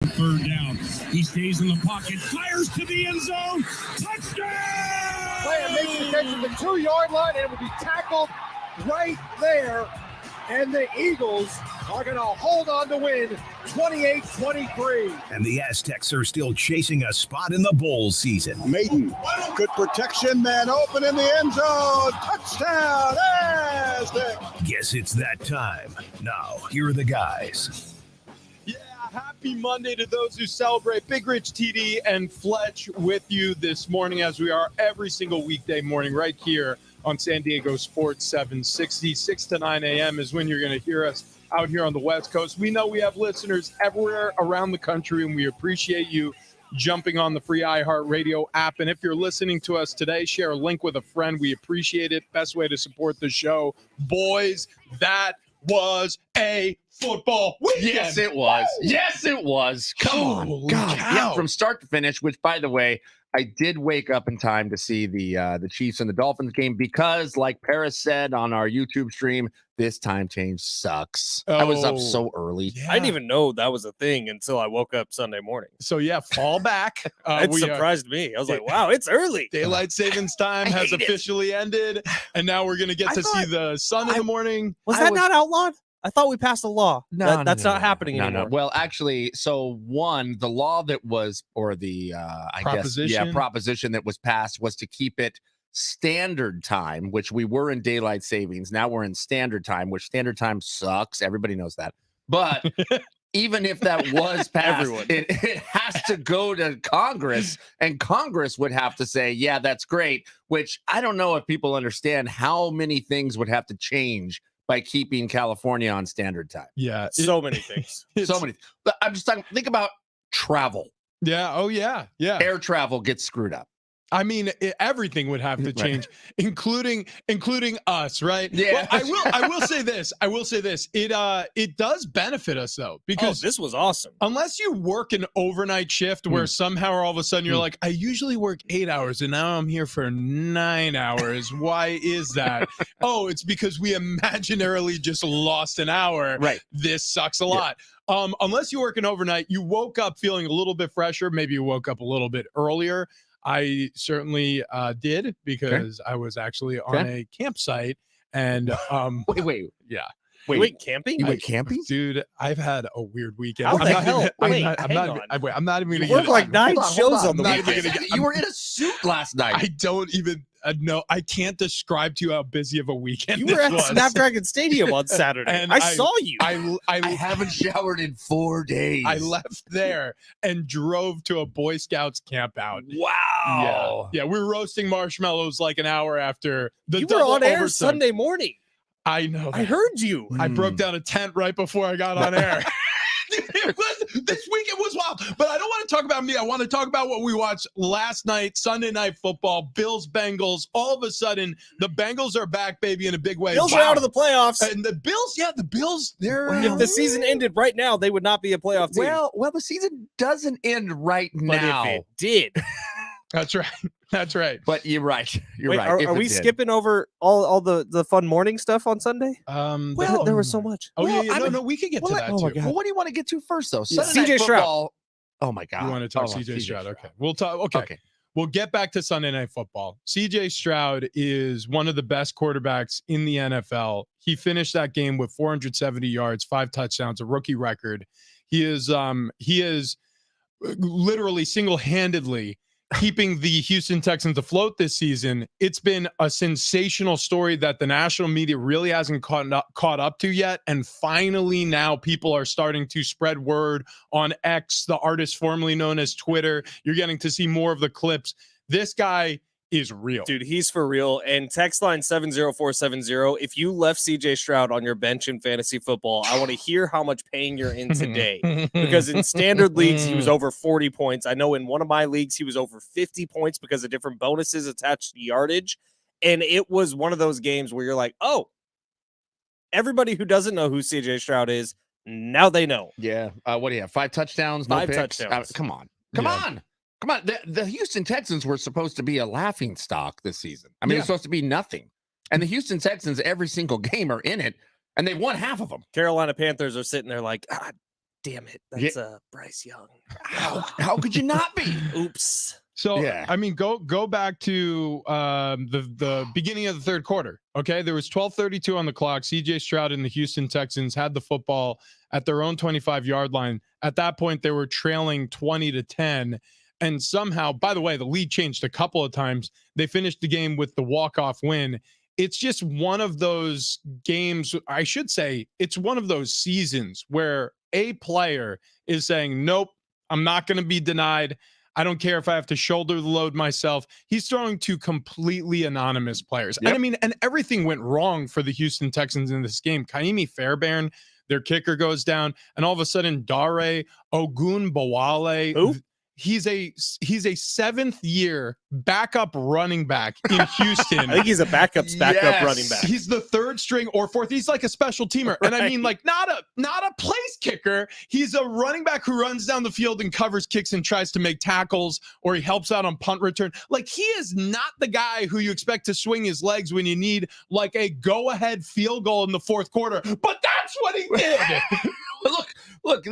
Third down. He stays in the pocket, fires to the end zone. Touchdown! Player makes the catch at the 2-yard line, and it will be tackled right there. And the Eagles are going to hold on to win 28-23. And the Aztecs are still chasing a spot in the bowl season. Maiden, good protection, man open in the end zone. Touchdown, Aztecs! Guess it's that time. Now, here are the guys. Happy Monday to those who celebrate. Big Rich TD and Fletch with you this morning, as we are every single weekday morning right here on San Diego Sports 760. 6 to 9 a.m. is when you're going to hear us out here on the West Coast. We know we have listeners everywhere around the country, and we appreciate you jumping on the free iHeartRadio app. And if you're listening to us today, share a link with a friend. We appreciate it. Best way to support the show. Boys, that was a football weekend. Yes, it was. Yes, it was. Come on. God. Yeah, from start to finish, which, by the way, I did wake up in time to see the Chiefs and the Dolphins game because, like Paris said on our YouTube stream, this time change sucks. I was up so early. Yeah. I didn't even know that was a thing until I woke up Sunday morning. So, yeah, fall back. It surprised me. I was like, wow, it's early. Daylight savings time has officially ended, and now we're going to get to see the sun in the morning. Was that not outlawed? I thought we passed a law. That's not happening anymore. Well, actually, so the law that was, or the, proposition that was passed was to keep it standard time, which we were in daylight savings. Now we're in standard time, which standard time sucks. Everybody knows that. But even if that was passed, it has to go to Congress, and Congress would have to say, yeah, that's great, which I don't know if people understand how many things would have to change by keeping California on standard time. Yeah. So many things. So many. But I'm just talking, think about travel. Yeah. Oh, yeah. Yeah. Air travel gets screwed up. I mean, everything would have to change, including us, right? Yeah. Well, I will say this. It does benefit us though, because this was awesome. Unless you work an overnight shift where somehow all of a sudden you're like, I usually work 8 hours and now I'm here for 9 hours. Why is that? It's because we imaginarily just lost an hour. Right. This sucks a lot. Unless you work an overnight, you woke up feeling a little bit fresher. Maybe you woke up a little bit earlier. I certainly did because I was actually on a campsite and wait. Yeah. Wait, you went camping? You went camping? Dude, I've had a weird weekend. How the hell? I'm not even going to get like 9 shows on the weekend. You were in a suit last night. I don't even know. I can't describe to you how busy of a weekend you were at Snapdragon Stadium on Saturday. And I saw you. I haven't showered in 4 days. I left there and drove to a Boy Scouts camp out. Wow. Yeah, we were roasting marshmallows like an hour after the You were on air Sunday morning. I know. I heard you. I broke down a tent right before I got on air. This weekend was wild, but I don't want to talk about me. I want to talk about what we watched last night, Sunday Night Football, Bills, Bengals. All of a sudden, the Bengals are back, baby, in a big way. Bills are out of the playoffs. And the Bills, they're... If the season ended right now, they would not be a playoff team. Well, the season doesn't end right now. But if it did... That's right. That's right. But you're right. You're right. Are we skipping over all the fun morning stuff on Sunday? There was so much. No, we could get to that too. Well, what do you want to get to first, though? CJ Stroud. Oh my God. You want to talk CJ Stroud? Okay. We'll talk. Okay. We'll get back to Sunday Night Football. CJ Stroud is one of the best quarterbacks in the NFL. He finished that game with 470 yards, 5 touchdowns, a rookie record. He is literally single-handedly keeping the Houston Texans afloat this season. It's been a sensational story that the national media really hasn't caught up to yet. And finally now people are starting to spread word on X, the artist formerly known as Twitter. You're getting to see more of the clips. This guy is real. Dude, he's for real. And text line 70470, if you left CJ Stroud on your bench in fantasy football, I want to hear how much pain you're in today. Because in standard leagues, he was over 40 points. I know in one of my leagues, he was over 50 points because of different bonuses attached to yardage. And it was one of those games where you're like, oh, everybody who doesn't know who CJ Stroud is, now they know. Yeah. What do you have? 5 touchdowns? 5 touchdowns. Come on. Come on. The Houston Texans were supposed to be a laughing stock this season. I mean, it's supposed to be nothing. And the Houston Texans, every single game are in it, and they've won half of them. Carolina Panthers are sitting there like, damn it. That's Bryce Young. How could you not be? Oops. So, I mean, go back to the beginning of the third quarter. Okay, there was 12:32 on the clock. CJ Stroud and the Houston Texans had the football at their own 25-yard line. At that point, they were trailing 20-10. And somehow, by the way, the lead changed a couple of times. They finished the game with the walk-off win. It's just one of those games, I should say, it's one of those seasons where a player is saying, nope, I'm not going to be denied. I don't care if I have to shoulder the load myself. He's throwing to completely anonymous players. Yep. And I mean, and everything went wrong for the Houston Texans in this game. Kaimi Fairbairn, their kicker, goes down, and all of a sudden, Dare Ogunbowale. Who? He's a 7th-year backup running back in Houston. I think he's a backup's backup running back. He's the 3rd string or 4th. He's like a special teamer. And I mean, like, not a place kicker. He's a running back who runs down the field and covers kicks and tries to make tackles, or he helps out on punt return. Like, he is not the guy who you expect to swing his legs when you need like a go-ahead field goal in the 4th quarter. But that's what he did. Look,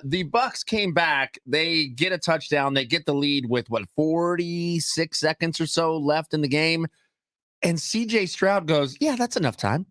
the Bucks came back. They get a touchdown. They get the lead with 46 seconds or so left in the game. And CJ Stroud goes, yeah, that's enough time.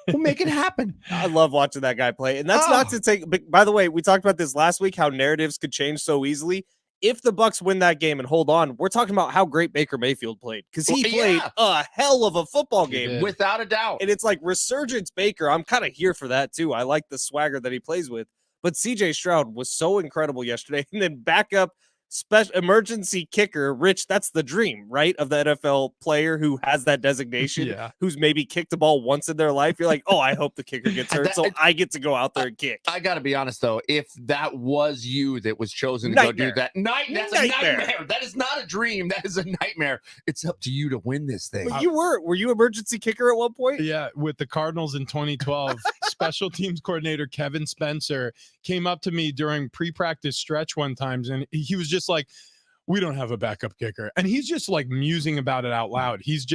We'll make it happen. I love watching that guy play. And that's not to take, but by the way, we talked about this last week, how narratives could change so easily. If the Bucks win that game and hold on, we're talking about how great Baker Mayfield played, because he played a hell of a football game. Without a doubt. And it's like resurgence Baker. I'm kind of here for that too. I like the swagger that he plays with. But CJ Stroud was so incredible yesterday. And then backup special emergency kicker, Rich, that's the dream, right? Of the NFL player who has that designation, who's maybe kicked the ball once in their life. You're like, oh, I hope the kicker gets hurt, so I get to go out there and kick. I got to be honest, though. If that was you that was chosen to go do that, that's a nightmare. That is not a dream. That is a nightmare. It's up to you to win this thing. But were you emergency kicker at one point? Yeah, with the Cardinals in 2012, special teams coordinator Kevin Spencer came up to me during pre-practice stretch one time, and he was just like, we don't have a backup kicker. And he's just like musing about it out loud. He's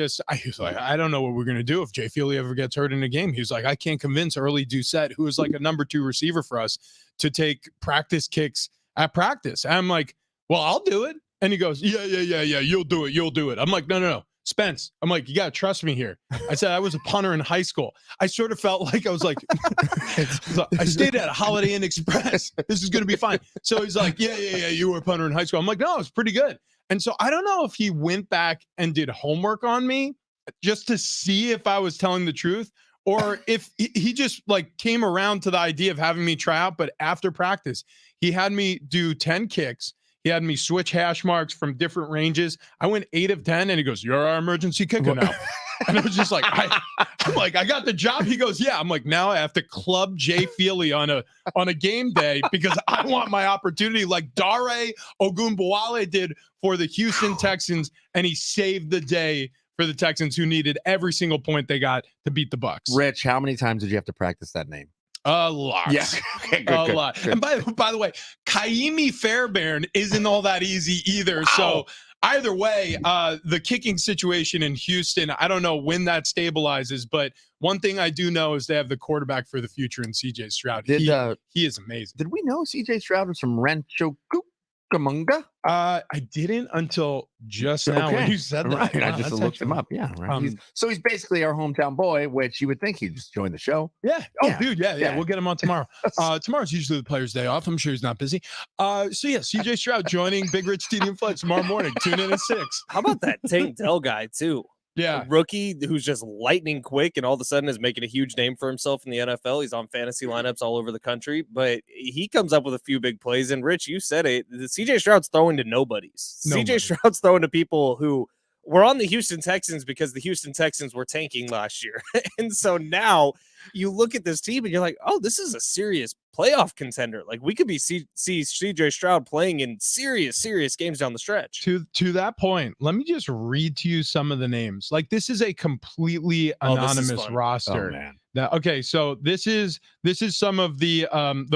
like, I don't know what we're going to do if Jay Feely ever gets hurt in a game. He's like, I can't convince Early Doucette, who is like a number 2 receiver for us, to take practice kicks at practice. And I'm like, well, I'll do it. And he goes, yeah, you'll do it. I'm like, no. Spence, I'm like, you got to trust me here. I said I was a punter in high school. I sort of felt like I was like, I stayed at a Holiday Inn Express. This is going to be fine. So he's like, yeah, you were a punter in high school. I'm like, no, it's pretty good. And so I don't know if he went back and did homework on me just to see if I was telling the truth, or if he just like came around to the idea of having me try out. But after practice, he had me do 10 kicks. He had me switch hash marks from different ranges. I went 8 of 10, and he goes, "You're our emergency kicker now." And I was just like, I'm like, I got the job. He goes, "Yeah." I'm like, now I have to club Jay Feely on a game day because I want my opportunity, like Dare Ogunbowale did for the Houston Texans, and he saved the day for the Texans, who needed every single point they got to beat the Bucks. Rich, how many times did you have to practice that name? A lot. Yeah. Okay, good, lot. Good. And by the way, Kaimi Fairbairn isn't all that easy either. Wow. So either way, the kicking situation in Houston, I don't know when that stabilizes, but one thing I do know is they have the quarterback for the future in CJ Stroud. He is amazing. Did we know CJ Stroud was from Rancho Cucamonga? I didn't until just now when you said that. Right. Wow, I just looked him up. Yeah. Right. So he's basically our hometown boy, which you would think he'd just join the show. Yeah. Oh, dude. Yeah. We'll get him on tomorrow. Tomorrow's usually the player's day off. I'm sure he's not busy. CJ Stroud joining Big Rich TD and Fletch tomorrow morning. Tune in at 6. How about that Tank Dell guy too? Yeah. A rookie who's just lightning quick and all of a sudden is making a huge name for himself in the NFL. He's on fantasy lineups all over the country, but he comes up with a few big plays. And Rich, you said it, the CJ Stroud's throwing to nobodies. CJ Stroud's throwing to people who were on the Houston Texans because the Houston Texans were tanking last year. And so now you look at this team and you're like, oh, this is a serious playoff contender. Like we could be see CJ Stroud playing in serious games down the stretch. To that point, let me just read to you some of the names. Like this is a completely anonymous roster. Oh, man. Okay, so this is some of the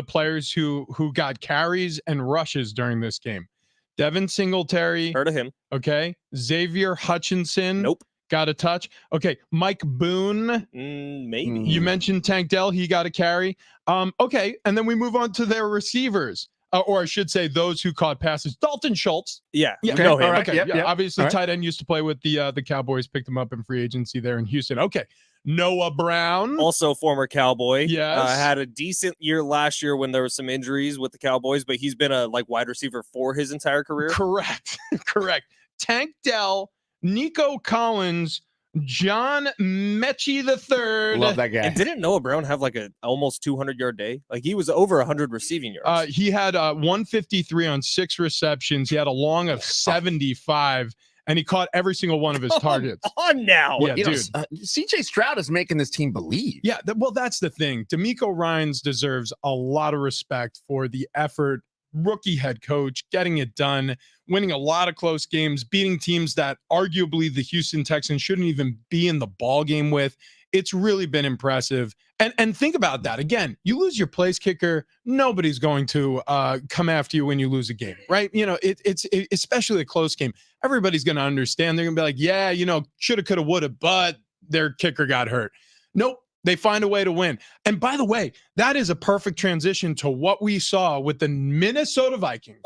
players who got carries and rushes during this game. Devin Singletary. Heard of him. Okay. Xavier Hutchinson. Nope. got a touch. Okay, Mike Boone. Maybe. You mentioned Tank Dell. He got a carry. Okay, and then we move on to their receivers. Or I should say those who caught passes. Dalton Schultz. Yeah, Yeah. you know him. All right. Okay. Yep, Yeah. yep. Obviously, All right. tight end used to play with the Cowboys. Picked him up in free agency there in Houston. Okay. Noah Brown. Also former Cowboy. Yes. Had a decent year last year when there were some injuries with the Cowboys, but he's been a wide receiver for his entire career. Correct. Correct. Tank Dell, Nico Collins, John Mechie III. Love that guy. And didn't Noah Brown have a almost 200-yard day? He was over 100 receiving yards. He had 153 on 6 receptions. He had a long of 75, and he caught every single one of his targets. On now. Yeah, You know, dude. CJ Stroud is making this team believe. Yeah, well, that's the thing. D'Amico Ryans deserves a lot of respect for the effort. Rookie head coach, getting it done, winning a lot of close games, beating teams that arguably the Houston Texans shouldn't even be in the ball game with. It's really been impressive. And think about that. Again, you lose your place kicker, nobody's going to come after you when you lose a game, right? It's especially a close game. Everybody's going to understand. They're going to be like, yeah, shoulda, coulda, woulda, but their kicker got hurt. Nope. They find a way to win. And by the way, that is a perfect transition to what we saw with the Minnesota Vikings.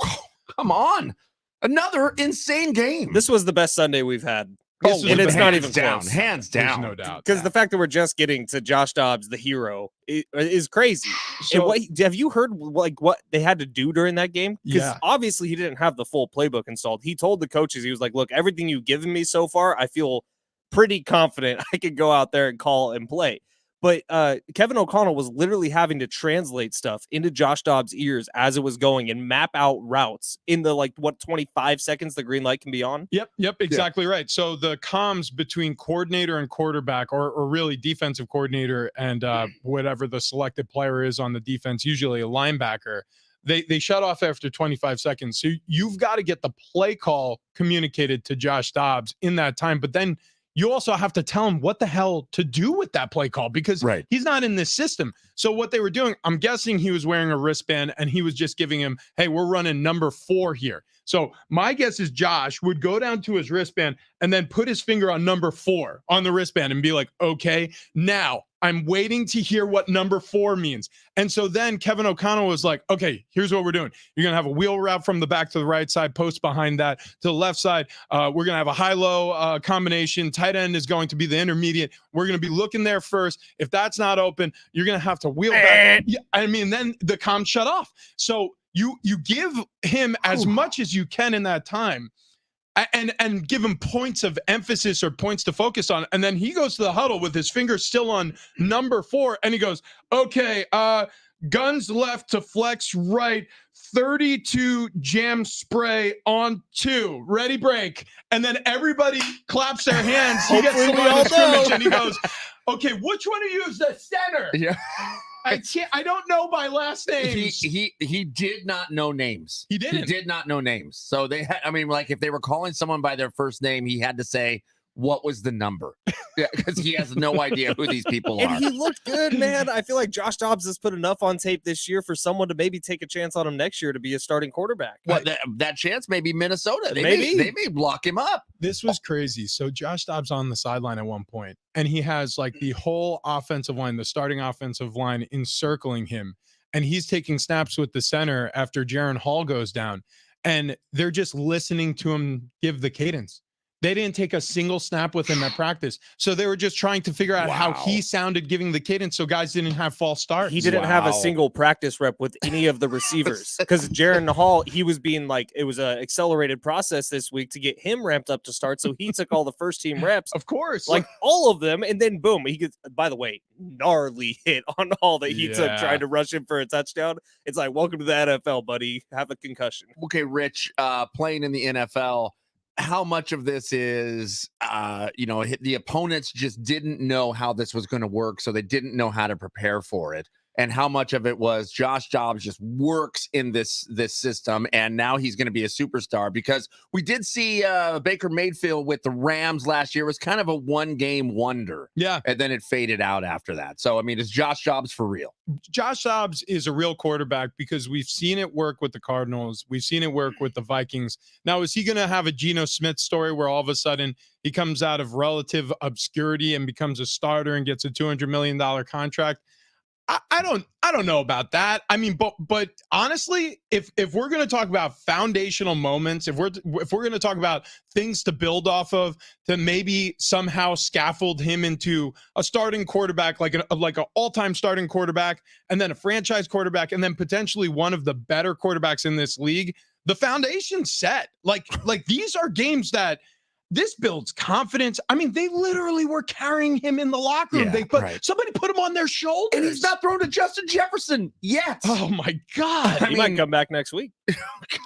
Come on. Another insane game. This was the best Sunday we've had. This was and it's not hands even down. close. Hands There's down. no doubt. Because the fact that we're just getting to Josh Dobbs, the hero, is crazy. So- and have you heard what they had to do during that game? Because Yeah. obviously he didn't have the full playbook installed. He told the coaches, he was like, look, everything you've given me so far, I feel pretty confident I could go out there and call and play. But Kevin O'Connell was literally having to translate stuff into Josh Dobbs' ears as it was going and map out routes in the 25 seconds the green light can be on. Yep, exactly right. So the comms between coordinator and quarterback, or really defensive coordinator and whatever the selected player is on the defense, usually a linebacker, they shut off after 25 seconds. So you've got to get the play call communicated to Josh Dobbs in that time. But then you also have to tell him what the hell to do with that play call because he's not in this system. So what they were doing, I'm guessing he was wearing a wristband and he was just giving him, hey, we're running number 4 here. So my guess is Josh would go down to his wristband and then put his finger on number 4 on the wristband and be like, okay, now I'm waiting to hear what number 4 means. And so then Kevin O'Connell was like, okay, here's what we're doing. You're going to have a wheel route from the back to the right side, post behind that to the left side. We're going to have a high-low combination. Tight end is going to be the intermediate. We're going to be looking there first. If that's not open, you're going to have to wheel back. Yeah, I mean, then the comm shut off. So you give him as much as you can in that time. And give him points of emphasis or points to focus on. And then he goes to the huddle with his finger still on number 4. And he goes, okay, guns left to flex right, 32 jam spray on 2. Ready, break. And then everybody claps their hands. He gets the line of scrimmage and he goes, okay, which one of you is the center? Yeah. I don't know by last names. He did not know names. He didn't. He did not know names. So they had, if they were calling someone by their first name, he had to say, what was the number? Because he has no idea who these people are. And he looked good, man. I feel like Josh Dobbs has put enough on tape this year for someone to maybe take a chance on him next year to be a starting quarterback. Well, that chance may be Minnesota. They may lock him up. This was crazy. So Josh Dobbs on the sideline at one point, and he has the whole offensive line, the starting offensive line encircling him, and he's taking snaps with the center after Jaron Hall goes down, and they're just listening to him give the cadence. They didn't take a single snap with him at practice. So they were just trying to figure out how he sounded giving the cadence so guys didn't have false starts. He didn't have a single practice rep with any of the receivers because Jaron Hall, he was being it was an accelerated process this week to get him ramped up to start. So he took all the first team reps. Of course. All of them. And then boom, he gets, by the way, gnarly hit on all that he took trying to rush him for a touchdown. It's like, welcome to the NFL, buddy. Have a concussion. Okay, Rich, playing in the NFL, how much of this is, the opponents just didn't know how this was going to work, so they didn't know how to prepare for it. and how much of it was Josh Dobbs just works in this system, and now he's going to be a superstar. Because we did see Baker Mayfield with the Rams last year was kind of a one-game wonder. Yeah. And then it faded out after that. So, I mean, is Josh Dobbs for real? Josh Dobbs is a real quarterback because we've seen it work with the Cardinals. We've seen it work with the Vikings. Now, is he going to have a Geno Smith story where all of a sudden he comes out of relative obscurity and becomes a starter and gets a $200 million contract? I don't know about that. I mean, but honestly, if we're going to talk about foundational moments, if we're going to talk about things to build off of to maybe somehow scaffold him into a starting quarterback, like an all-time starting quarterback, and then a franchise quarterback, and then potentially one of the better quarterbacks in this league, the foundation's set. Like these are games that this builds confidence. I mean, they literally were carrying him in the locker room. Somebody put him on their shoulders. And he's not thrown to Justin Jefferson yet. Oh, my God. He might come back next week.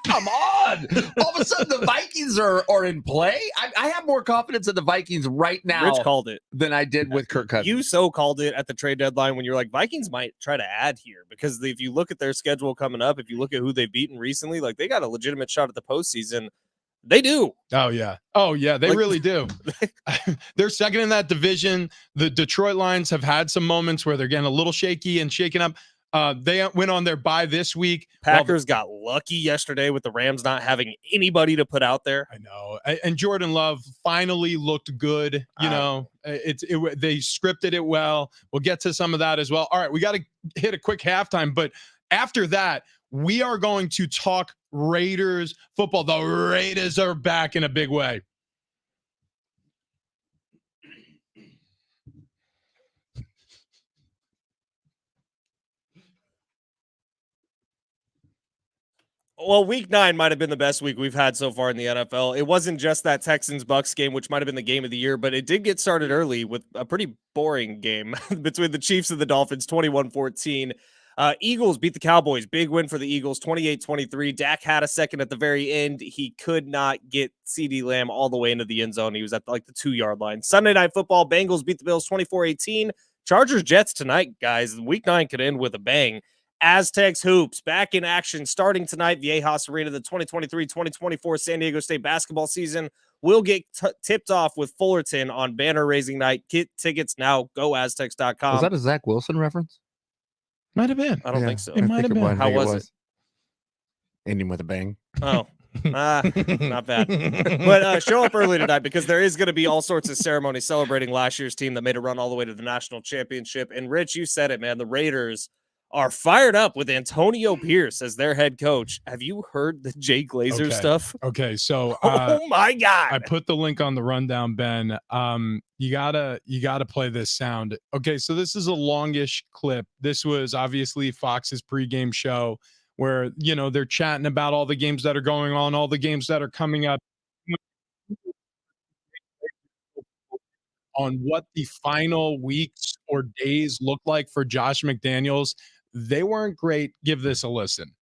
Come on. All of a sudden, the Vikings are in play. I have more confidence in the Vikings right now Rich called it than I did with Kirk Cousins. You so called it at the trade deadline when you're like, Vikings might try to add here. Because if you look at their schedule coming up, if you look at who they've beaten recently, like they got a legitimate shot at the postseason. They do. Oh, yeah. They really do. They're second in that division. The Detroit Lions have had some moments where they're getting a little shaky and shaken up. They went on their bye this week. Packers got lucky yesterday with the Rams not having anybody to put out there. I know. And Jordan Love finally looked good. You know, they scripted it well. We'll get to some of that as well. All right, we got to hit a quick halftime. But after that, we are going to talk Raiders football. The Raiders are back in a big way. Well, week 9 might have been the best week we've had so far in the NFL. It wasn't just that Texans-Bucks game, which might have been the game of the year, but it did get started early with a pretty boring game between the Chiefs and the Dolphins, 21-14. Eagles beat the Cowboys. Big win for the Eagles, 28-23. Dak had a second at the very end. He could not get CeeDee Lamb all the way into the end zone. He was at the 2-yard line. Sunday Night Football, Bengals beat the Bills 24-18. Chargers-Jets tonight, guys. Week 9 could end with a bang. Aztecs Hoops back in action starting tonight. Viejas Arena, the 2023-2024 San Diego State basketball season will get tipped off with Fullerton on banner raising night. Get tickets now. GoAztecs.com. Was that a Zach Wilson reference? Might have been. I don't think so. It might have been. How was it? Ending with a bang. Oh, not bad. But show up early tonight because there is going to be all sorts of ceremonies celebrating last year's team that made a run all the way to the national championship. And Rich, you said it, man. The Raiders are fired up with Antonio Pierce as their head coach. Have you heard the Jay Glazer stuff? Okay, so oh my God. I put the link on the rundown, Ben. You gotta play this sound. Okay, so this is a longish clip. This was obviously Fox's pregame show where they're chatting about all the games that are going on, all the games that are coming up, on what the final weeks or days look like for Josh McDaniels. They weren't great. Give this a listen.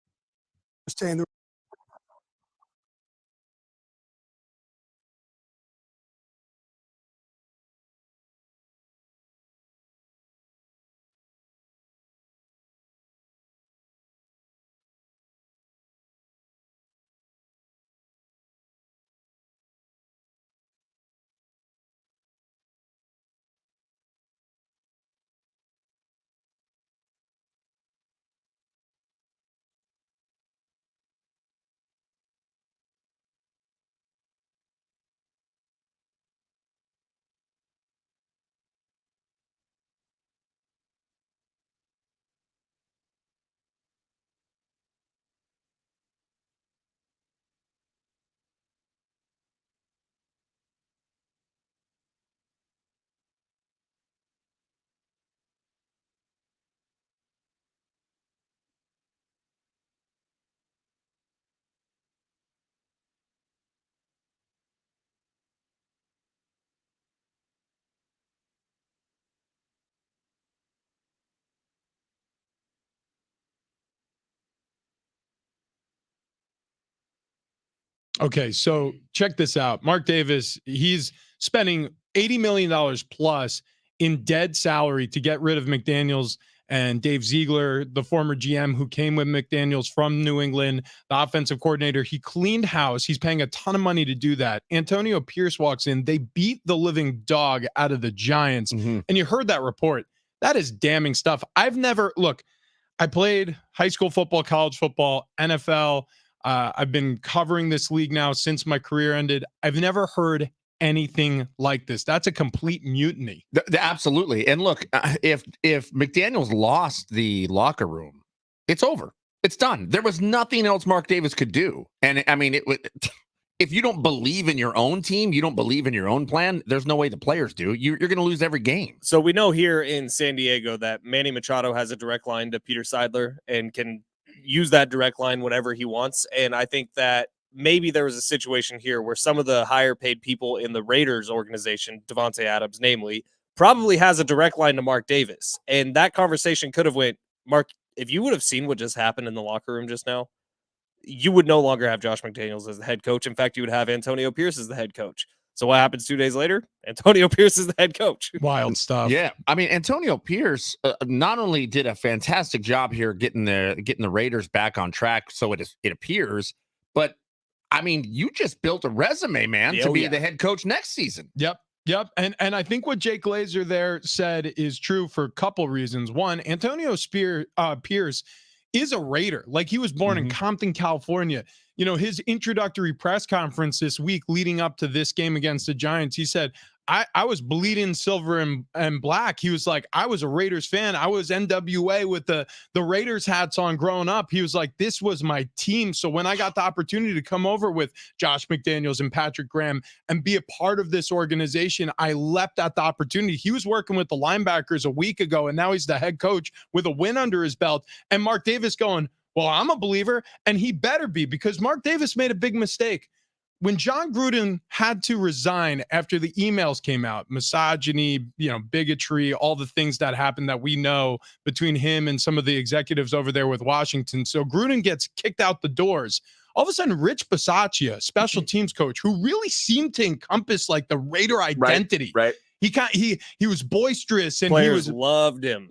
Okay, so check this out. Mark Davis, he's spending $80 million plus in dead salary to get rid of McDaniels and Dave Ziegler, the former GM who came with McDaniels from New England, the offensive coordinator, he cleaned house. He's paying a ton of money to do that. Antonio Pierce walks in. They beat the living dog out of the Giants. And you heard that report. That is damning stuff. I played high school football, college football, NFL. I've been covering this league now since my career ended. I've never heard anything like this. That's a complete mutiny. Absolutely. And look, if McDaniels lost the locker room, it's over. It's done. There was nothing else Mark Davis could do. And I mean, if you don't believe in your own team, you don't believe in your own plan, there's no way the players do. You're going to lose every game. So we know here in San Diego that Manny Machado has a direct line to Peter Seidler and can use that direct line whenever he wants. And I think that maybe there was a situation here where some of the higher paid people in the Raiders organization, Devontae Adams, namely, probably has a direct line to Mark Davis. And that conversation could have went, Mark, if you would have seen what just happened in the locker room just now, you would no longer have Josh McDaniels as the head coach. In fact, you would have Antonio Pierce as the head coach. So what happens 2 days later? Antonio Pierce is the head coach. Wild stuff. Yeah. I mean, Antonio Pierce not only did a fantastic job here getting the Raiders back on track, so it appears, but I mean, you just built a resume, man, to be the head coach next season. Yep. And I think what Jake Glazer there said is true for a couple reasons. One, Antonio Pierce is a Raider. Like, he was born in Compton, California. You know, his introductory press conference this week leading up to this game against the Giants, he said, I was bleeding silver and black. He was like, I was a Raiders fan. I was NWA with the Raiders hats on growing up. He was like, this was my team. So when I got the opportunity to come over with Josh McDaniels and Patrick Graham and be a part of this organization, I leapt at the opportunity. He was working with the linebackers a week ago, and now he's the head coach with a win under his belt. And Mark Davis going, well, I'm a believer, and he better be, because Mark Davis made a big mistake. When John Gruden had to resign after the emails came out, misogyny, bigotry, all the things that happened that we know between him and some of the executives over there with Washington. So Gruden gets kicked out the doors. All of a sudden, Rich Bisaccia, special teams coach, who really seemed to encompass like the Raider identity. Right. He was boisterous, and Players loved him.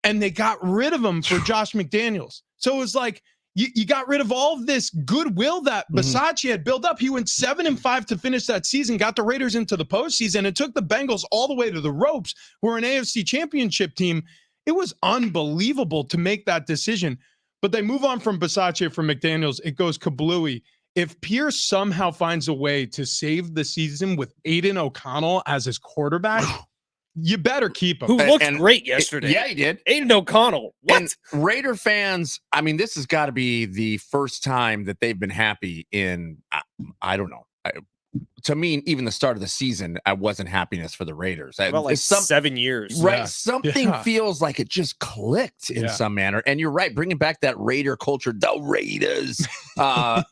And they got rid of him for Josh McDaniels. So it was like, you got rid of all of this goodwill that Bisaccia had built up. He went 7-5 to finish that season, got the Raiders into the postseason, and took the Bengals all the way to the ropes, who are an AFC championship team. It was unbelievable to make that decision. But they move on from Bisaccia for McDaniels. It goes kablooey. If Pierce somehow finds a way to save the season with Aiden O'Connell as his quarterback, you better keep him. Who looked great yesterday. Yeah, he did. Aiden O'Connell. What? And Raider fans, I mean, this has got to be the first time that they've been happy in, I don't know. To me, even the start of the season, I wasn't happiness for the Raiders. About like 7 years. Right. Yeah. Something feels like it just clicked in some manner. And you're right. Bringing back that Raider culture, the Raiders. I'm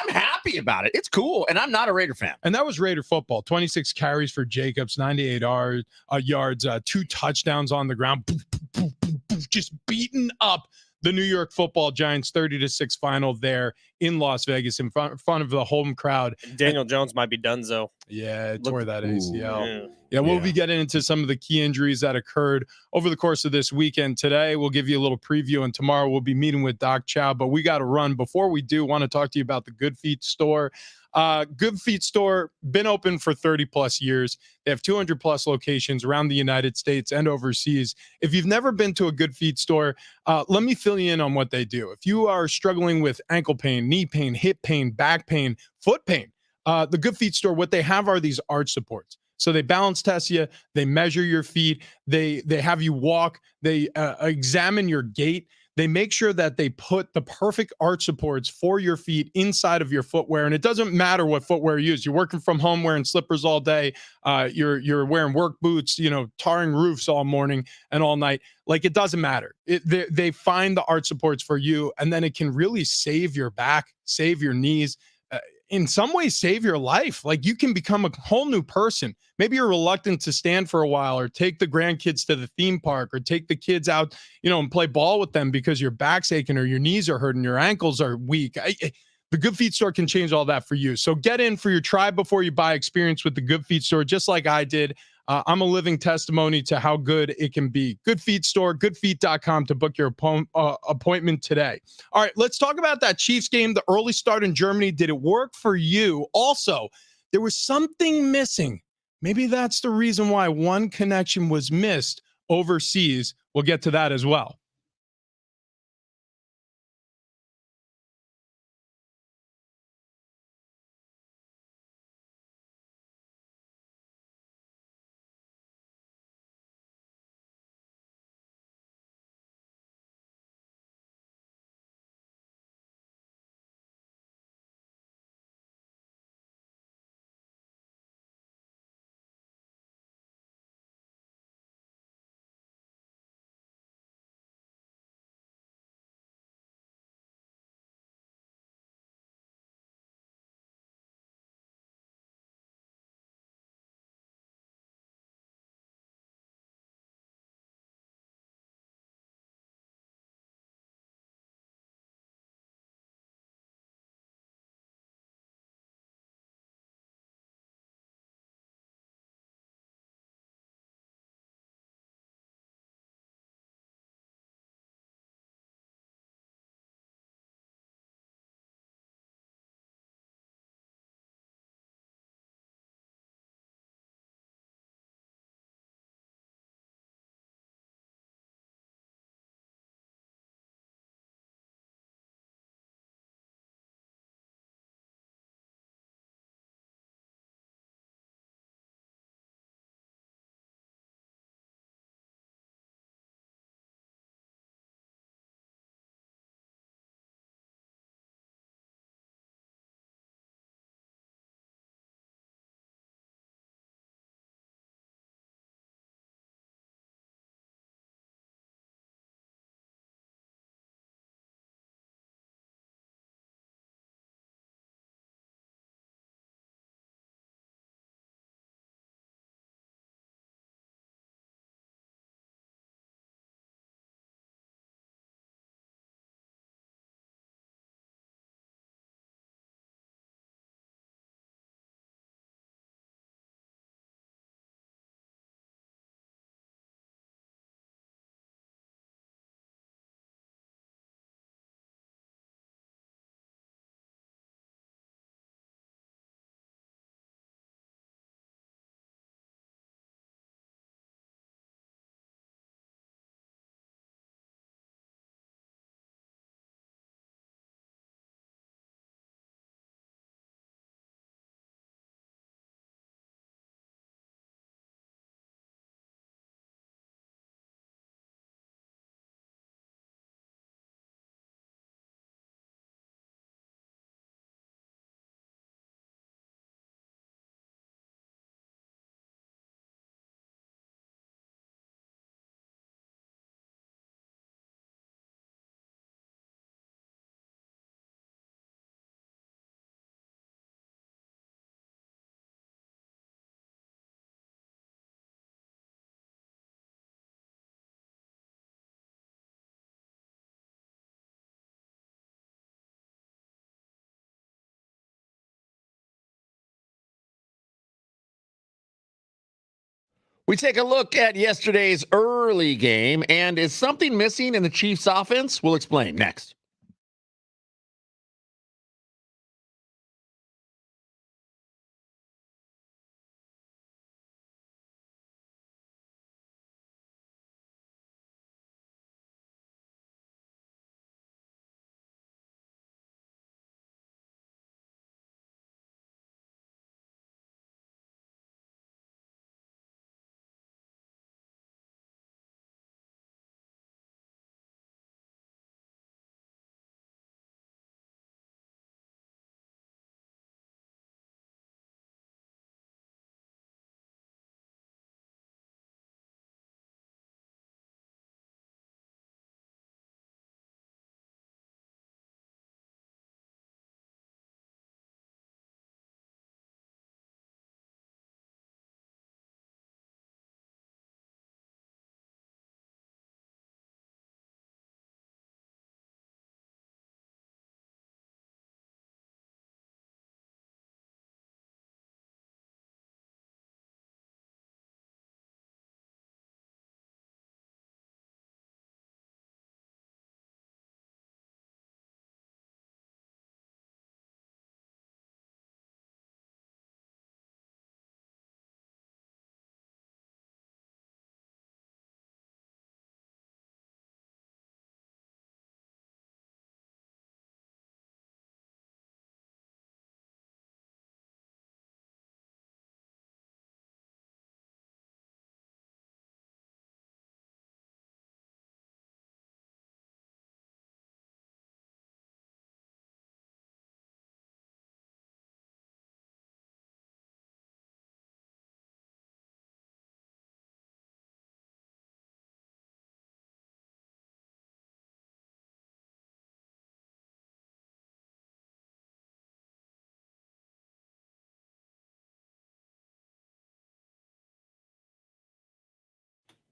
happy about it. It's cool. And I'm not a Raider fan. And that was Raider football. 26 carries for Jacobs, 98 yards, 2 touchdowns on the ground. Just beating up the New York Football Giants 30-6 final there in Las Vegas in front of the home crowd. Daniel Jones might be donezo. Yeah, tore that ACL. Yeah, we'll be getting into some of the key injuries that occurred over the course of this weekend. Today, we'll give you a little preview, and tomorrow we'll be meeting with Doc Chow. But we got to run. Before we do, want to talk to you about the Good Feet store. Good Feet store, been open for 30-plus years. They have 200-plus locations around the United States and overseas. If you've never been to a Good Feet store, let me fill you in on what they do. If you are struggling with ankle pain, knee pain, hip pain, back pain, foot pain, the Good Feet store, what they have are these arch supports. So they balance test you, they measure your feet, they have you walk, they examine your gait. They make sure that they put the perfect arch supports for your feet inside of your footwear. And it doesn't matter what footwear you use. You're working from home wearing slippers all day. You're wearing work boots, tarring roofs all morning and all night. Like, it doesn't matter. They find the arch supports for you, and then it can really save your back, save your knees, in some ways save your life. Like, you can become a whole new person. Maybe you're reluctant to stand for a while, or take the grandkids to the theme park, or take the kids out, and play ball with them because your back's aching or your knees are hurting, your ankles are weak. The Good Feet store can change all that for you. So get in for your try before you buy experience with the Good Feet store, just like I did. I'm a living testimony to how good it can be. Good Feet store, goodfeet.com to book your appointment today. All right, let's talk about that Chiefs game, the early start in Germany. Did it work for you? Also, there was something missing. Maybe that's the reason why one connection was missed overseas. We'll get to that as well. We take a look at yesterday's early game, and is something missing in the Chiefs' offense? We'll explain next.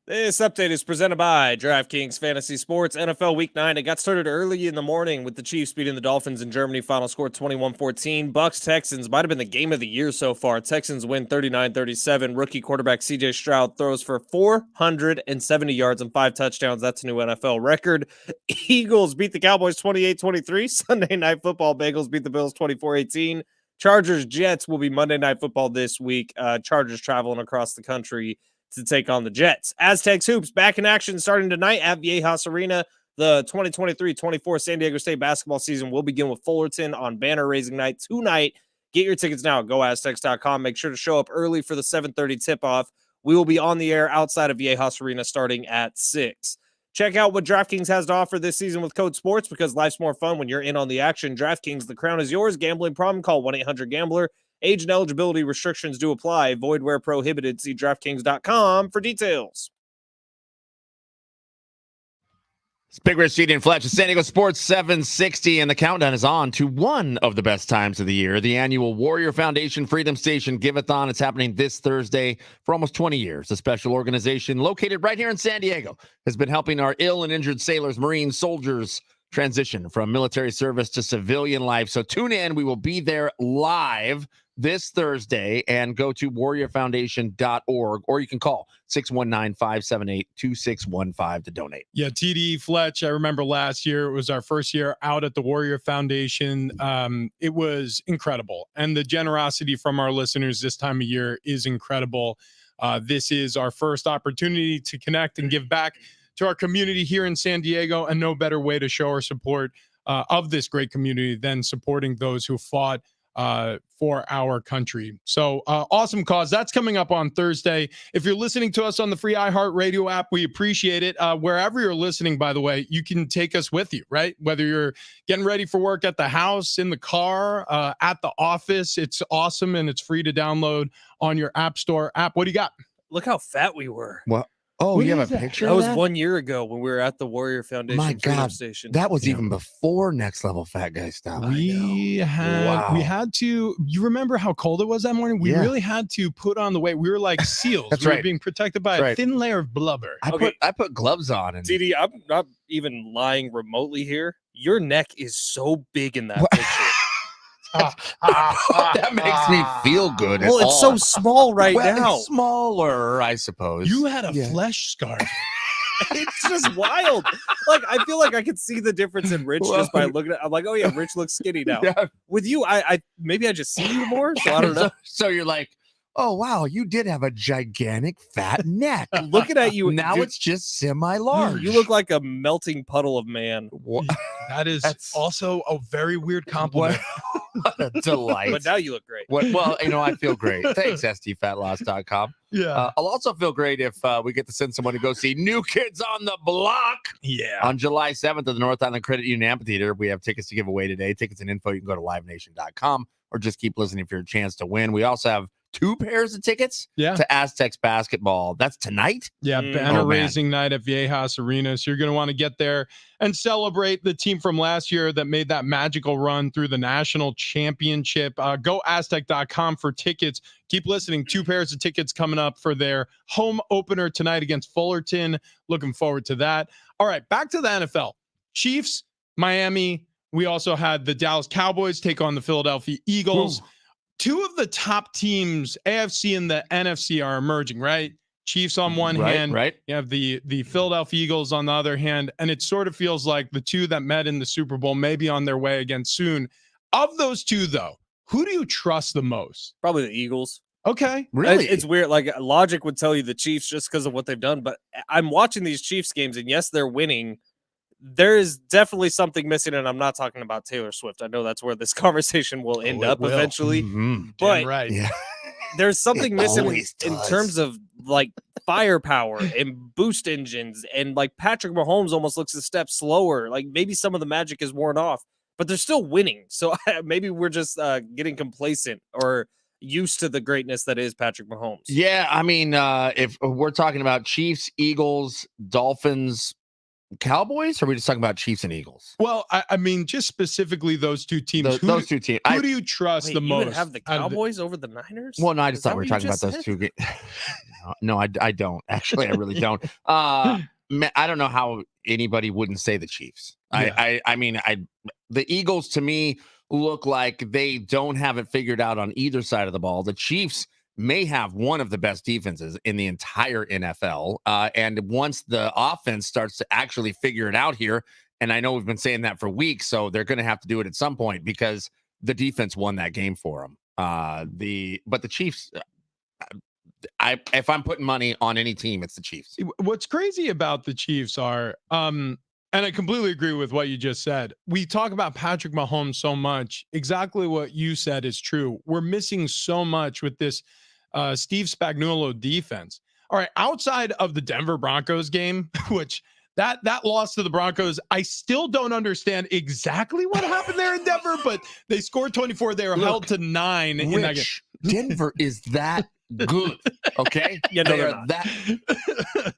This update is presented by DraftKings Fantasy Sports. NFL Week 9. It got started early in the morning with the Chiefs beating the Dolphins in Germany. Final score 21-14. Bucs-Texans might have been the game of the year so far. Texans win 39-37. Rookie quarterback C.J. Stroud throws for 470 yards and 5 touchdowns. That's a new NFL record. Eagles beat the Cowboys 28-23. Sunday Night Football. Bengals beat the Bills 24-18. Chargers-Jets will be Monday Night Football this week. Chargers traveling across the country to take on the Jets. Aztecs Hoops back in action starting tonight at Viejas Arena. The 2023-24 San Diego State basketball season will begin with Fullerton on banner raising night tonight. Get your tickets now at goaztecs.com. Make sure to show up early for the 7:30 tip-off. We will be on the air outside of Viejas Arena starting at 6. Check out what DraftKings has to offer this season with code SPORTS because life's more fun when you're in on the action. DraftKings, the crown is yours. Gambling problem? Call 1-800-GAMBLER. Age and eligibility restrictions do apply. Void where prohibited. See DraftKings.com for details. It's Big Rich, TD, and Fletch. It's San Diego Sports 760, and the countdown is on to one of the best times of the year, the annual Warrior Foundation Freedom Station Give-a-thon. It's happening this Thursday for almost 20 years. The special organization located right here in San Diego has been helping our ill and injured sailors, Marines, soldiers transition from military service to civilian life. So tune in. We will be there live this Thursday, and go to warriorfoundation.org, or you can call 619-578-2615 to donate. Yeah, TD, Fletch, I remember last year, it was our first year out at the Warrior Foundation. It was incredible. And the generosity from our listeners this time of year is incredible. This is our first opportunity to connect and give back to our community here in San Diego, and no better way to show our support of this great community than supporting those who fought for our country. So awesome cause. That's coming up on Thursday. If you're listening to us on the free iHeartRadio app, we appreciate it. Wherever you're listening, by the way, you can take us with you, right? Whether you're getting ready for work at the house, in the car, at the office, it's awesome, and it's free to download on your App Store app. What do you got? Look how fat we were. What? Oh, you have a picture? That was 1 year ago when we were at the Warrior Foundation Freedom Station. That was even before Next Level Fat Guy stuff. We had to. You remember how cold it was that morning? We really had to put on the weight. We were like seals. That's we right. were being protected by a thin layer of blubber. I put gloves on. And DD, I'm not even lying remotely here. Your neck is so big in that picture. That makes me feel good. Well, it's so small now. It's smaller, I suppose. You had a flesh scarf. It's just wild. Like, I feel like I could see the difference in Rich just by looking at. I'm like, oh yeah, Rich looks skinny now. Yeah. With you, I maybe I just see you more. So I don't know. So you're like, oh wow, you did have a gigantic fat neck. Looking at you now, it's just semi-large. You look like a melting puddle of man. That's also a very weird compliment. What a delight. But now you look great. Well, I feel great. Thanks, STFatLoss.com. Yeah. I'll also feel great if we get to send someone to go see New Kids on the Block. Yeah. On July 7th at the North Island Credit Union Amphitheater. We have tickets to give away today. Tickets and info, you can go to livenation.com or just keep listening for your chance to win. We also have 2 pairs of tickets to Aztecs basketball. That's tonight? Yeah, banner raising night at Viejas Arena. So you're going to want to get there and celebrate the team from last year that made that magical run through the national championship. Go Aztec.com for tickets. Keep listening. 2 pairs of tickets coming up for their home opener tonight against Fullerton. Looking forward to that. All right, back to the NFL. Chiefs, Miami. We also had the Dallas Cowboys take on the Philadelphia Eagles. Ooh. 2 of the top teams, AFC and the NFC, are emerging, right? Chiefs on one hand, right? You have the Philadelphia Eagles on the other hand, and it sort of feels like the 2 that met in the Super Bowl may be on their way again soon. Of those 2, though, who do you trust the most? Probably the Eagles. Okay. Really? It's weird. Like, logic would tell you the Chiefs just because of what they've done, but I'm watching these Chiefs games, and yes, they're winning. There is definitely something missing, and I'm not talking about Taylor Swift. I know that's where this conversation will end up eventually. Mm-hmm. But right. There's something missing in terms of like firepower and boost engines, and like Patrick Mahomes almost looks a step slower. Like maybe some of the magic is worn off, but they're still winning. So maybe we're just getting complacent or used to the greatness that is Patrick Mahomes. Yeah, I mean, if we're talking about Chiefs, Eagles, Dolphins, Cowboys, or are we just talking about Chiefs and Eagles? Well, I mean, just specifically those two teams. Those two teams. Who do you trust the most? You would have the Cowboys over the Niners? Well, no, I just thought we were talking about those two games. No, I don't. Actually, I really don't. I don't know how anybody wouldn't say the Chiefs. Yeah. I mean, the Eagles to me look like they don't have it figured out on either side of the ball. The Chiefs may have one of the best defenses in the entire NFL. And once the offense starts to actually figure it out here, and I know we've been saying that for weeks, so they're going to have to do it at some point because the defense won that game for them. But the Chiefs, if I'm putting money on any team, it's the Chiefs. What's crazy about the Chiefs are, and I completely agree with what you just said. We talk about Patrick Mahomes so much. Exactly what you said is true. We're missing so much with this Steve Spagnuolo defense. All right, outside of the Denver Broncos game, which that loss to the Broncos, I still don't understand exactly what happened there in Denver, but they scored 24. They were held to 9 in that game. Denver is that good, okay? Yeah, no,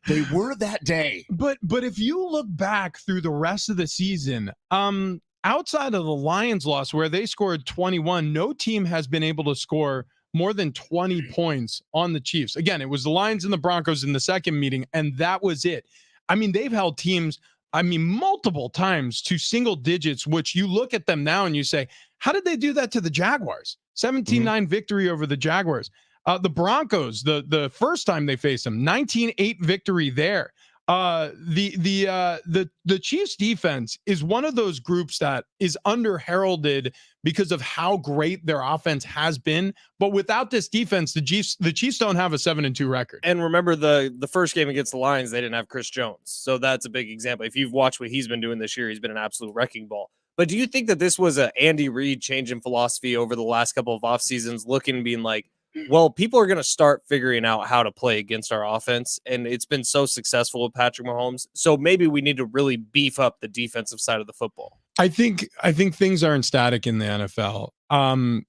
they were that day. But if you look back through the rest of the season, outside of the Lions loss where they scored 21, no team has been able to score more than 20 points on the Chiefs. Again, it was the Lions and the Broncos in the second meeting, and that was it. I mean, they've held teams, multiple times to single digits, which you look at them now and you say, how did they do that to the Jaguars? 17-9 victory over the Jaguars. The Broncos, the first time they faced them, 19-8 victory there. The Chiefs defense is one of those groups that is under-heralded because of how great their offense has been. But without this defense, the Chiefs don't have a 7-2 record. And remember the first game against the Lions, they didn't have Chris Jones. So that's a big example. If you've watched what he's been doing this year, he's been an absolute wrecking ball. But do you think that this was a Andy Reid change in philosophy over the last couple of off seasons, looking and being like, well, people are going to start figuring out how to play against our offense, and it's been so successful with Patrick Mahomes. So maybe we need to really beef up the defensive side of the football. I think things aren't static in the NFL.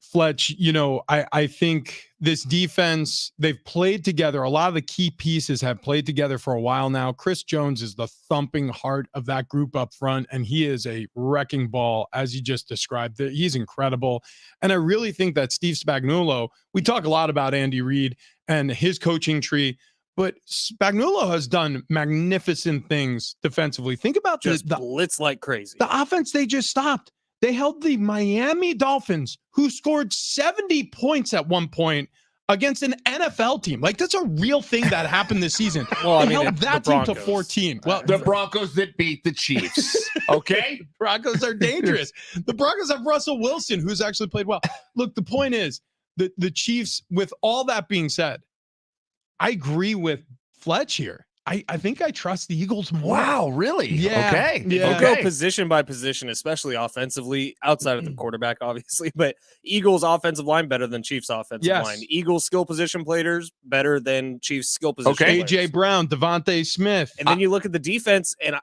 Fletch, I think this defense, they've played together. A lot of the key pieces have played together for a while now. Chris Jones is the thumping heart of that group up front, and he is a wrecking ball, as you just described. He's incredible. And I really think that Steve Spagnuolo, we talk a lot about Andy Reid and his coaching tree, but Spagnuolo has done magnificent things defensively. Think about the blitz like crazy. The offense they just stopped. They held the Miami Dolphins, who scored 70 points at one point against an NFL team. Like, that's a real thing that happened this season. Well, they held that team to 14. Well, the Broncos that beat the Chiefs. Okay? Broncos are dangerous. The Broncos have Russell Wilson, who's actually played well. Look, the point is, the Chiefs, with all that being said, I agree with Fletch here. I think I trust the Eagles more. Wow, really? Yeah. Okay. Yeah. We'll go position by position, especially offensively, outside of the quarterback, obviously. But Eagles offensive line better than Chiefs offensive line. Eagles skill position players better than Chiefs skill position players. AJ Brown, Devontae Smith. And then you look at the defense, and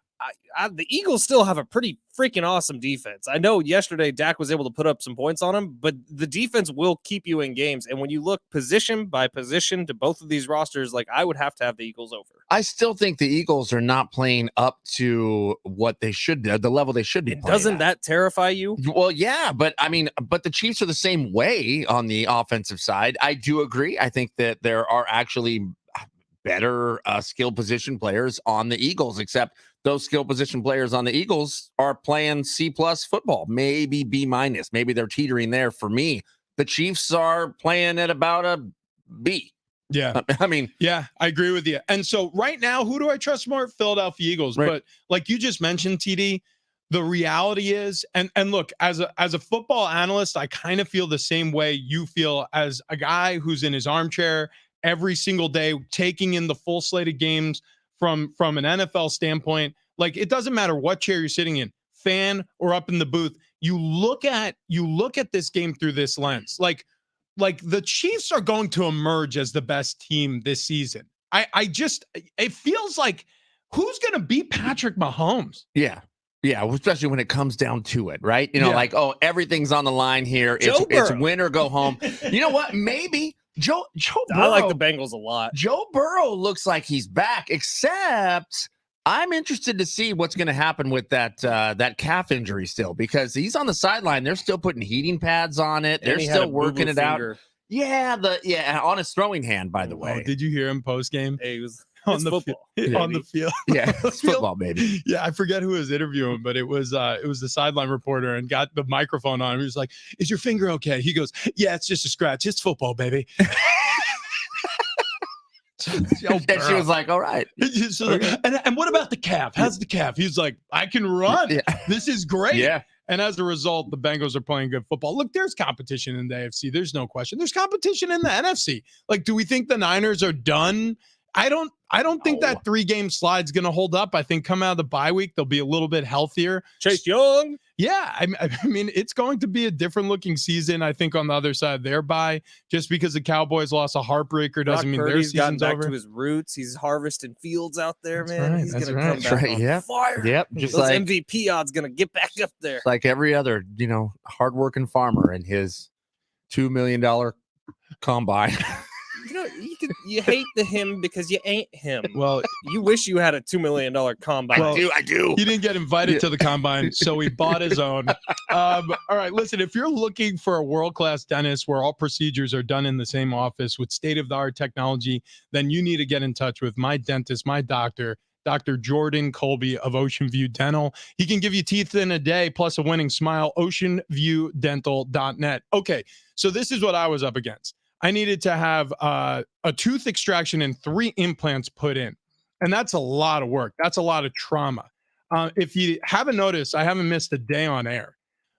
the Eagles still have a pretty freaking awesome defense. I know yesterday Dak was able to put up some points on him, but the defense will keep you in games. And when you look position by position to both of these rosters, like, I would have to have the Eagles over. I still think the Eagles are not playing up to what they should be, the level they should be playing. Doesn't that terrify you? Well, yeah, but the Chiefs are the same way on the offensive side. I do agree. I think that there are actually better skill position players on the Eagles, except those skill position players on the Eagles are playing C+ football, maybe B-. Maybe they're teetering there. For me, the Chiefs are playing at about a B. Yeah. Yeah, I agree with you. And so right now, who do I trust more? Philadelphia Eagles. Right. But like you just mentioned, TD, the reality is, and look, as a football analyst, I kind of feel the same way you feel as a guy who's in his armchair every single day, taking in the full slate of games from an NFL standpoint. Like, it doesn't matter what chair you're sitting in, fan or up in the booth. You look at this game through this lens. Like the Chiefs are going to emerge as the best team this season. It feels like, who's going to beat Patrick Mahomes? Yeah. Yeah, especially when it comes down to it, right? Everything's on the line here. It's win or go home. You know what? Maybe Joe Burrow. I like the Bengals a lot. Joe Burrow looks like he's back, except I'm interested to see what's going to happen with that calf injury still, because he's on the sideline. They're still putting heating pads on it. They're still working it out. Yeah, on his throwing hand, by the way. Oh, did you hear him post game? Hey, it was on the football. on the field. Yeah, it's football, baby. Yeah, I forget who was interviewing, but it was the sideline reporter, and got the microphone on him. He was like, "Is your finger okay?" He goes, "Yeah, it's just a scratch. It's football, baby." And she was like, "All right." And what about the calf? How's the calf? He's like, "I can run. Yeah. This is great." Yeah. And as a result, the Bengals are playing good football. Look, there's competition in the AFC. There's no question. There's competition in the NFC. Like, do we think the Niners are done? I don't think that 3-game slide's going to hold up. I think come out of the bye week, they'll be a little bit healthier. Chase Young. Yeah, I mean, it's going to be a different looking season, I think, on the other side of their bye. Just because the Cowboys lost a heartbreaker doesn't mean their season's back over. to his roots. He's harvesting fields out there, That's man. right, He's that's going to right. come back on fire. Yep. Just those like MVP odds going to get back up there. like every other, hardworking farmer and his $2 million combine. You hate him because you ain't him. Well, you wish you had a $2 million combine. I do. He didn't get invited to the combine, so he bought his own. All right, listen, if you're looking for a world-class dentist where all procedures are done in the same office with state-of-the-art technology, then you need to get in touch with my dentist, my doctor, Dr. Jordan Colby of Ocean View Dental. He can give you teeth in a day plus a winning smile. OceanViewDental.net. Okay, so this is what I was up against. I needed to have a tooth extraction and 3 implants put in. And that's a lot of work. That's a lot of trauma. If you haven't noticed, I haven't missed a day on air.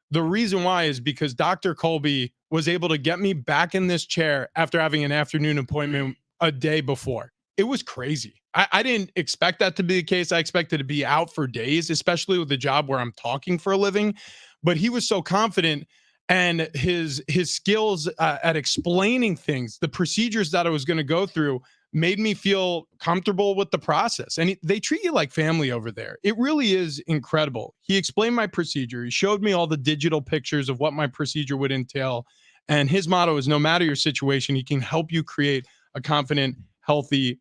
The reason why is because Dr. Colby was able to get me back in this chair after having an afternoon appointment a day before. It was crazy. I didn't expect that to be the case. I expected to be out for days, especially with the job where I'm talking for a living. But he was so confident. And his skills at explaining things, the procedures that I was going to go through, made me feel comfortable with the process. And they treat you like family over there. It really is incredible. He explained my procedure. He showed me all the digital pictures of what my procedure would entail. And his motto is, no matter your situation, he can help you create a confident, healthy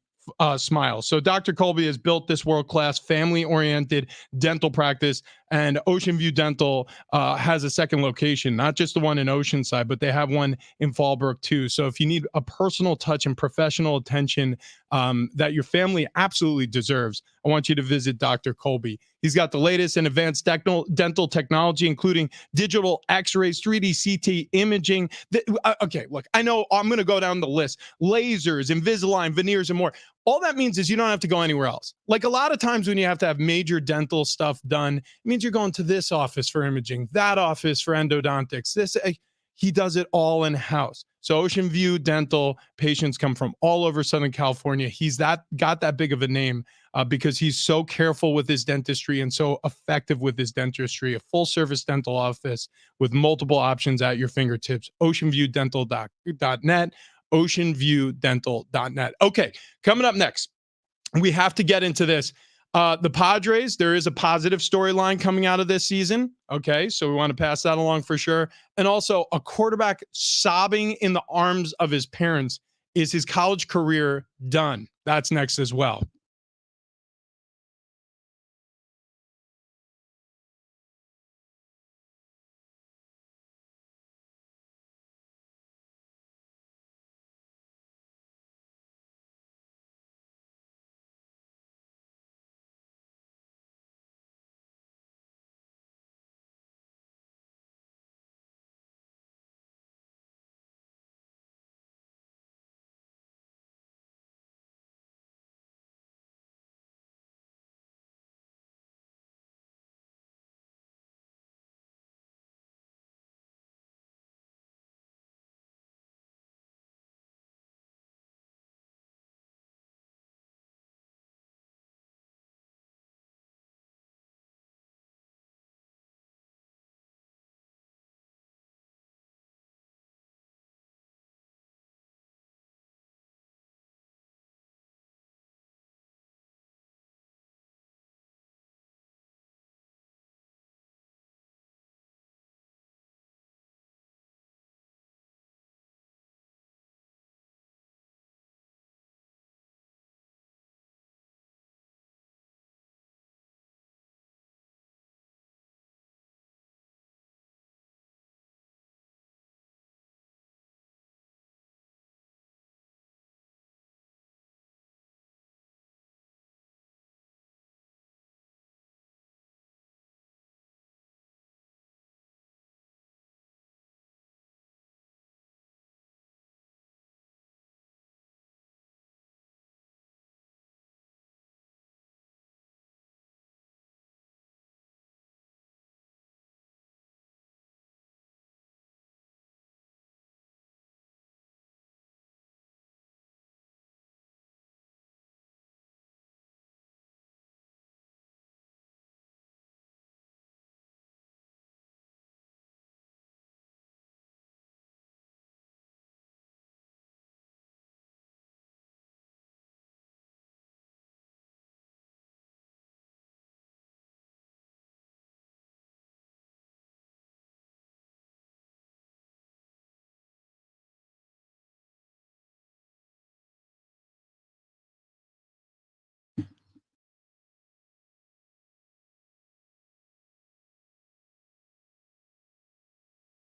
smile. So Dr. Colby has built this world-class family-oriented dental practice, and Ocean View Dental has a second location, not just the one in Oceanside, but they have one in Fallbrook too. So if you need a personal touch and professional attention that your family absolutely deserves, I want you to visit Dr. Colby. He's got the latest and advanced dental technology, including digital x-rays, 3D CT imaging. Okay, look, I know I'm going to go down the list. Lasers, Invisalign, veneers, and more. All that means is you don't have to go anywhere else. Like a lot of times when you have to have major dental stuff done, it means you're going to this office for imaging, that office for endodontics. He does it all in-house. So Ocean View Dental patients come from all over Southern California. He's got that big of a name because he's so careful with his dentistry and so effective with his dentistry. A full-service dental office with multiple options at your fingertips. OceanViewDental.net. OceanViewDental.net. Okay, coming up next, we have to get into this. The Padres, there is a positive storyline coming out of this season. Okay, so we want to pass that along for sure. And also a quarterback sobbing in the arms of his parents. Is his college career done? That's next as well.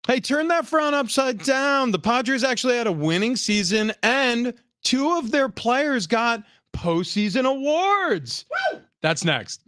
Hey, turn that frown upside down. The Padres actually had a winning season, and 2 of their players got postseason awards. Woo! That's next.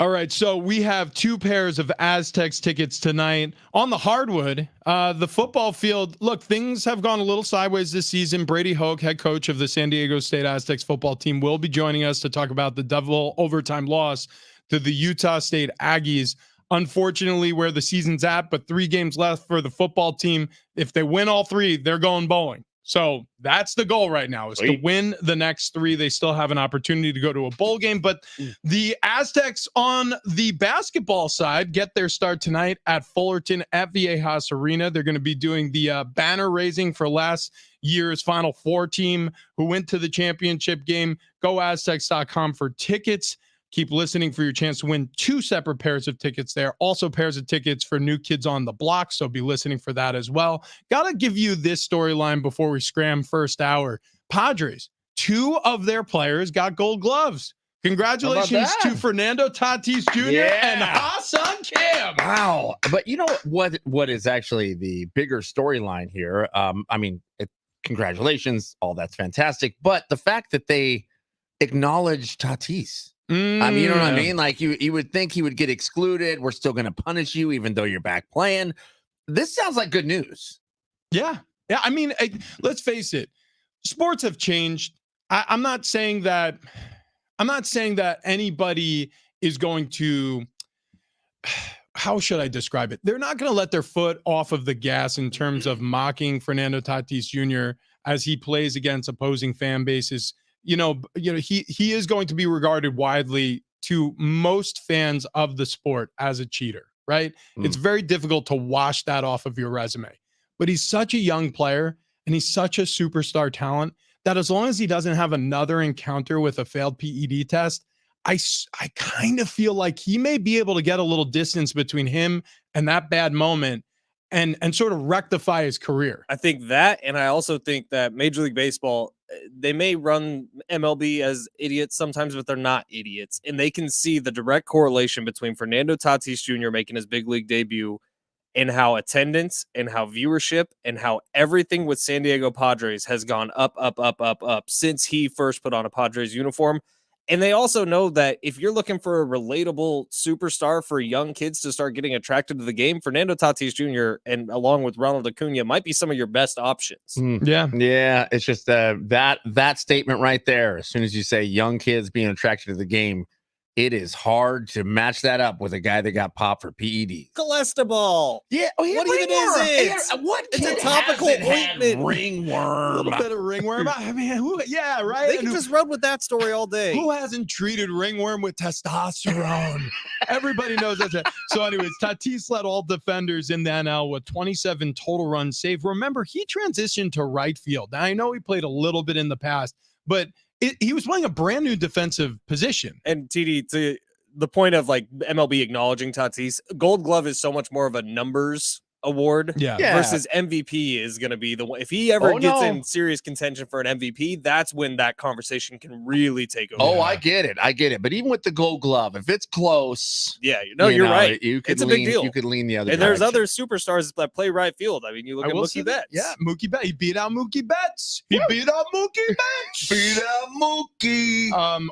All right, so we have 2 pairs of Aztecs tickets tonight on the hardwood. The football field, look, things have gone a little sideways this season. Brady Hoke, head coach of the San Diego State Aztecs football team, will be joining us to talk about the double overtime loss to the Utah State Aggies. Unfortunately, where the season's at, but 3 games left for the football team. If they win all 3, they're going bowling. So that's the goal right now, is to win the next 3. They still have an opportunity to go to a bowl game, but the Aztecs on the basketball side get their start tonight at Fullerton at Viejas Arena. They're going to be doing the banner raising for last year's Final Four team who went to the championship game. GoAztecs.com for tickets. Keep listening for your chance to win 2 separate pairs of tickets there. Also pairs of tickets for New Kids on the Block, so be listening for that as well. Got to give you this storyline before we scram first hour. Padres, 2 of their players got gold gloves. Congratulations to Fernando Tatis Jr. and Ha-Seong Kim. Wow. But you know what is actually the bigger storyline here? Congratulations. All that's fantastic. But the fact that they acknowledged Tatis. I mean, you know what I mean? Like you would think he would get excluded. We're still going to punish you even though you're back playing. This sounds like good news. Yeah. I mean, let's face it. Sports have changed. I'm not saying that anybody is going to, how should I describe it? They're not going to let their foot off of the gas in terms of mocking Fernando Tatis Jr. as he plays against opposing fan bases. He is going to be regarded widely to most fans of the sport as a cheater, right? It's very difficult to wash that off of your resume. But he's such a young player and he's such a superstar talent that as long as he doesn't have another encounter with a failed PED test, I kind of feel like he may be able to get a little distance between him and that bad moment and sort of rectify his career. I think that, and I also think that Major League Baseball, they may run MLB as idiots sometimes, but they're not idiots. And they can see the direct correlation between Fernando Tatis Jr. making his big league debut and how attendance and how viewership and how everything with San Diego Padres has gone up, up, up, up, up since he first put on a Padres uniform. And they also know that if you're looking for a relatable superstar for young kids to start getting attracted to the game, Fernando Tatis Jr. and along with Ronald Acuna might be some of your best options. Yeah. It's just that statement right there. As soon as you say young kids being attracted to the game, it is hard to match that up with a guy that got popped for PEDs. Cholesterol. Yeah. Oh, yeah. What even is it? What? It's a topical ointment. Ringworm. A little bit of ringworm. I mean, right? They can just run with that story all day. Who hasn't treated ringworm with testosterone? Everybody knows that's it. So, anyways, Tatis led all defenders in the NL with 27 total runs saved. Remember, he transitioned to right field. Now, I know he played a little bit in the past, but he was playing a brand new defensive position. And TD, to the point of like MLB acknowledging Tatis, Gold Glove is so much more of a numbers award versus MVP is going to be the one. If he ever gets in serious contention for an MVP, that's when that conversation can really take over. Oh, I get it. But even with the Gold Glove, if it's close, you're right. It's a big deal. You could lean the other and direction. There's other superstars that play right field. I mean, you look at Mookie Betts. Yeah, Mookie Betts. He beat out Mookie Betts.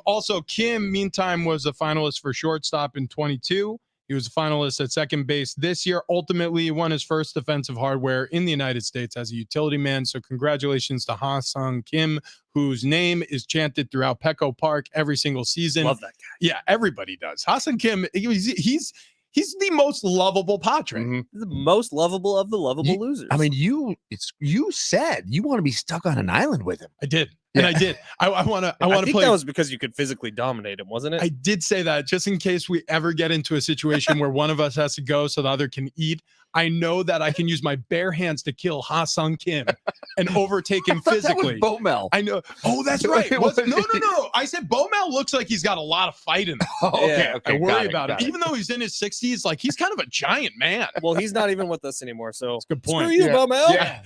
Also, Kim, meantime, was a finalist for shortstop in 22. He was a finalist at second base this year. Ultimately, he won his first defensive hardware in the United States as a utility man. So congratulations to Ha-Seong Kim, whose name is chanted throughout Petco Park every single season. Love that guy. Yeah, everybody does. Ha-Seong Kim, he's the most lovable Padre. He's the most lovable of the lovable losers. I mean, you said you want to be stuck on an island with him. I did. And I did. I want to I think play. that was because you could physically dominate him, wasn't it? I did say that just in case we ever get into a situation where one of us has to go so the other can eat. I know that I can use my bare hands to kill Ha-Seong Kim and overtake him physically. That was Bomel. I know. Oh, that's right. No. I said Bomel looks like he's got a lot of fight in him. Okay. I worry about him. Even though he's in his 60s, like he's kind of a giant man. Well, he's not even with us anymore. So that's a good point. Screw you, Bomel. Yeah.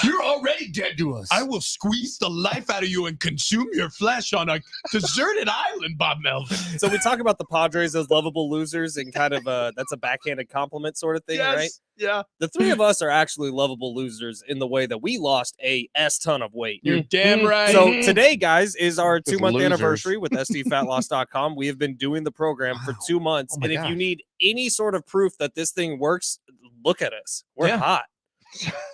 You're already dead to us. I will squeeze the life out of you and consume your flesh on a deserted island, Bob Melvin. So we talk about the Padres as lovable losers and kind of that's a backhanded compliment sort of thing, right? Yeah. The three of us are actually lovable losers in the way that we lost a ton of weight. You're damn right. So today, guys, is our 2-month losers. anniversary with SDFatLoss.com. We have been doing the program for 2 months. And if you need any sort of proof that this thing works, look at us. We're hot.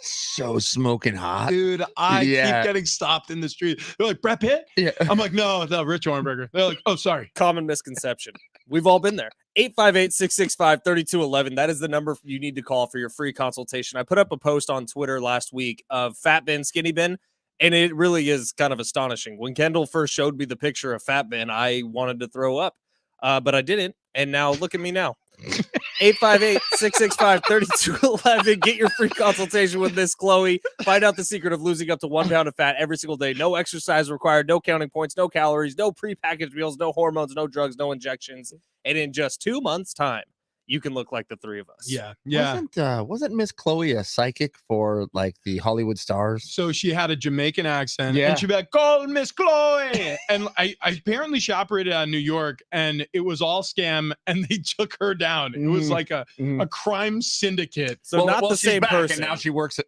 So smoking hot. Dude, I keep getting stopped in the street. They're like, Brett Pitt? Yeah. I'm like, no, Rich Orenberger. They're like, oh, sorry. Common misconception. We've all been there. 858-665-3211. That is the number you need to call for your free consultation. I put up a post on Twitter last week of Fat Ben, Skinny Ben, and it really is kind of astonishing. When Kendall first showed me the picture of Fat Ben, I wanted to throw up, but I didn't. And now look at me now. 858-665-3211. Get your free consultation with Miss Chloe. Find out the secret of losing up to 1 pound of fat every single day. No exercise required, no counting points, no calories, no prepackaged meals, no hormones, no drugs, no injections. And in just 2 months' time, you can look like the three of us. Yeah. Wasn't Miss Chloe a psychic for like the Hollywood stars? So she had a Jamaican accent, and she'd be like, "Call Miss Chloe." And I apparently she operated out of New York, and it was all scam, and they took her down. It was like a crime syndicate. So not the same person. And now she works at.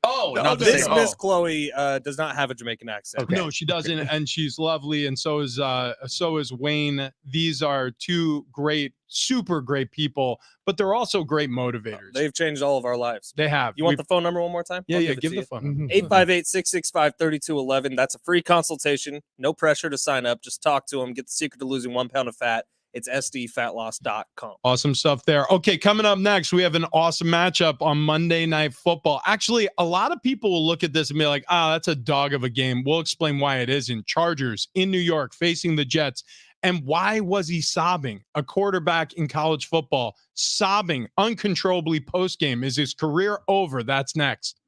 This Miss Chloe does not have a Jamaican accent. Okay. No, she doesn't, and she's lovely, and so is Wayne. These are two super great people, but they're also great motivators. They've changed all of our lives. They have. You want the phone number one more time? Yeah, give the phone. 858-665-3211. That's a free consultation. No pressure to sign up. Just talk to them. Get the secret to losing 1 pound of fat. It's SDFatLoss.com. Awesome stuff there. Okay, coming up next, we have an awesome matchup on Monday Night Football. Actually, a lot of people will look at this and be like, that's a dog of a game. We'll explain why it isn't. Chargers in New York facing the Jets. And why was he sobbing? A quarterback in college football sobbing uncontrollably post-game. Is his career over? That's next.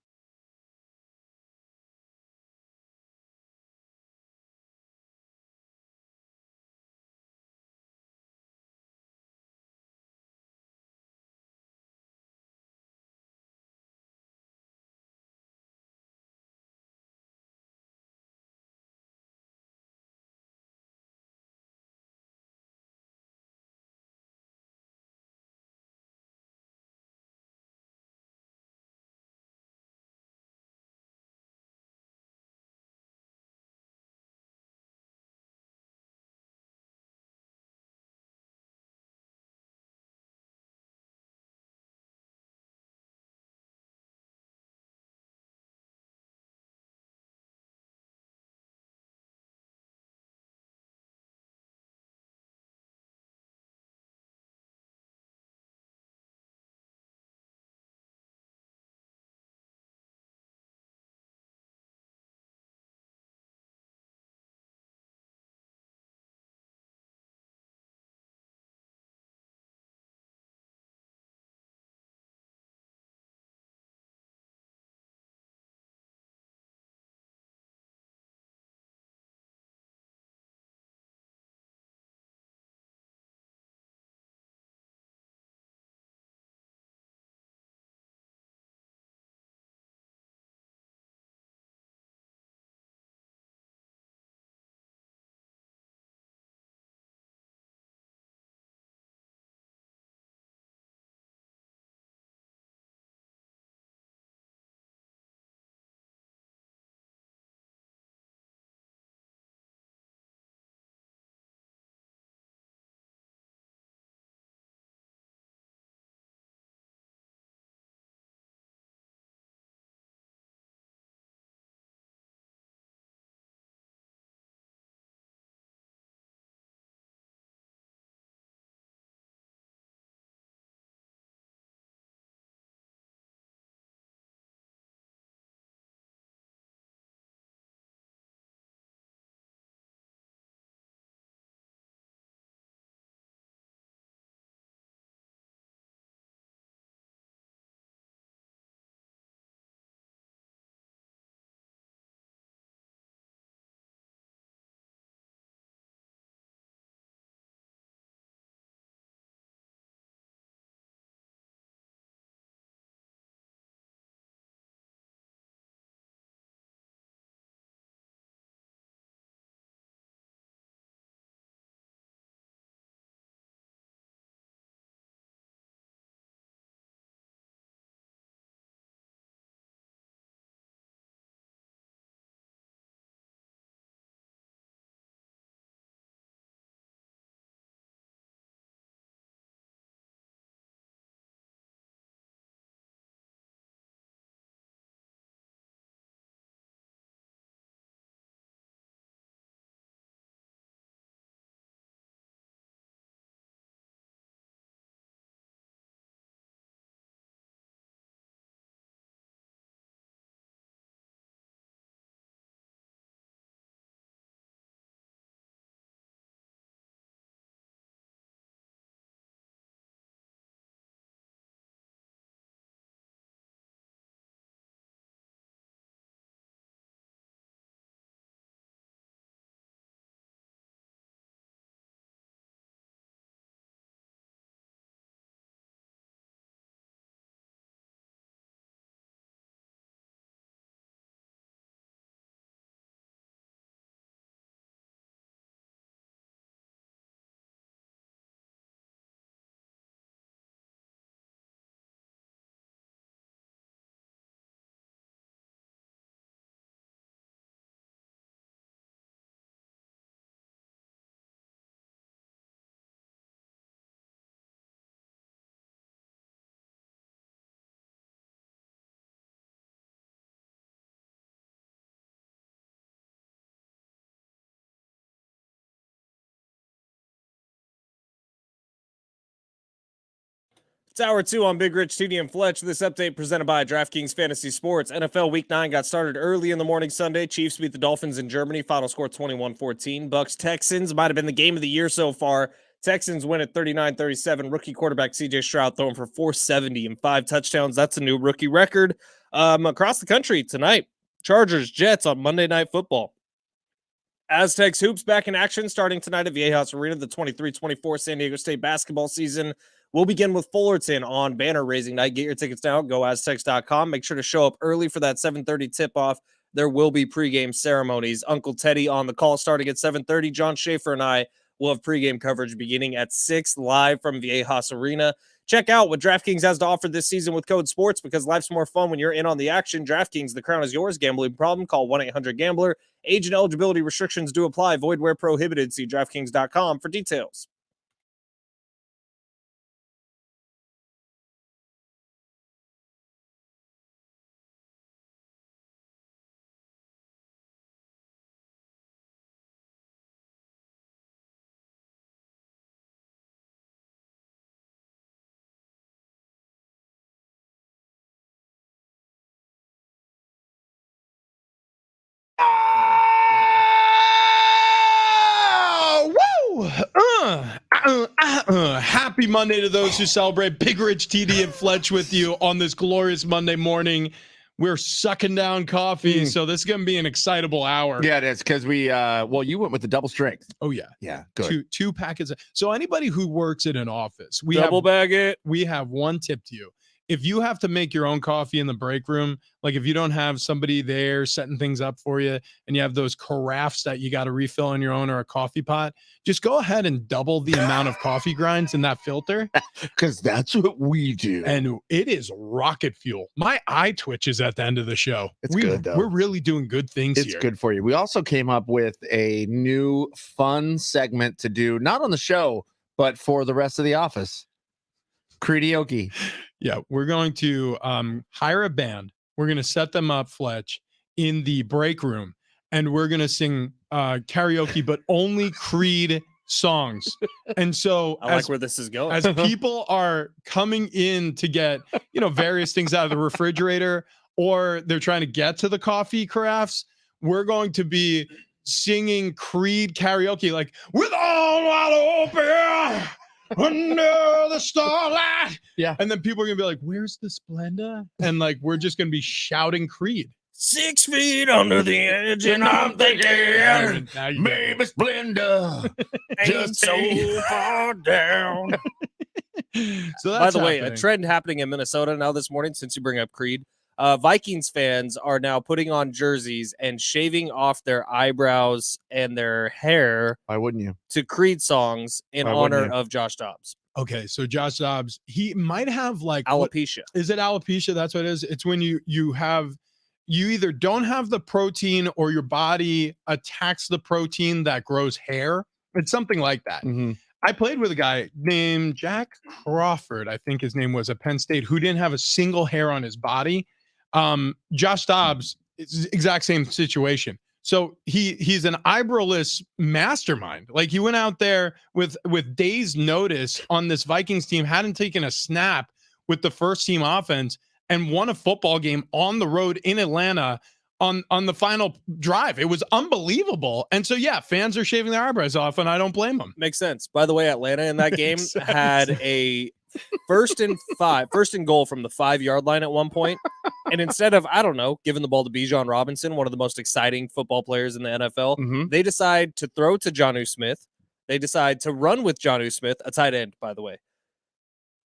It's hour 2 on Big Rich, TD, and Fletch. This update presented by DraftKings Fantasy Sports. NFL Week 9 got started early in the morning Sunday. Chiefs beat the Dolphins in Germany. Final score 21-14. Bucks Texans might have been the game of the year so far. Texans win at 39-37. Rookie quarterback C.J. Stroud throwing for 470 and 5 touchdowns. That's a new rookie record. Across the country tonight, Chargers, Jets on Monday Night Football. Aztecs hoops back in action starting tonight at Viejas Arena. The 23-24 San Diego State basketball season will begin with Fullerton on banner raising night. Get your tickets now. GoAztecs.com. Make sure to show up early for that 7:30 tip-off. There will be pregame ceremonies. Uncle Teddy on the call starting at 7:30. John Schaefer and I will have pregame coverage beginning at 6 live from Viejas Arena. Check out what DraftKings has to offer this season with code SPORTS because life's more fun when you're in on the action. DraftKings, the crown is yours. Gambling problem? Call 1-800-GAMBLER. Age and eligibility restrictions do apply. Void where prohibited. See DraftKings.com for details. Happy Monday to those who celebrate. Big Rich, TD, and Fletch with you on this glorious Monday morning. We're sucking down coffee, so this is going to be an excitable hour. Yeah, it is because we, you went with the double strength. Oh, yeah. Yeah, good. Two packets. So anybody who works at an office, bag it. We have one tip to you. If you have to make your own coffee in the break room, like if you don't have somebody there setting things up for you and you have those carafes that you got to refill on your own or a coffee pot, just go ahead and double the amount of coffee grinds in that filter. Because that's what we do. And it is rocket fuel. My eye twitches at the end of the show. It's good, though. We're really doing good things here. It's good for you. We also came up with a new fun segment to do, not on the show, but for the rest of the office. Karaoke. Yeah, we're going to hire a band. We're going to set them up, Fletch, in the break room, and we're going to sing karaoke, but only Creed songs. And so I like where this is going. As people are coming in to get, various things out of the refrigerator, or they're trying to get to the coffee carafes, we're going to be singing Creed karaoke, like, with all wide open under the starlight. Yeah. And then people are gonna be like, where's the Splenda? And like we're just gonna be shouting Creed. 6 feet under the edge, and I'm thinking, maybe Splenda just so far down. So by the way, a trend happening in Minnesota now this morning, since you bring up Creed, Vikings fans are now putting on jerseys and shaving off their eyebrows and their hair. Why wouldn't you? To Creed songs in honor of Josh Dobbs. Okay, so Josh Dobbs, he might have like alopecia. Is it alopecia? That's what it is. It's when you either don't have the protein or your body attacks the protein that grows hair. It's something like that. Mm-hmm. I played with a guy named Jack Crawford, I think his name was, at Penn State, who didn't have a single hair on his body. Josh Dobbs, it's the exact same situation. So he's an eyebrowless mastermind. Like he went out there with days notice on this Vikings team, hadn't taken a snap with the first team offense, and won a football game on the road in Atlanta on the final drive. It was unbelievable. And so, yeah, fans are shaving their eyebrows off, and I don't blame them. Makes sense. By the way, Atlanta in that game had a first and goal from the 5-yard line at one point. And instead of, giving the ball to Bijan Robinson, one of the most exciting football players in the NFL, they decide to throw to Jonnu Smith. They decide to run with Jonnu Smith, a tight end, by the way.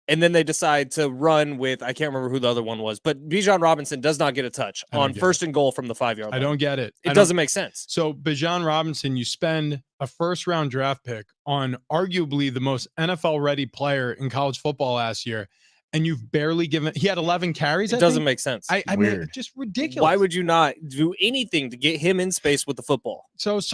And then they decide to run with, I can't remember who the other one was, but Bijan Robinson does not get a touch on first and goal from the 5-yard line. I don't get it. It doesn't make sense. So Bijan Robinson, you spend a first-round draft pick on arguably the most NFL-ready player in college football last year, and you've barely given – he had 11 carries, It doesn't make sense. I mean, just ridiculous. Why would you not do anything to get him in space with the football? So I was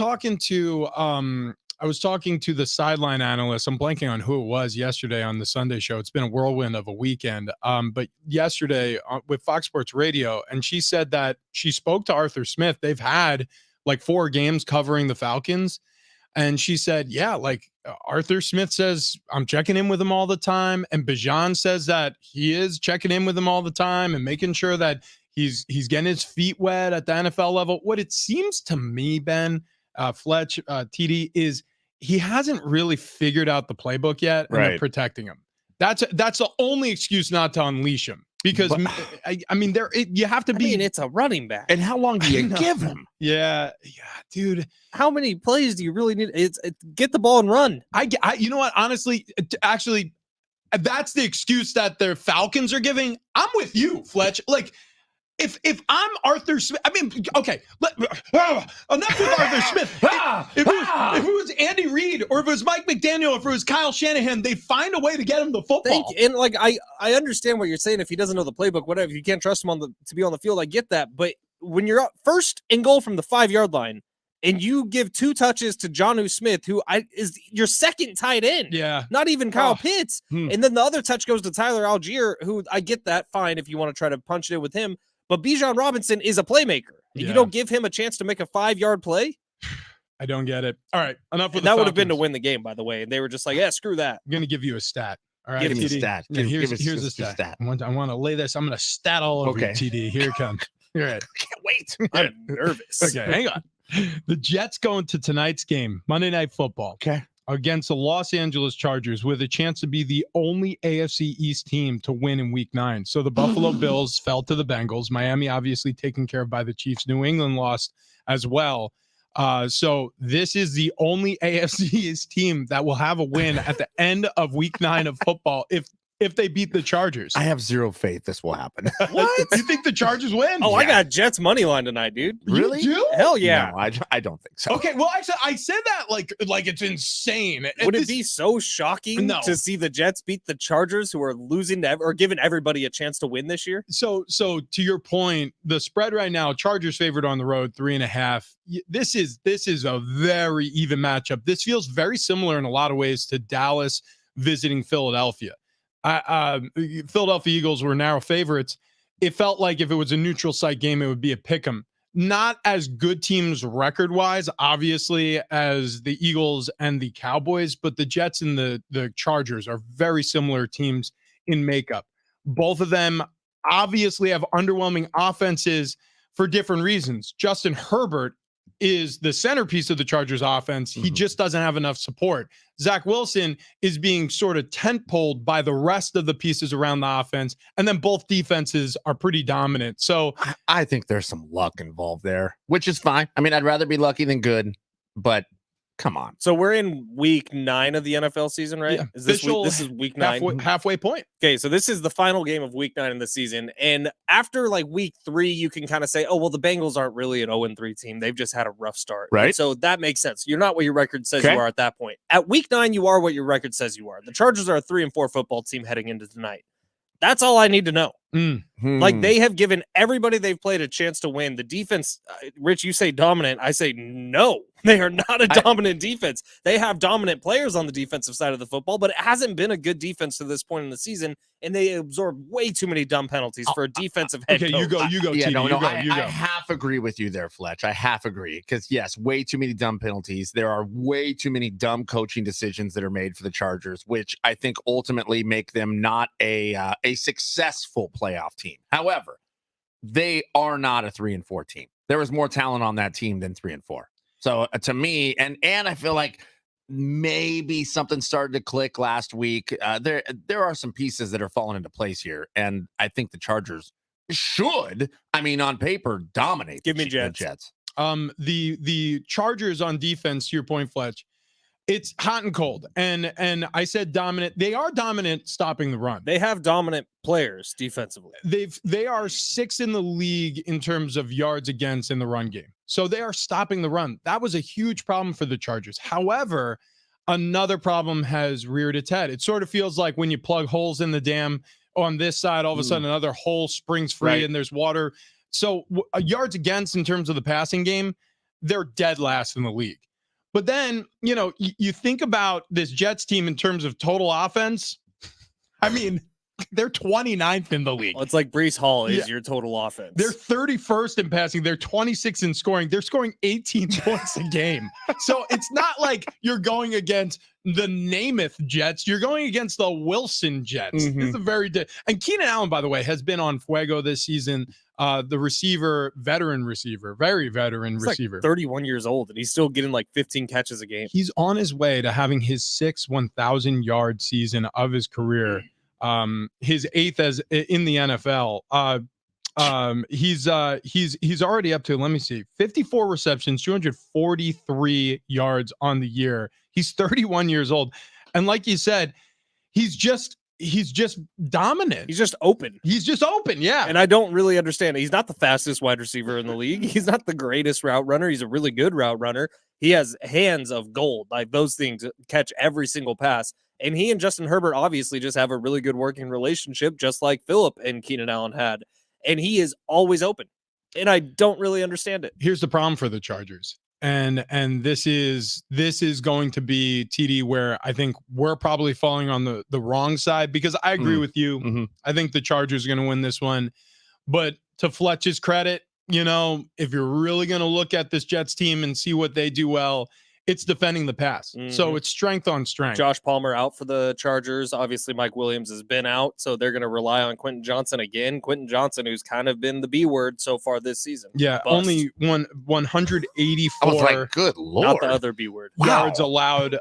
talking to the sideline analyst. I'm blanking on who it was yesterday on the Sunday show. It's been a whirlwind of a weekend. But yesterday with Fox Sports Radio, and she said that she spoke to Arthur Smith. They've had like 4 games covering the Falcons. And she said, yeah, like Arthur Smith says, I'm checking in with him all the time. And Bijan says that he is checking in with him all the time and making sure that he's getting his feet wet at the NFL level. What it seems to me, Ben, Fletch, TD, is he hasn't really figured out the playbook yet, and they're protecting him. That's the only excuse not to unleash him. Because I mean, you have to be. I mean, it's a running back. And how long do you give him? Yeah, dude. How many plays do you really need? It's get the ball and run. I you know what? Honestly, actually, that's the excuse that the Falcons are giving. I'm with you, Fletch. Like, if I'm Arthur Smith, I mean, okay, enough with Arthur Smith. If it was Andy Reid, or if it was Mike McDaniel, or if it was Kyle Shanahan, they find a way to get him the football. And like, I understand what you're saying. If he doesn't know the playbook, whatever, if you can't trust him to be on the field, I get that. But when you're up first and goal from the 5-yard line, and you give 2 touches to Jonnu Smith, who is your second tight end, not even Kyle Pitts, and then the other touch goes to Tyler Algier, who I get that, fine if you want to try to punch it with him. But Bijan Robinson is a playmaker. You don't give him a chance to make a 5-yard play. I don't get it. All right, enough with that. Would have been to win the game, by the way. And they were just like, yeah, screw that. I'm going to give you a stat. All right, give me a stat. Here's a stat. I want to lay this. I'm going to stat all over you, TD. Here it comes. Here it. I can't wait. I'm nervous. Okay, hang on. The Jets go into tonight's game, Monday Night Football. Okay. Against the Los Angeles Chargers with a chance to be the only AFC East team to win in Week 9. So the Buffalo Bills fell to the Bengals. Miami obviously taken care of by the Chiefs. New England lost as well. So this is the only AFC East team that will have a win at the end of Week 9 of football if they beat the Chargers. I have zero faith this will happen. What? You think the Chargers win? Oh, yeah. I got Jets money line tonight, dude. Really? You do? Hell yeah. No, I don't think so. Okay, well, I said that like it's insane. Would it be so shocking to see the Jets beat the Chargers, who are losing or giving everybody a chance to win this year? So to your point, the spread right now, Chargers favored on the road 3.5. This is a very even matchup. This feels very similar in a lot of ways to Dallas visiting Philadelphia. Philadelphia Eagles were narrow favorites. It felt like if it was a neutral site game, it would be a pick 'em. Not as good teams record-wise, obviously, as the Eagles and the Cowboys, but the Jets and the Chargers are very similar teams in makeup. Both of them obviously have underwhelming offenses for different reasons. Justin Herbert is the centerpiece of the Chargers offense. He just doesn't have enough support. Zach Wilson is being sort of tent-poled by the rest of the pieces around the offense, and then both defenses are pretty dominant. So I think there's some luck involved there, which is fine. I mean, I'd rather be lucky than good, but come on. So we're in Week 9 of the NFL season, right? Yeah. Is this Week 9? Halfway point. Okay, so this is the final game of Week 9 of the season. And after like Week 3, you can kind of say, oh, well, the Bengals aren't really an 0-3 team. They've just had a rough start. Right. And so that makes sense. You're not what your record says you are at that point. At Week 9, you are what your record says you are. The Chargers are a 3-4 football team heading into tonight. That's all I need to know. Like, they have given everybody they've played a chance to win. The defense, Rich, you say dominant. I say no. They are not a dominant defense. They have dominant players on the defensive side of the football, but it hasn't been a good defense to this point in the season, and they absorb way too many dumb penalties for a defensive head coach. You go. Yeah, TD, I half agree with you there, Fletch. I half agree because, yes, way too many dumb penalties. There are way too many dumb coaching decisions that are made for the Chargers, which I think ultimately make them not a successful playoff team. However, they are not a 3-4 team. There was more talent on that team than 3-4. So to me, and I feel like maybe something started to click last week. There are some pieces that are falling into place here, and I think the Chargers should, I mean, on paper, dominate. Give me the Jets. The Chargers on defense, to your point, Fletch, it's hot and cold. And I said dominant. They are dominant stopping the run. They have dominant players defensively. They are 6th in the league in terms of yards against in the run game. So they are stopping the run. That was a huge problem for the Chargers. However, another problem has reared its head. It sort of feels like when you plug holes in the dam on this side, all of a sudden another hole springs free and there's water. So yards against in terms of the passing game, they're dead last in the league. But then, you know, you think about this Jets team in terms of total offense. I mean, They're 29th in the league. Well, it's like Breece Hall is your total offense. They're 31st in passing. They're 26 in scoring. They're scoring 18 points a game. So it's not like you're going against the Namath Jets. You're going against the Wilson Jets. Mm-hmm. It's a very and Keenan Allen, by the way, has been on fuego this season. The veteran receiver, very veteran He's receiver. Like 31 years old, and he's still getting like 15 catches a game. He's on his way to having his 6th 1,000-yard season of his career. His 8th as in the NFL. He's already up to, let me see, 54 receptions, 243 yards on the year. He's 31 years old. And like you said, he's just dominant. He's just open. Yeah. And I don't really understand it. He's not the fastest wide receiver in the league. He's not the greatest route runner. He's a really good route runner. He has hands of gold. Like those things catch every single pass. And he and Justin Herbert obviously just have a really good working relationship, just like Phillip and Keenan Allen had. And he is always open. And I don't really understand it. Here's the problem for the Chargers. And this is going to be, TD, where I think we're probably falling on the wrong side, because I agree with you. Mm-hmm. I think the Chargers are going to win this one. But to Fletch's credit, if you're really going to look at this Jets team and see what they do well, it's defending the pass. Mm-hmm. So it's strength on strength. Josh Palmer out for the Chargers. Obviously, Mike Williams has been out, so they're going to rely on Quentin Johnson again. Quentin Johnson, who's kind of been the B word so far this season. Yeah, Bust. only 184 I was like, good Lord. Not the other B word. yards allowed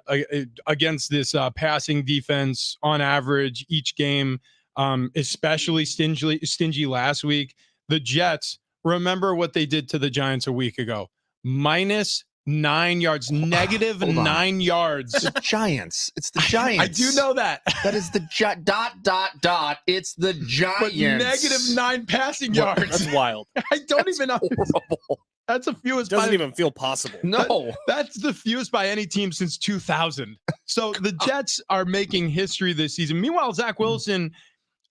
against this passing defense on average each game, especially stingy last week. The Jets, remember what they did to the Giants a week ago. -9 yards, negative 9 yards. The Giants. It's the Giants. I do know that. That is the It's the Giants. But -9 passing yards. That's wild. I don't even know. Horrible. That's the fewest. Doesn't even feel possible. No. That's the fewest by any team since 2000. So the Jets are making history this season. Meanwhile, Zach Wilson,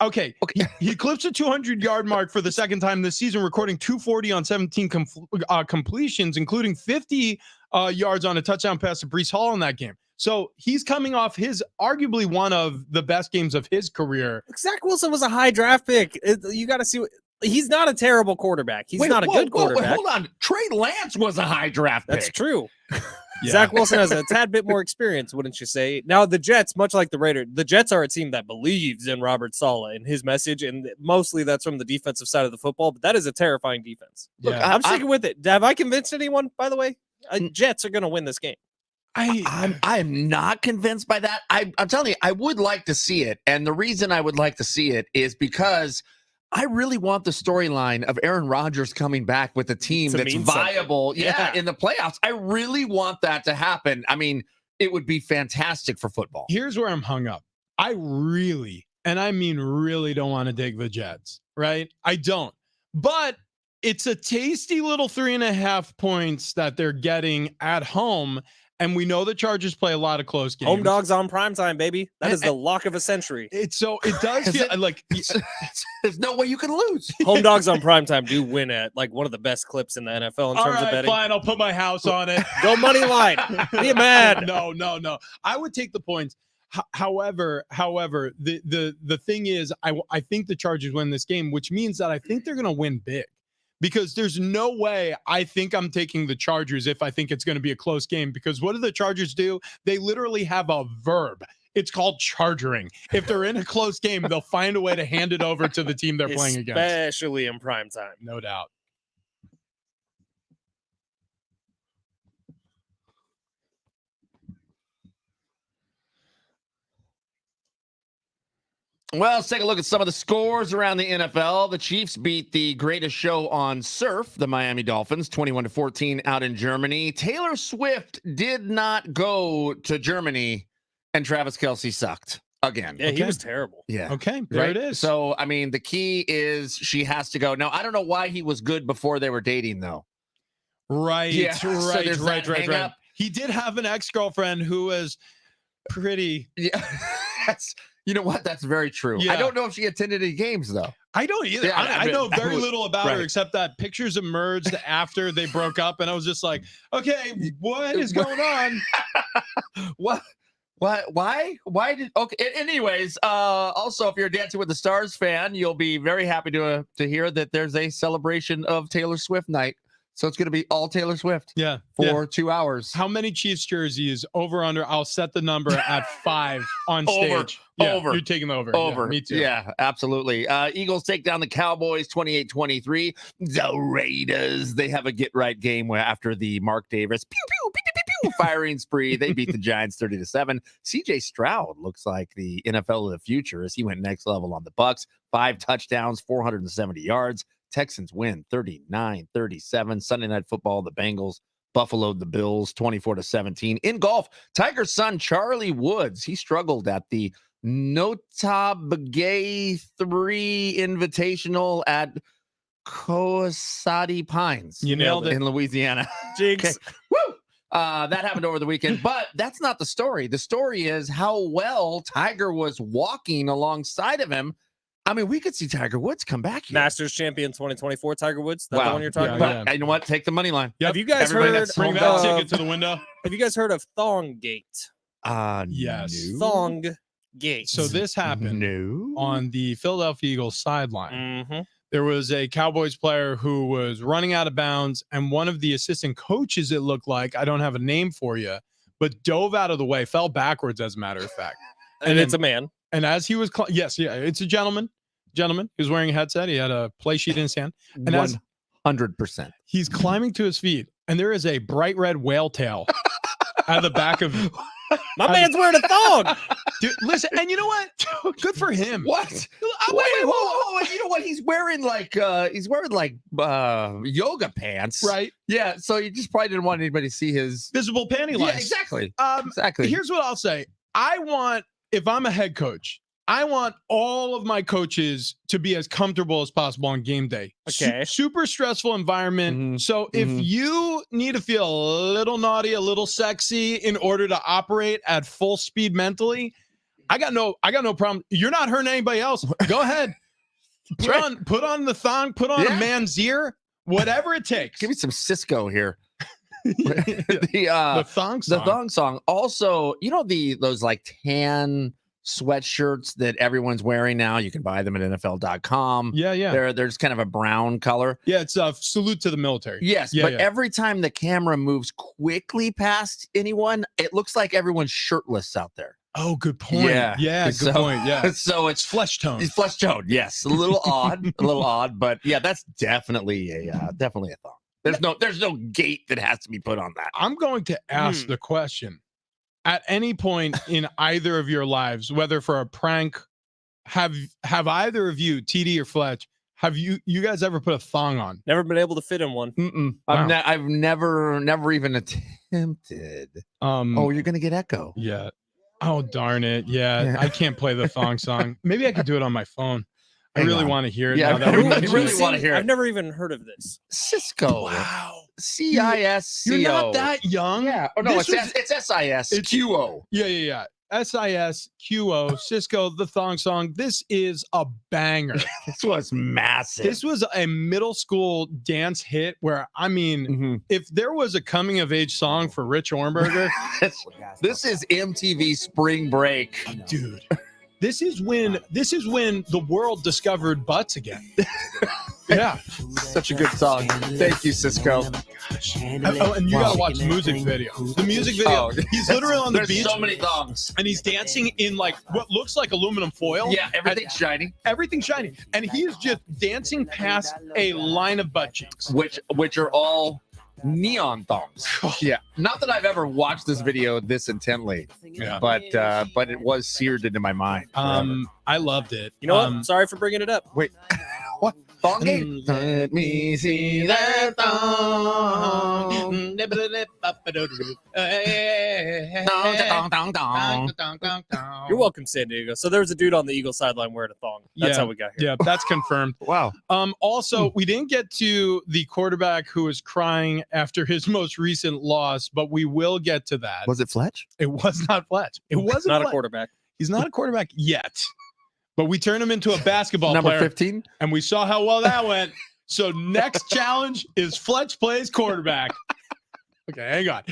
okay. He eclipsed the 200-yard mark for the second time this season, recording 240 on 17 completions, including 50 yards on a touchdown pass to Breece Hall in that game. So he's coming off his arguably one of the best games of his career. Zach Wilson was a high draft pick. You got to see he's not a terrible quarterback. He's not a good quarterback. Wait, hold on. Trey Lance was a high draft pick. That's true. Yeah. Zach Wilson has a tad bit more experience, wouldn't you say? Now, the Jets, much like the Raiders, the Jets are a team that believes in Robert Saleh and his message, and mostly that's from the defensive side of the football, but that is a terrifying defense. Yeah. Look, I'm sticking with it. Have I convinced anyone, by the way? Jets are going to win this game. I'm not convinced by that. I'm telling you, I would like to see it. And the reason I would like to see it is because I really want the storyline of Aaron Rodgers coming back with a team that's viable in the playoffs. I really want that to happen. I mean, it would be fantastic for football. Here's where I'm hung up. I really, and I mean really, don't want to dig the Jets, right? I don't. But it's a tasty little 3.5 points that they're getting at home. And we know the Chargers play a lot of close games. Home dogs on primetime, baby. That is the lock of a century. It does feel like there's no way you can lose. Home dogs on primetime do win at like one of the best clips in the NFL in terms of betting. Fine, I'll put my house on it. Go money line. Be mad. No. I would take the points. However, the thing is, I think the Chargers win this game, which means that I think they're going to win big. Because there's no way I think I'm taking the Chargers if I think it's going to be a close game. Because what do the Chargers do? They literally have a verb. It's called chargering. If they're in a close game, they'll find a way to hand it over to the team they're playing against. Especially in prime time. No doubt. Well, let's take a look at some of the scores around the NFL. The Chiefs beat the greatest show on surf, the Miami Dolphins, 21-14 out in Germany. Taylor Swift did not go to Germany, and Travis Kelce sucked again. Yeah, he was terrible. Yeah. Okay, there it is. So, I mean, the key is she has to go. Now, I don't know why he was good before they were dating, though. Right. Yeah. Right. He did have an ex-girlfriend who was pretty. Yeah. You know what? That's very true. Yeah. I don't know if she attended any games, though. I don't either. Yeah, I know very little about her, except that pictures emerged after they broke up, and I was just like, okay, what is going on? What? Why? Why did? Okay. Anyways, also, if you're a Dancing with the Stars fan, you'll be very happy to hear that there's a celebration of Taylor Swift night. So it's going to be all Taylor Swift. Yeah. For 2 hours. How many Chiefs jerseys over under? I'll set the number at 5 on stage. Over. You're taking over. Over. Yeah, me too. Yeah, absolutely. Eagles take down the Cowboys 28-23. The Raiders, they have a get-right game where after the Mark Davis firing spree, they beat the Giants 30-7. CJ Stroud looks like the NFL of the future as he went next level on the Bucs. 5 touchdowns, 470 yards. Texans win 39-37. Sunday Night Football, the Bengals buffaloed the Bills 24-17. In golf, Tiger's son, Charlie Woods, he struggled at the Nota Begay 3 Invitational at Coasati Pines. You nailed it. In Louisiana. Jigs. Okay. Woo! That happened over the weekend, but that's not the story. The story is how well Tiger was walking alongside of him. I mean, we could see Tiger Woods come back here. Masters champion 2024, Tiger Woods. That's the one you're talking about. But you know what? Take the money line. Yep. Have you guys Everybody heard? Bring that ticket to the window. Have you guys heard of Thong Gate? Yes. No. Thong Gate. So this happened No. on the Philadelphia Eagles sideline. Mm-hmm. There was a Cowboys player who was running out of bounds, and one of the assistant coaches, it looked like, I don't have a name for you, but dove out of the way, fell backwards, as a matter of fact. And it's a man. And as he was, it's a gentleman. He was wearing a headset. He had a play sheet in his hand. And as 100%. he's climbing to his feet, and there is a bright red whale tail out of the back of. My man's wearing a thong. Dude, listen, and you know what? Good for him. What? Wait, whoa. You know what? He's wearing like yoga pants. Right. Yeah. So you just probably didn't want anybody to see his Visible panty lines. Yeah, exactly. Exactly. Here's what I'll say. If I'm a head coach, I want all of my coaches to be as comfortable as possible on game day. Okay. Super stressful environment. Mm-hmm. So if you need to feel a little naughty, a little sexy in order to operate at full speed mentally, I got no problem. You're not hurting anybody else. Go ahead. Put on the thong, put on a man's ear, whatever it takes. Give me some Cisco here. The thong song. The thong song. Also, you know those like tan sweatshirts that everyone's wearing now. You can buy them at NFL.com. Yeah. They're just kind of a brown color. Yeah, it's a salute to the military. Yes, but every time the camera moves quickly past anyone, it looks like everyone's shirtless out there. Oh, good point. Yeah, good point. Yeah. So it's flesh tone. It's flesh tone. Yes, a little odd, but yeah, that's definitely a thong. There's no gate that has to be put on that. I'm going to ask the question. At any point in either of your lives, whether for a prank, have either of you, TD or Fletch, have you guys ever put a thong on? Never been able to fit in one. Wow. I've never even attempted. You're gonna get echo. Yeah. Oh, darn it. Yeah, I can't play the thong song. Maybe I could do it on my phone. I really want to hear it. Yeah, now I that really want to hear it. I've never even heard of this. Cisco. Wow. CISCO. You're not that young. Yeah. Oh, no, it's SISQO. Yeah. SISQO, Cisco, the thong song. This is a banger. This was massive. This was a middle school dance hit where, I mean, if there was a coming of age song for Rich Ornberger, this is MTV Spring Break. Dude. This is when the world discovered butts again. Yeah. Such a good song. Thank you, Cisco. And you gotta watch the music video. The music video. He's literally on the beach. There's so many thongs. And he's dancing in like what looks like aluminum foil. Yeah, everything's shiny. Everything's shiny. And he's just dancing past a line of butt cheeks. Which are all neon thongs. Yeah. Not that I've ever watched this video this intently. Yeah. But it was seared into my mind. I loved it. You know what? Sorry for bringing it up. Wait. What? Thong game? Let me see that thong. You're welcome, San Diego. So there was a dude on the Eagles sideline wearing a thong. That's how we got here. Yeah, that's confirmed. Wow. Also, we didn't get to the quarterback who was crying after his most recent loss, but we will get to that. Was it Fletch? It was not Fletch. It wasn't not Fletch. a quarterback. He's not a quarterback yet. But we turned him into a basketball Number player. 15? And we saw how well that went. So next challenge is Fletch plays quarterback. Okay, hang on.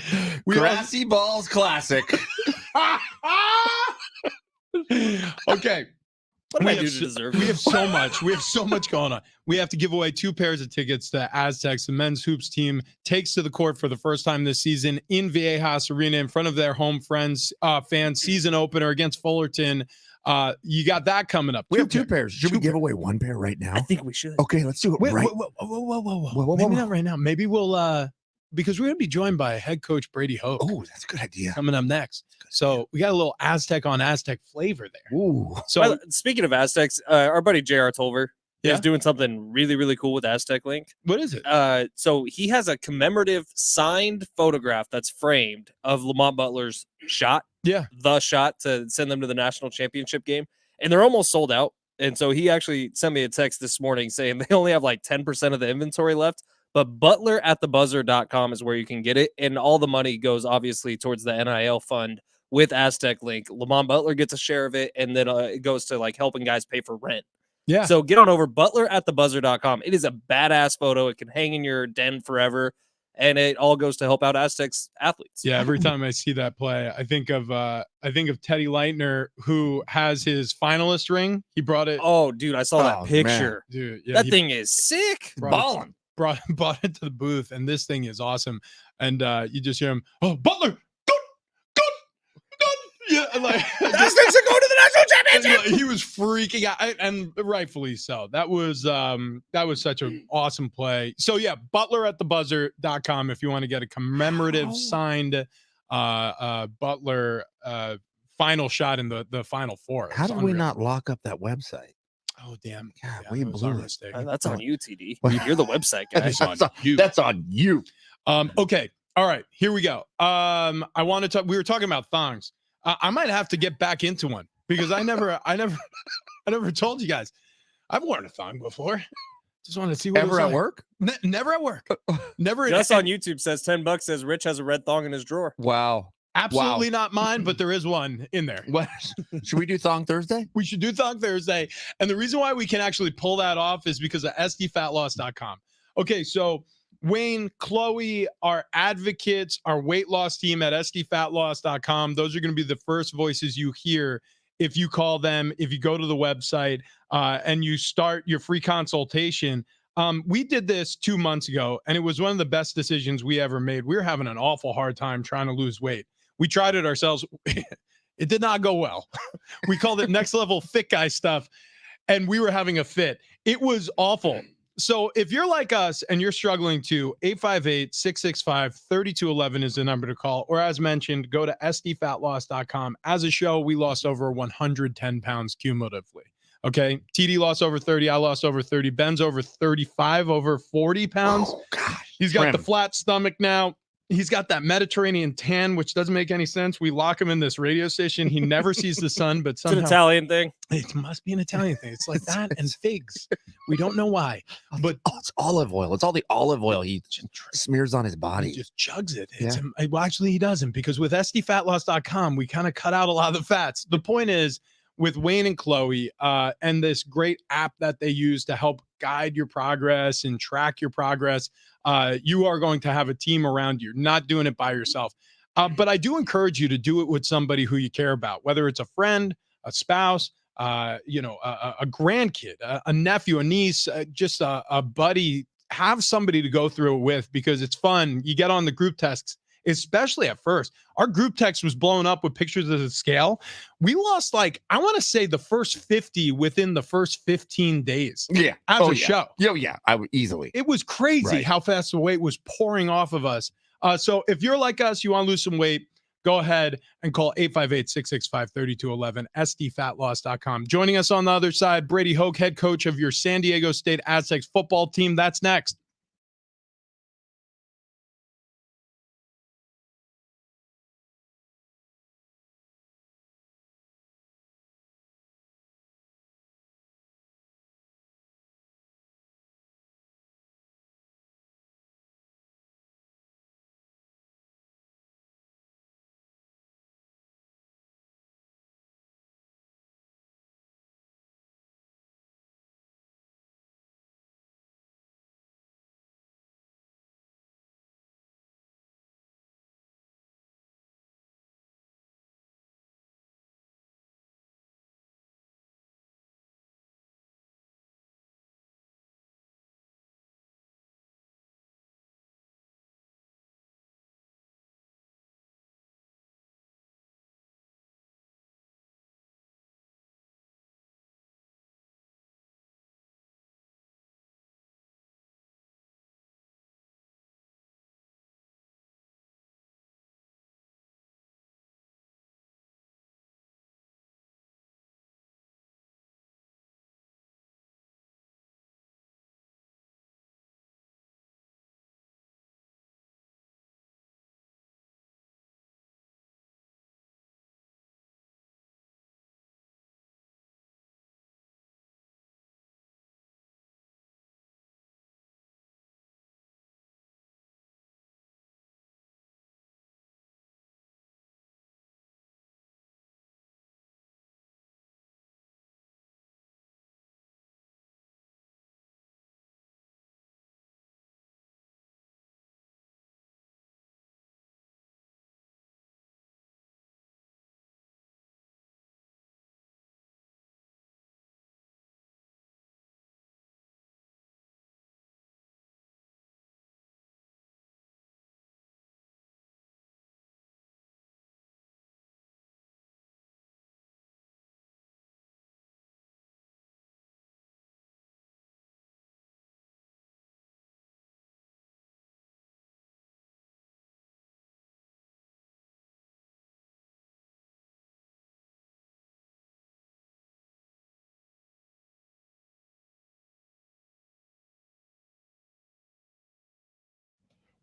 Grassy Balls Classic. Okay. What did I do to deserve We it? have so much. We have so much going on. We have to give away 2 pairs of tickets to Aztecs. The men's hoops team takes to the court for the first time this season in Viejas Arena in front of their home fans. Season opener against Fullerton. You got that coming up. We have 2 pairs. Should we give away 1 pair right now? I think we should. Okay, let's do it Wait, right. whoa. Maybe not right now. Maybe we'll because we're gonna be joined by head coach Brady Hoke. Oh, that's a good idea. Coming up next. So we got a little Aztec on Aztec flavor there. Ooh. So Speaking of Aztecs, our buddy J.R. Tolver Yeah? is doing something really, really cool with Aztec Link. what is it? So he has a commemorative signed photograph that's framed of Lamont Butler's shot. Yeah. The shot to send them to the national championship game. And they're almost sold out. And so he actually sent me a text this morning saying they only have like 10% of the inventory left. But butleratthebuzzer.com is where you can get it. And all the money goes obviously towards the NIL fund with Aztec Link. Lamont Butler gets a share of it. And then it goes to like helping guys pay for rent. Yeah. So get on over butleratthebuzzer.com. It is a badass photo. It can hang in your den forever. And it all goes to help out Aztecs athletes. Yeah, every time I see that play, I think of Teddy Leitner, who has his finalist ring. He brought it. Oh, dude, I saw that picture. Dude, yeah, That he thing is sick. Balling. brought it to the booth, and this thing is awesome. And you just hear him, oh, Butler, good. Yeah, like Aztecs are going to the national championship. and, he was freaking out, and rightfully so. That was such an awesome play. So yeah, butleratthebuzzer.com if you want to get a commemorative signed Butler final shot in the Final Four. How did we not lock up that website? Oh damn! God, Yeah, we that was our blew it. mistake. That's on you, TD. You're the website guy. That's on on you. Okay. All right. Here we go. I want to talk. We were talking about thongs. I might have to get back into one because I never told you guys. I've worn a thong before. Just want to see what it was Ever at like. work? Never at work. Never. Just on YouTube says $10 says Rich has a red thong in his drawer. Wow. Absolutely not mine, but there is one in there. What? Should we do Thong Thursday? We should do Thong Thursday. And the reason why we can actually pull that off is because of sdfatloss.com. Okay, so Wayne, Chloe, our advocates, our weight loss team at sdfatloss.com, those are going to be the first voices you hear if you call them, if you go to the website and you start your free consultation. We did this 2 months ago, and it was one of the best decisions we ever made. We were having an awful hard time trying to lose weight. We tried it ourselves. It did not go well. We called it next level fit guy stuff, and we were having a fit. It was awful. So if you're like us and you're struggling to, 858-665-3211 is the number to call. Or as mentioned, go to sdfatloss.com. As a show, we lost over 110 pounds cumulatively. Okay. TD lost over 30. I lost over 30. Ben's over 35, over 40 pounds. Oh, gosh. He's got Trim. the flat stomach now. He's got that Mediterranean tan, which doesn't make any sense. We lock him in this radio station. He never sees the sun, but It's an somehow Italian thing. it must be an Italian thing. It's like that and figs. We don't know why, but It's olive oil. It's all the olive oil he smears on his he body. just chugs it. Yeah. Well, actually, he doesn't, because with sdfatloss.com, we kind of cut out a lot of the fats. The point is, with Wayne and Chloe and this great app that they use to help guide your progress and track your progress, you are going to have a team around you, not doing it by yourself. But I do encourage you to do it with somebody who you care about, whether it's a friend, a spouse, a grandkid, a nephew, a niece, just a buddy. Have somebody to go through it with, because it's fun. You get on the group texts, especially at first. Our group text was blown up with pictures of the scale. We lost, like, I want to say the first 50 within the first 15 days. Yeah. As a yeah. show. Oh, yeah. I would easily. It was crazy Right. how fast the weight was pouring off of us. So if you're like us, you want to lose some weight, go ahead and call 858-665-3211, sdfatloss.com. Joining us on the other side, Brady Hoke, head coach of your San Diego State Aztecs football team. That's next.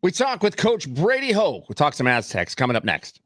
We talk with Coach Brady Hoke. We'll talk some Aztecs coming up next.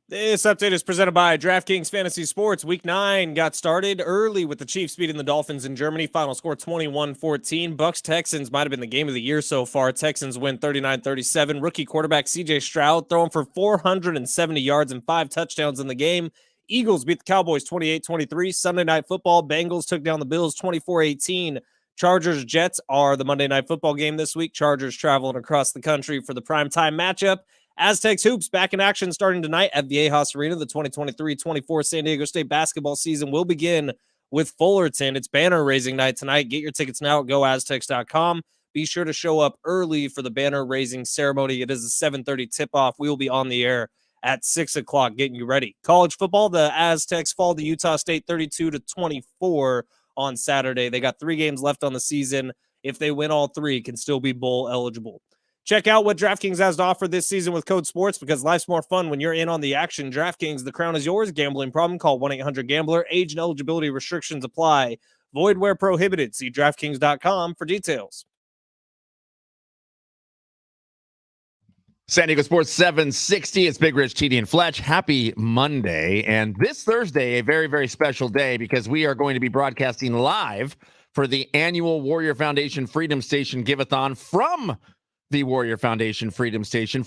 This update is presented by DraftKings Fantasy Sports. Week 9 got started early with the Chiefs beating the Dolphins in Germany. Final score 21-14. Bucs-Texans might have been the game of the year so far. Texans win 39-37. Rookie quarterback C.J. Stroud throwing for 470 yards and 5 touchdowns in the game. Eagles beat the Cowboys 28-23. Sunday Night Football, Bengals took down the Bills 24-18. Chargers-Jets are the Monday Night Football game this week. Chargers traveling across the country for the primetime matchup. Aztecs hoops back in action starting tonight at Viejas Arena. The 2023-24 San Diego State basketball season will begin with Fullerton. It's banner raising night tonight. Get your tickets now at goaztecs.com. Be sure to show up early for the banner raising ceremony. It is a 7:30 tip-off. We will be on the air at 6 o'clock getting you ready. College football, the Aztecs fall to Utah State 32-24 on Saturday. They got 3 games left on the season. If they win all 3, can still be bowl eligible. Check out what DraftKings has to offer this season with Code SPORTS because life's more fun when you're in on the action. DraftKings, the crown is yours. Gambling problem? Call 1-800-GAMBLER. Age and eligibility restrictions apply. Void where prohibited. See DraftKings.com for details. San Diego Sports 760. It's Big Rich, TD, and Fletch. Happy Monday. And this Thursday, a very, very special day because we are going to be broadcasting live for the annual Warrior Foundation Freedom Station Give-a-thon from the Warrior Foundation Freedom Station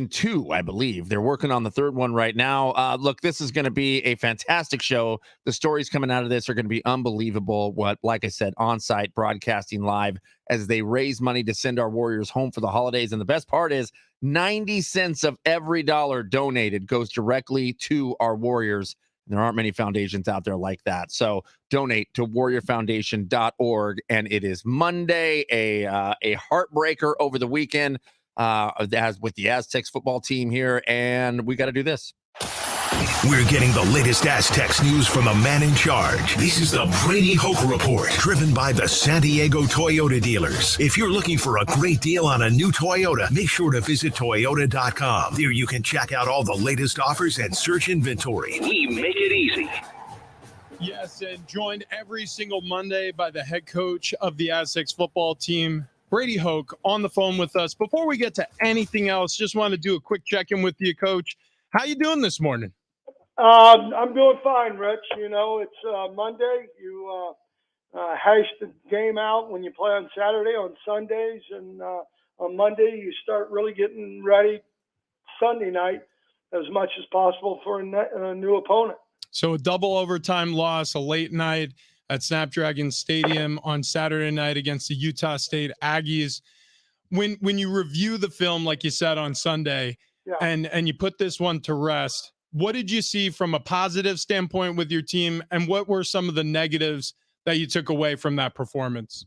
2, I believe. They're working on the 3rd one right now. Look, this is going to be a fantastic show. The stories coming out of this are going to be unbelievable. Like I said, on-site broadcasting live as they raise money to send our Warriors home for the holidays. And the best part is 90 cents of every dollar donated goes directly to our Warriors. There aren't many foundations out there like that. So donate to warriorfoundation.org. And it is Monday, a heartbreaker over the weekend as with the Aztecs football team here. And we got to do this. We're getting the latest Aztecs news from the man in charge. This is the Brady Hoke Report, driven by the San Diego Toyota dealers. If you're looking for a great deal on a new Toyota, make sure to visit Toyota.com. There you can check out all the latest offers and search inventory. We make it easy. Yes, and joined every single Monday by the head coach of the Aztecs football team, Brady Hoke, on the phone with us. Before we get to anything else, just want to do a quick check-in with you, Coach. How you doing this morning? I'm doing fine, Rich. You know, it's Monday. You hash the game out when you play on Saturday, on Sundays, and on Monday you start really getting ready Sunday night as much as possible for a new opponent. So a double overtime loss, a late night at Snapdragon Stadium on Saturday night against the Utah State Aggies. When you review the film, like you said on Sunday, and you put this one to rest, what did you see from a positive standpoint with your team, and what were some of the negatives that you took away from that performance?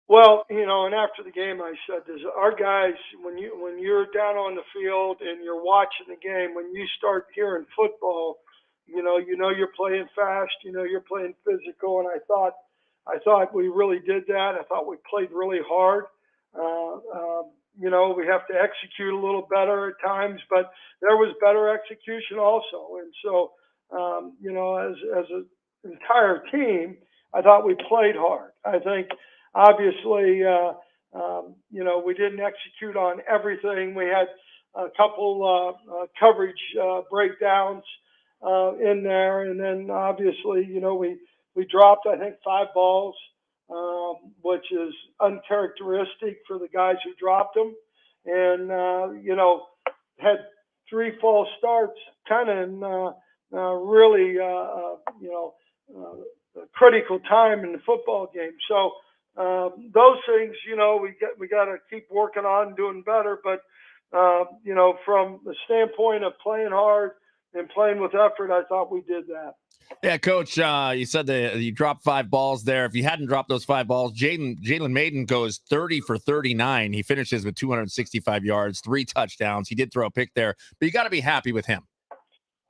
Well, and after the game, I said, our guys, when you're down on the field and you're watching the game, when you start hearing football, you know you're playing fast, you're playing physical, and I thought we really did that. I thought we played really hard. We have to execute a little better at times, but there was better execution also. And so, as an entire team, I thought we played hard. I think, obviously, we didn't execute on everything. We had a couple coverage breakdowns in there, and then obviously, we dropped, I think, 5 balls, which is uncharacteristic for the guys who dropped them, and had 3 false starts, kind of in really critical time in the football game. So those things, we got to keep working on doing better. But from the standpoint of playing hard and playing with effort, I thought we did that. Yeah, Coach, you said that you dropped 5 balls there. If you hadn't dropped those 5 balls, Jalen Maiden goes 30 for 39. He finishes with 265 yards, 3 touchdowns. He did throw a pick there, but you got to be happy with him.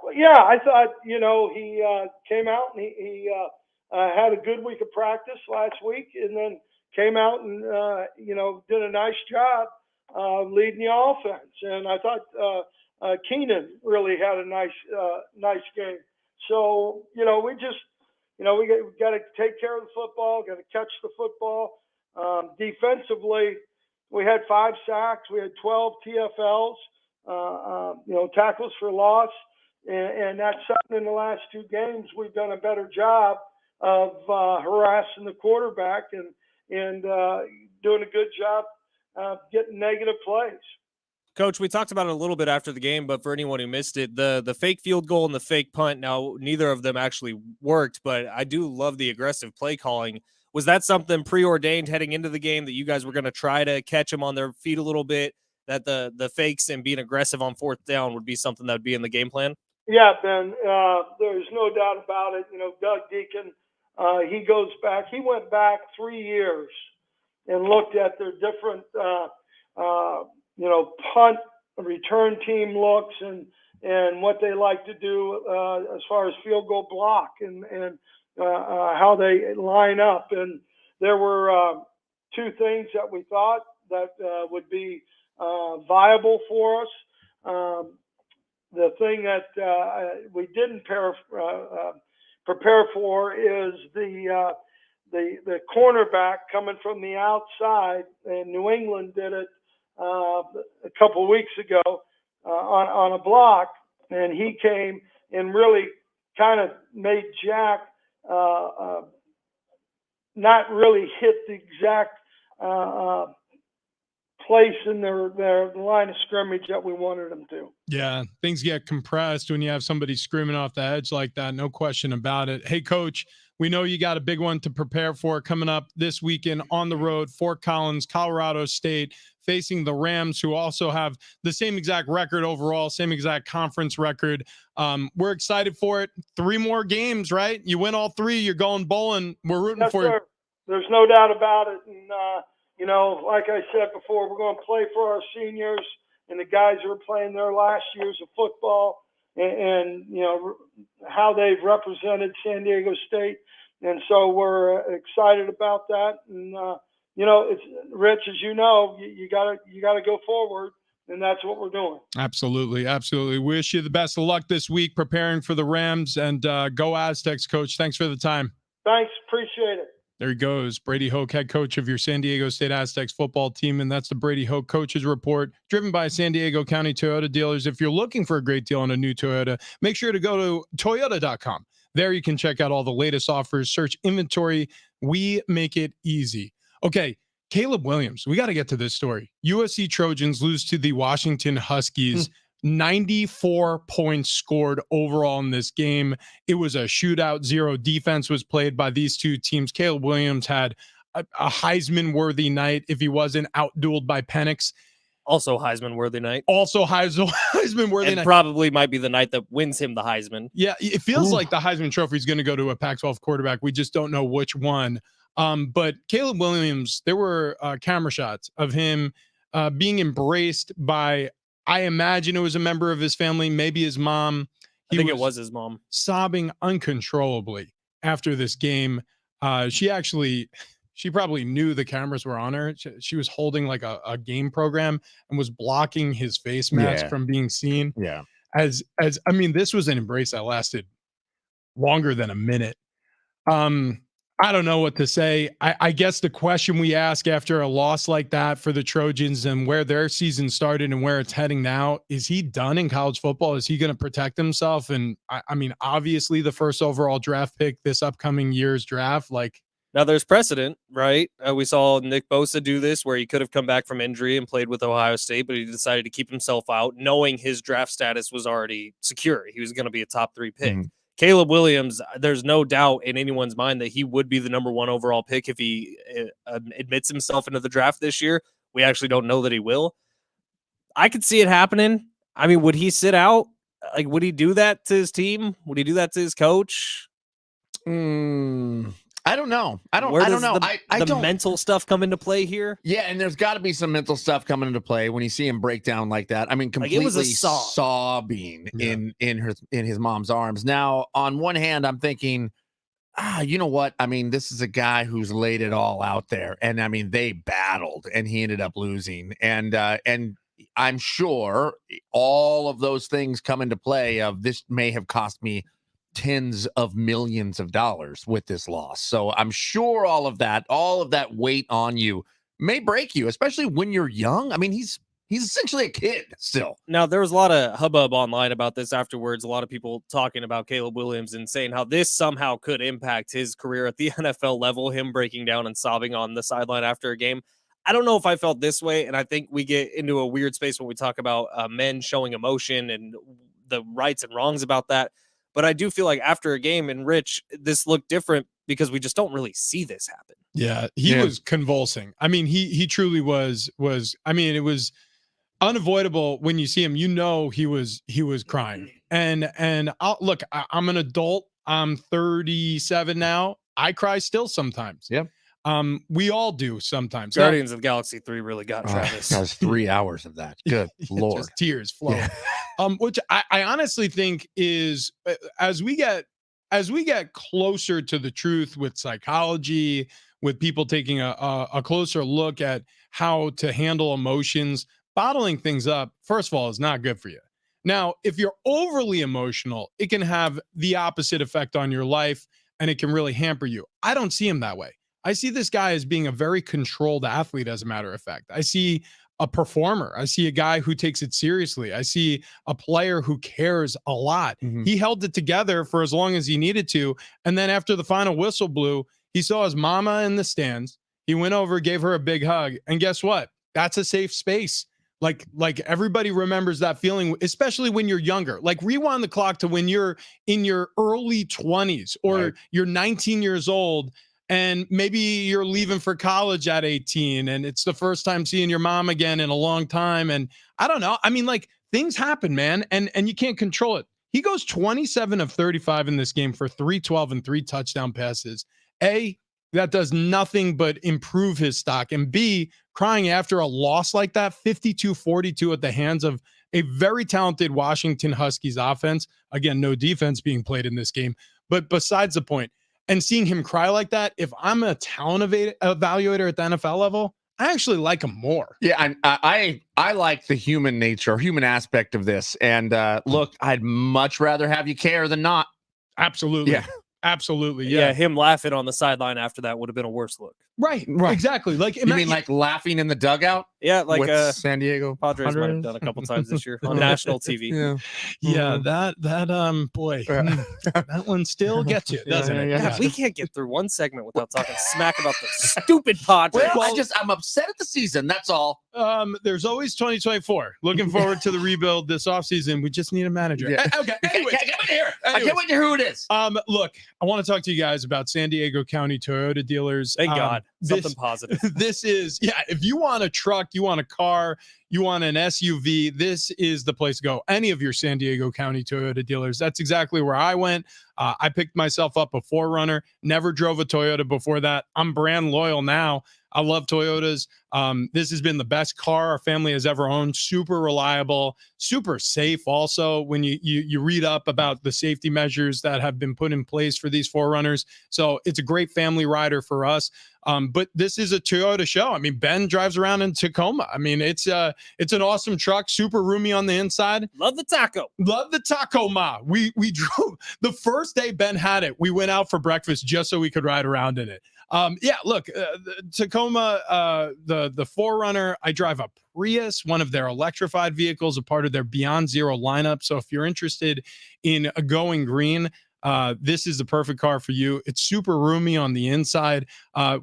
Well, yeah, I thought, he came out and he had a good week of practice last week, and then came out and, did a nice job leading the offense. And I thought Keenan really had a nice game. So, we just, we got to take care of the football, got to catch the football. Defensively, we had 5 sacks. We had 12 TFLs, tackles for loss. And that's something in the last 2 games we've done a better job of harassing the quarterback and doing a good job getting negative plays. Coach, we talked about it a little bit after the game, but for anyone who missed it, the fake field goal and the fake punt, now neither of them actually worked, but I do love the aggressive play calling. Was that something preordained heading into the game that you guys were going to try to catch them on their feet a little bit, that the fakes and being aggressive on 4th down would be something that would be in the game plan? Yeah, Ben, there's no doubt about it. Doug Deacon, he went back 3 years and looked at their different, punt return team looks and what they like to do as far as field goal block and how they line up. And there were 2 things that we thought that would be viable for us. The thing that we didn't prepare for is the cornerback coming from the outside, and New England did it a couple of weeks ago on a block, and he came and really kind of made Jack not really hit the exact place in their line of scrimmage that we wanted them to. Yeah, things get compressed when you have somebody screaming off the edge like that. No question about it. Hey, Coach, we know you got a big one to prepare for coming up this weekend on the road. Fort Collins, Colorado State, facing the Rams, who also have the same exact record overall, same exact conference record. We're excited for it. 3 more games, right? You win all 3, you're going bowling. We're rooting for you. There's no doubt about it. And, like I said before, we're going to play for our seniors and the guys who are playing their last years of football and how they've represented San Diego State. And so we're excited about that. And, it's Rich, as you know, you gotta go forward, and that's what we're doing. Absolutely. Absolutely. Wish you the best of luck this week preparing for the Rams, and go Aztecs, Coach. Thanks for the time. Thanks. Appreciate it. There he goes, Brady Hoke, head coach of your San Diego State Aztecs football team. And that's the Brady Hoke Coaches Report, driven by San Diego County Toyota dealers. If you're looking for a great deal on a new Toyota, make sure to go to Toyota.com. There you can check out all the latest offers, search inventory. We make it easy. Okay, Caleb Williams, we got to get to this story. USC Trojans lose to the Washington Huskies. 94 points scored overall in this game. It was a shootout. Zero defense was played by these two teams. Caleb Williams had a Heisman-worthy night if he wasn't outdueled by Penix. Also Heisman-worthy night. Also Heisman-worthy night. Probably might be the night that wins him the Heisman. Yeah, it feels like the Heisman Trophy is going to go to a Pac-12 quarterback. We just don't know which one. But Caleb Williams, there were camera shots of him being embraced by, I imagine it was a member of his family, maybe his mom. I think it was his mom. Sobbing uncontrollably after this game. She probably knew the cameras were on her. She was holding like a game program and was blocking his face mask from being seen. Yeah. As I mean, this was an embrace that lasted longer than a minute. I don't know what to say. I guess the question we ask after a loss like that for the Trojans and where their season started and where it's heading now, is he done in college football? Is he going to protect himself? And I mean, obviously the first overall draft pick this upcoming year's draft, like, now there's precedent, right? We saw Nick Bosa do this where he could have come back from injury and played with Ohio State, but he decided to keep himself out knowing his draft status was already secure. He was going to be a top 3 pick. Mm-hmm. Caleb Williams, there's no doubt in anyone's mind that he would be the number 1 overall pick if he admits himself into the draft this year. We actually don't know that he will. I could see it happening. I mean, would he sit out? Like, would he do that to his team? Would he do that to his coach? I don't know. I don't know. I don't. Mental stuff come into play here. Yeah, and there's got to be some mental stuff coming into play when you see him break down like that. I mean, completely sobbing in his mom's arms. Now, on one hand, I'm thinking, you know what? I mean, this is a guy who's laid it all out there, and I mean, they battled, and he ended up losing, and I'm sure all of those things come into play. Of this may have cost me tens of millions of dollars with this loss. So I'm sure all of that weight on you may break you, especially when you're young. I mean, he's essentially a kid still. Now, there was a lot of hubbub online about this afterwards. A lot of people talking about Caleb Williams and saying how this somehow could impact his career at the NFL level, him breaking down and sobbing on the sideline after a game. I don't know if I felt this way, and I think we get into a weird space when we talk about men showing emotion and the rights and wrongs about that. But I do feel like after a game, and Rich, this looked different because we just don't really see this happen. Yeah, he was convulsing. I mean, he truly was. I mean, it was unavoidable when you see him. You know, he was crying. And look, I'm an adult. I'm 37 now. I cry still sometimes. Yeah. We all do sometimes. Guardians of the Galaxy 3 really got Travis. That was 3 hours of that. Good Lord. Just tears flow. Yeah. Which I honestly think is as we get closer to the truth with psychology, with people taking a closer look at how to handle emotions, bottling things up, first of all, is not good for you. Now, if you're overly emotional, it can have the opposite effect on your life, and it can really hamper you. I don't see him that way. I see this guy as being a very controlled athlete, as a matter of fact. I see a performer. I see a guy who takes it seriously. I see a player who cares a lot. Mm-hmm. He held it together for as long as he needed to. And then after the final whistle blew, he saw his mama in the stands. He went over, gave her a big hug. And guess what? That's a safe space. Like everybody remembers that feeling, especially when you're younger. Like, rewind the clock to when you're in your early 20s or you're 19 years old. And maybe you're leaving for college at 18 and it's the first time seeing your mom again in a long time. And I don't know. I mean, like, things happen, man, and you can't control it. He goes 27 of 35 in this game for 312 and 3 touchdown passes. A, that does nothing but improve his stock. And B, crying after a loss like that, 52-42 at the hands of a very talented Washington Huskies offense. Again, no defense being played in this game. But besides the point, and seeing him cry like that, if I'm a talent evaluator at the NFL level, I actually like him more. Yeah, I like the human nature, human aspect of this. And look, I'd much rather have you care than not. Absolutely. Yeah. Absolutely. Yeah, him laughing on the sideline after that would have been a worse look. Right. Exactly. Like, you mean like laughing in the dugout? Yeah, like with San Diego Padres might have done a couple times this year on national TV. Yeah. That boy, that one still gets you, doesn't it? God, we can't get through one segment without talking smack about the stupid Padres. Well, I'm upset at the season. That's all. There's always 2024. Looking forward to the rebuild this offseason. We just need a manager. Yeah. Okay. Anyways, I can't wait to hear who it is. Look, I want to talk to you guys about San Diego County Toyota dealers. Thank God. Something positive. This is, if you want a truck, you want a car, you want an SUV, this is the place to go. Any of your San Diego County Toyota dealers. That's exactly where I went. I picked myself up a 4Runner, never drove a Toyota before that. I'm brand loyal now. I love Toyotas. This has been the best car our family has ever owned. Super reliable, super safe. Also, when you read up about the safety measures that have been put in place for these 4Runners. So it's a great family rider for us. But this is a Toyota show. I mean, Ben drives around in Tacoma. I mean, it's an awesome truck, super roomy on the inside. Love the taco. Love the Tacoma. We drove the first day Ben had it. We went out for breakfast just so we could ride around in it. Look, the Tacoma, the 4Runner, I drive a Prius, one of their electrified vehicles, a part of their Beyond Zero lineup. So if you're interested in going green, this is the perfect car for you. It's super roomy on the inside.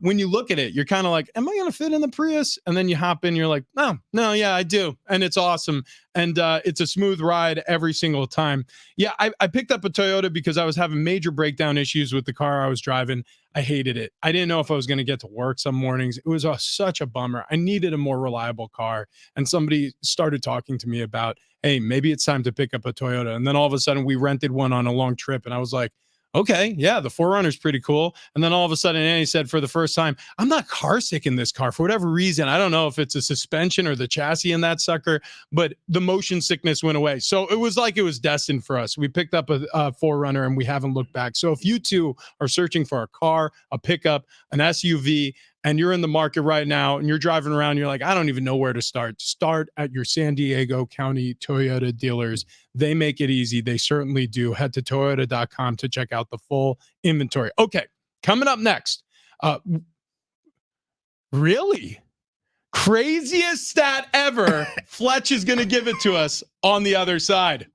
When you look at it, you're kind of like, am I going to fit in the Prius? And then you hop in, you're like, no, yeah, I do. And it's awesome. And it's a smooth ride every single time. Yeah, I picked up a Toyota because I was having major breakdown issues with the car I was driving. I hated it. I didn't know if I was going to get to work some mornings. It was such a bummer. I needed a more reliable car. And somebody started talking to me about, hey, maybe it's time to pick up a Toyota. And then all of a sudden we rented one on a long trip. And I was like, okay, yeah, the 4Runner's pretty cool. And then all of a sudden Annie said for the first time, I'm not car sick in this car for whatever reason. I don't know if it's a suspension or the chassis in that sucker, but the motion sickness went away. So it was like it was destined for us. We picked up a 4Runner and we haven't looked back. So if you too are searching for a car, a pickup, an SUV, and you're in the market right now and you're driving around, you're like, I don't even know where to start. Start at your San Diego County Toyota dealers. They make it easy. They certainly do. Head to toyota.com to check out the full inventory. Okay, coming up next. Really? Craziest stat ever. Fletch is going to give it to us on the other side.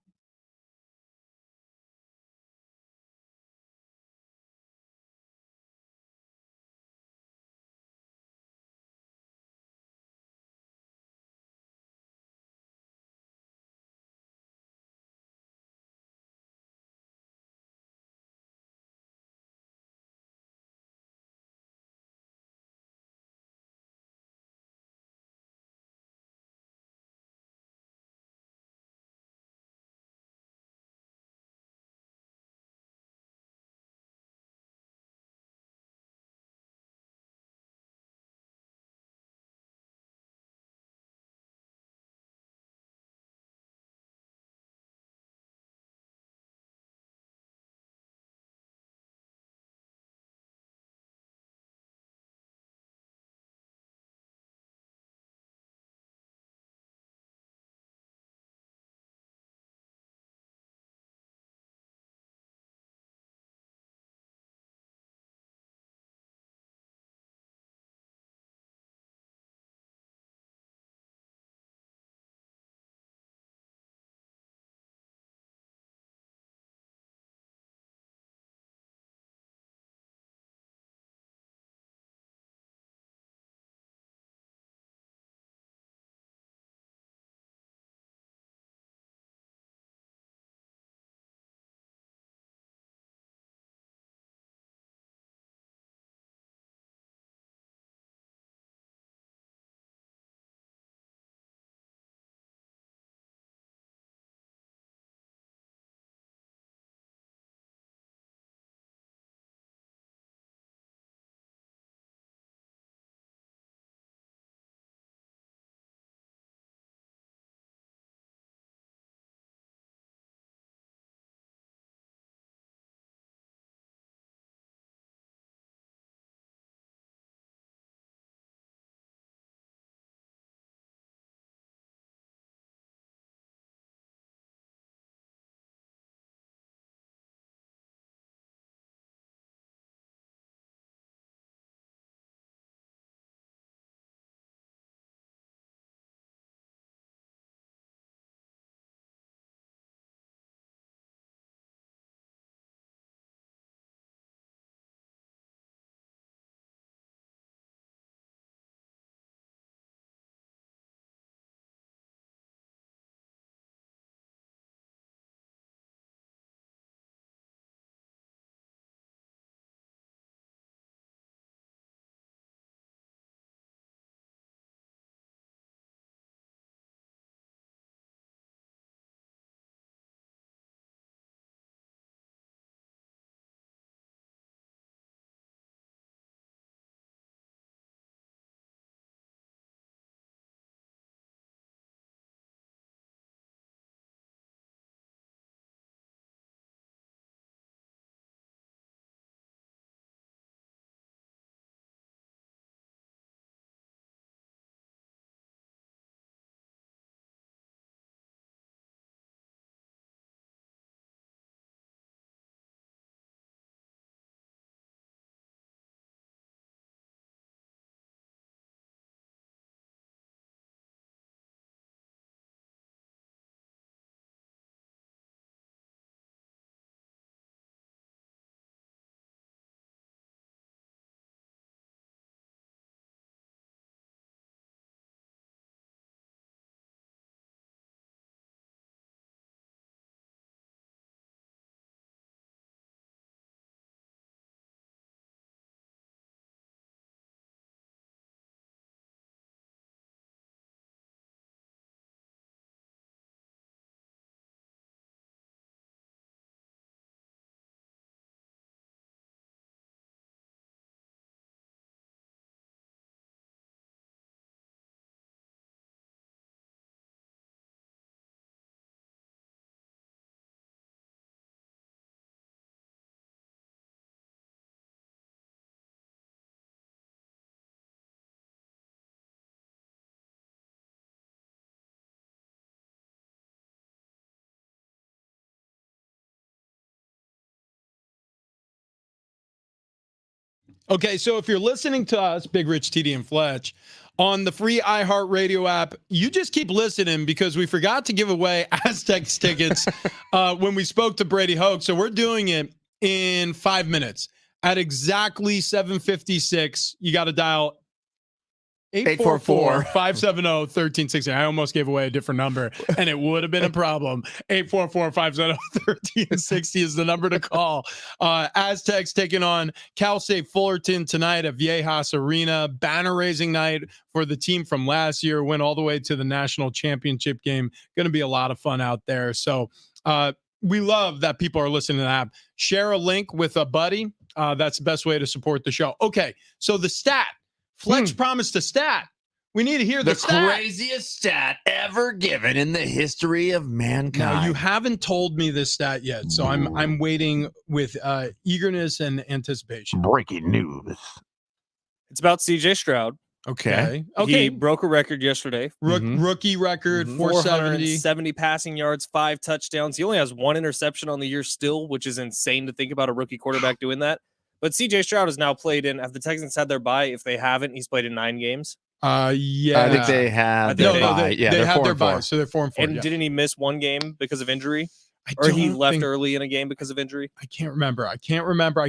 Okay, so if you're listening to us, Big Rich, TD, and Fletch, on the free iHeartRadio app, you just keep listening because we forgot to give away Aztecs tickets when we spoke to Brady Hoke. So we're doing it in 5 minutes. At exactly 7:56, you got to dial 844-570-1360. I almost gave away a different number, and it would have been a problem. 844-570-1360 is the number to call. Aztecs taking on Cal State Fullerton tonight at Viejas Arena. Banner-raising night for the team from last year. Went all the way to the national championship game. Going to be a lot of fun out there. So we love that people are listening to the app. Share a link with a buddy. That's the best way to support the show. Okay, so the stat. Fletch promised a stat. We need to hear the stat. Craziest stat ever given in the history of mankind. Now, you haven't told me this stat yet, so I'm waiting with eagerness and anticipation. Breaking news. It's about CJ Stroud. Okay. He broke a record yesterday. Rookie record, 470 passing yards, 5 touchdowns. He only has 1 interception on the year still, which is insane to think about a rookie quarterback doing that. But CJ Stroud has now played in. Have the Texans had their bye? If they haven't, he's played in 9 games. Yeah. I think they have their bye. They have their bye, so they're 4-4. And didn't he miss 1 game because of injury? Or he left early in a game because of injury? I can't remember. I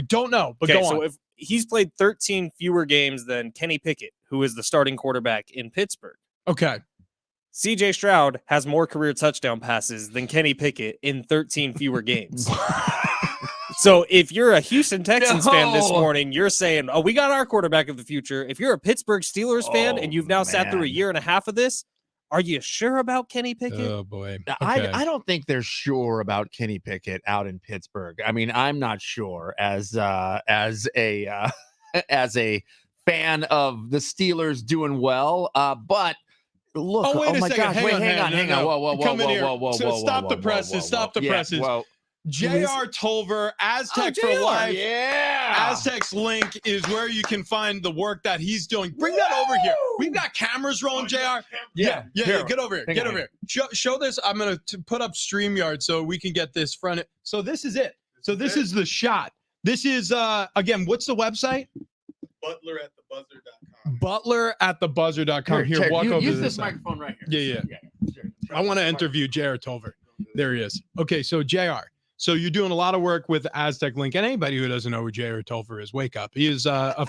don't know, but go on. So if he's played 13 fewer games than Kenny Pickett, who is the starting quarterback in Pittsburgh. Okay. CJ Stroud has more career touchdown passes than Kenny Pickett in 13 fewer games. So if you're a Houston Texans fan this morning, you're saying, oh, we got our quarterback of the future. If you're a Pittsburgh Steelers fan and you've now sat through a year and a half of this, are you sure about Kenny Pickett? Oh, boy. Okay. I don't think they're sure about Kenny Pickett out in Pittsburgh. I mean, I'm not sure as a fan of the Steelers doing well, but look, oh my gosh, hang on. Whoa. Stop the presses. J.R. Tolver, Aztec for Life. Yeah. Aztecs link is where you can find the work that he's doing. Bring that over here. We've got cameras rolling, JR. Yeah. Get over here. Show this. I'm going to put up StreamYard so we can get this front. So this is it. So this is the shot. This is, again, what's the website? Butler@thebuzzer.com. Here, walk over to this microphone right here. Yeah. I want to interview J.R. Tolver. There he is. Okay, so JR. So you're doing a lot of work with Aztec Link, and anybody who doesn't know who J.R. Tolver is, wake up. He is a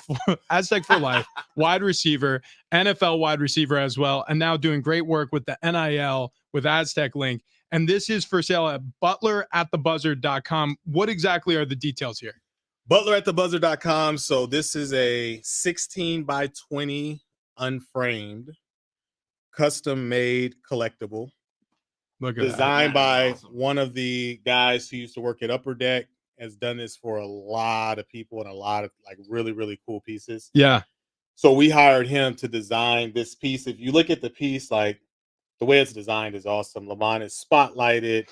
Aztec for Life wide receiver, NFL wide receiver as well, and now doing great work with the NIL with Aztec Link. And this is for sale at butler@thebuzzer.com. What exactly are the details here? Butler@thebuzzer.com. So this is a 16 by 20 unframed, custom-made collectible. Look at designed by one of the guys who used to work at Upper Deck, has done this for a lot of people and a lot of like really, really cool pieces. Yeah. So we hired him to design this piece. If you look at the piece, like the way it's designed is awesome. Lamont is spotlighted.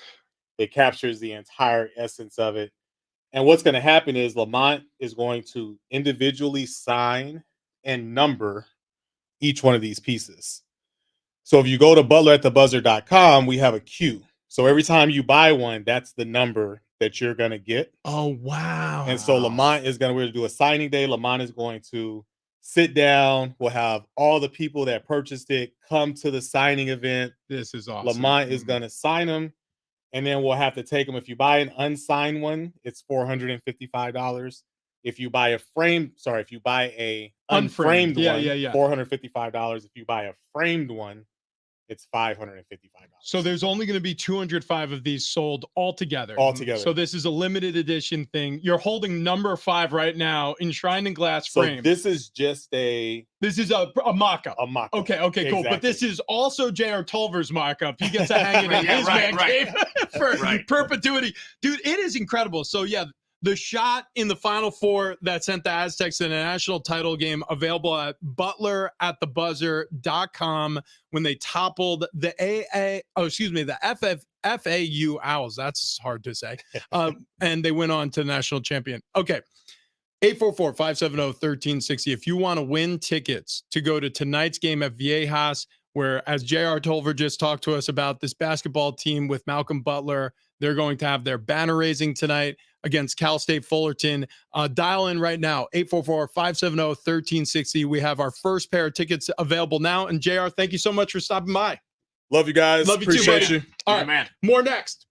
It captures the entire essence of it. And what's going to happen is Lamont is going to individually sign and number each one of these pieces. So if you go to butler@thebuzzer.com, we have a queue. So every time you buy one, that's the number that you're going to get. Oh, wow. And so Lamont is going to do a signing day. Lamont is going to sit down. We'll have all the people that purchased it come to the signing event. This is awesome. Lamont is going to sign them, and then we'll have to take them. If you buy an unsigned one, it's $455. If you buy a unframed one, $455. If you buy a framed one, it's $555. So there's only going to be 205 of these sold altogether. So this is a limited edition thing. You're holding number 5 right now, enshrined in glass frame. So this is just a mock-up. A mock-up. Okay, cool. Exactly. But this is also J.R. Tolver's mock-up. He gets to hang it in his man cave for perpetuity. Dude, it is incredible. So yeah, the shot in the Final Four that sent the Aztecs to the national title game, available at butler@thebuzzer.com when they toppled the FAU Owls. That's hard to say. And they went on to the national champion. Okay. 844-570-1360. If you want to win tickets to go to tonight's game at Viejas, where, as J.R. Tolver just talked to us about, this basketball team with Malcolm Butler, they're going to have their banner raising tonight. against Cal State Fullerton. Dial in right now, 844-570-1360. We have our first pair of tickets available now. And JR, thank you so much for stopping by. Love you guys. Love you Appreciate too, you. All right, man. More next.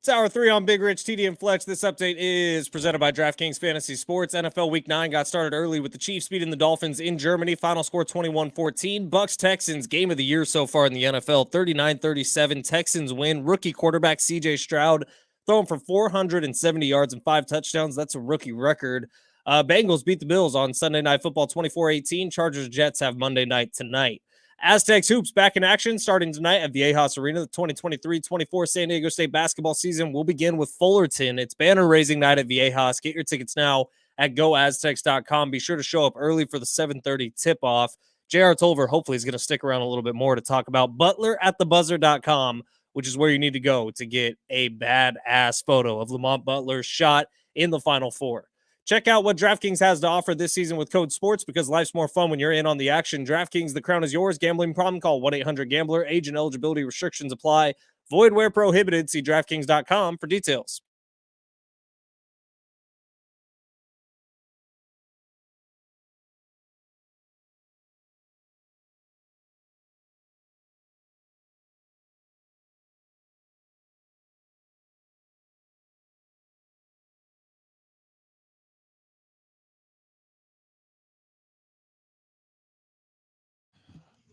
It's hour 3 on Big Rich, TD, and Fletch. This update is presented by DraftKings Fantasy Sports. NFL Week 9 got started early with the Chiefs beating the Dolphins in Germany. Final score 21-14. Bucs-Texans, game of the year so far in the NFL, 39-37. Texans win. Rookie quarterback C.J. Stroud throwing for 470 yards and 5 touchdowns. That's a rookie record. Bengals beat the Bills on Sunday Night Football 24-18. Chargers-Jets have Monday night tonight. Aztecs Hoops back in action starting tonight at Viejas Arena. The 2023-24 San Diego State basketball season will begin with Fullerton. It's banner-raising night at Viejas. Get your tickets now at goaztecs.com. Be sure to show up early for the 7:30 tip-off. J.R. Tolver hopefully is going to stick around a little bit more to talk about butleratthebuzzer.com, which is where you need to go to get a badass photo of Lamont Butler's shot in the Final Four. Check out what DraftKings has to offer this season with code SPORTS because life's more fun when you're in on the action. DraftKings, the crown is yours. Gambling problem? Call 1-800-GAMBLER. Age and eligibility restrictions apply. Void where prohibited. See DraftKings.com for details.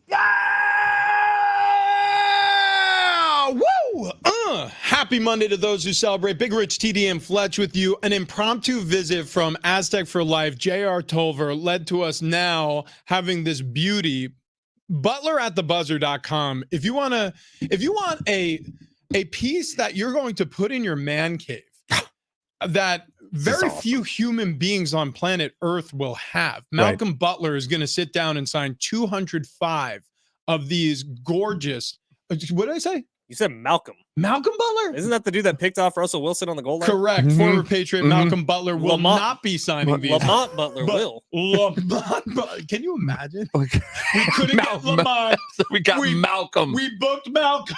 Yeah! Woo! Happy Monday to those who celebrate. Big Rich, TD, and Fletch with you. An impromptu visit from Aztec for Life, J.R. Tolver, led to us now having this beauty. Butleratthebuzzer.com. If you want a piece that you're going to put in your man cave that very few human beings on planet Earth will have. Malcolm Butler is going to sit down and sign 205 of these gorgeous. What did I say? You said Malcolm. Malcolm Butler? Isn't that the dude that picked off Russell Wilson on the goal line? Correct. Former Patriot Malcolm Butler will not be signing these. Lamont Butler will. Can you imagine? We couldn't get Lamont. We got Malcolm. We booked Malcolm.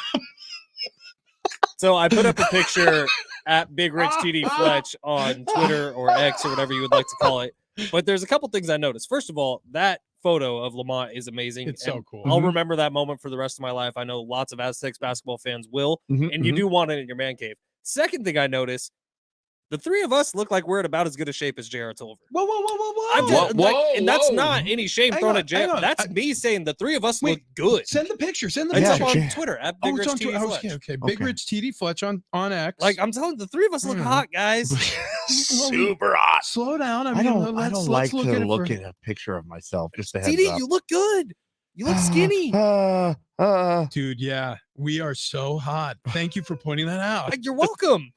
So I put up a picture at Big Rich TD Fletch on Twitter or X or whatever you would like to call it. But there's a couple things I noticed. First of all, that photo of Lamont is amazing. It's so cool. I'll remember that moment for the rest of my life. I know lots of Aztecs basketball fans will, and you do want it in your man cave. Second thing I noticed, the three of us look like we're in about as good a shape as J.R. Tolver. Whoa. And that's not any shame thrown at J.R. That's me saying the three of us look good. Send the picture. Send the It's picture. up on Twitter at Big Rich TD Fletch. Okay. Big Rich TD Fletch on X. Like, I'm telling you, the three of us look hot, guys. Super hot. Slow down. I don't like to look at a picture of myself. Just a heads TD, up. you look good. You look skinny. Dude, yeah, we are so hot. Thank you for pointing that out. You're welcome.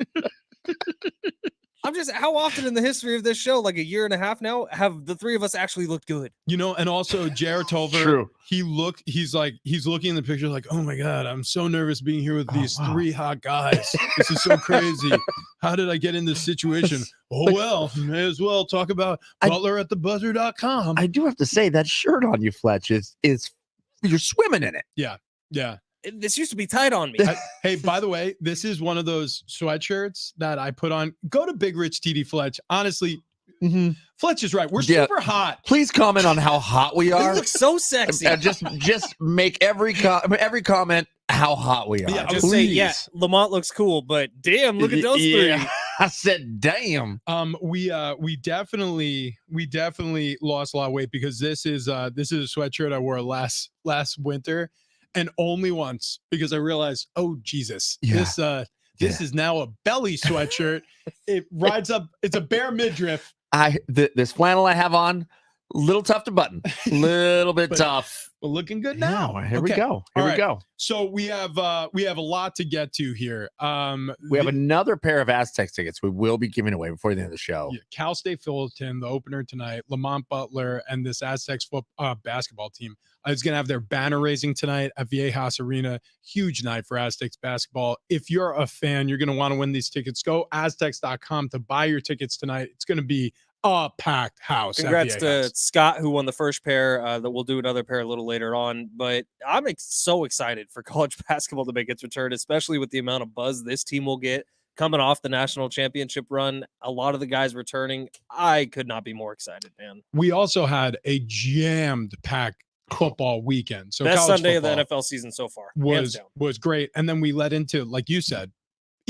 I'm just, how often in the history of this show, like a year and a half now, have the three of us actually looked good? You know, and also J.R. Tolver, True. he's looking in the picture like, oh my God, I'm so nervous being here with these three hot guys. This is so crazy. How did I get in this situation? Oh, well, may as well talk about butleratthebuzzer.com. I do have to say that shirt on you, Fletch, is you're swimming in it. Yeah. This used to be tight on me. Hey, by the way, this is one of those sweatshirts that I put on. Go to Big Rich TD Fletch. Honestly, Fletch is right. We're super hot. Please comment on how hot we are. We look so sexy. Just make every comment how hot we are. Yeah, just say, yeah, Lamont looks cool, but damn, look at those three. I said, damn. We definitely lost a lot of weight because this is a sweatshirt I wore last winter. And only once, because I realized, oh Jesus, this is now a belly sweatshirt. It rides up. It's a bare midriff. This flannel I have on, little tough to button, little bit tough. We're looking good now. Here we go. Here we go. So we have a lot to get to here. We have another pair of Aztecs tickets we will be giving away before the end of the show. Yeah, Cal State Fullerton, the opener tonight. Lamont Butler and this Aztecs basketball team is going to have their banner raising tonight at Viejas Arena. Huge night for Aztecs basketball. If you're a fan, you're going to want to win these tickets. Go Aztecs.com to buy your tickets tonight. It's going to be a packed house. Congrats to Scott, who won the first pair. That we'll do another pair a little later on. But I'm so excited for college basketball to make its return, especially with the amount of buzz this team will get coming off the national championship run. A lot of the guys returning. I could not be more excited, man. We also had a jammed packed football weekend. So best Sunday of the NFL season so far was great. And then we led into, like you said,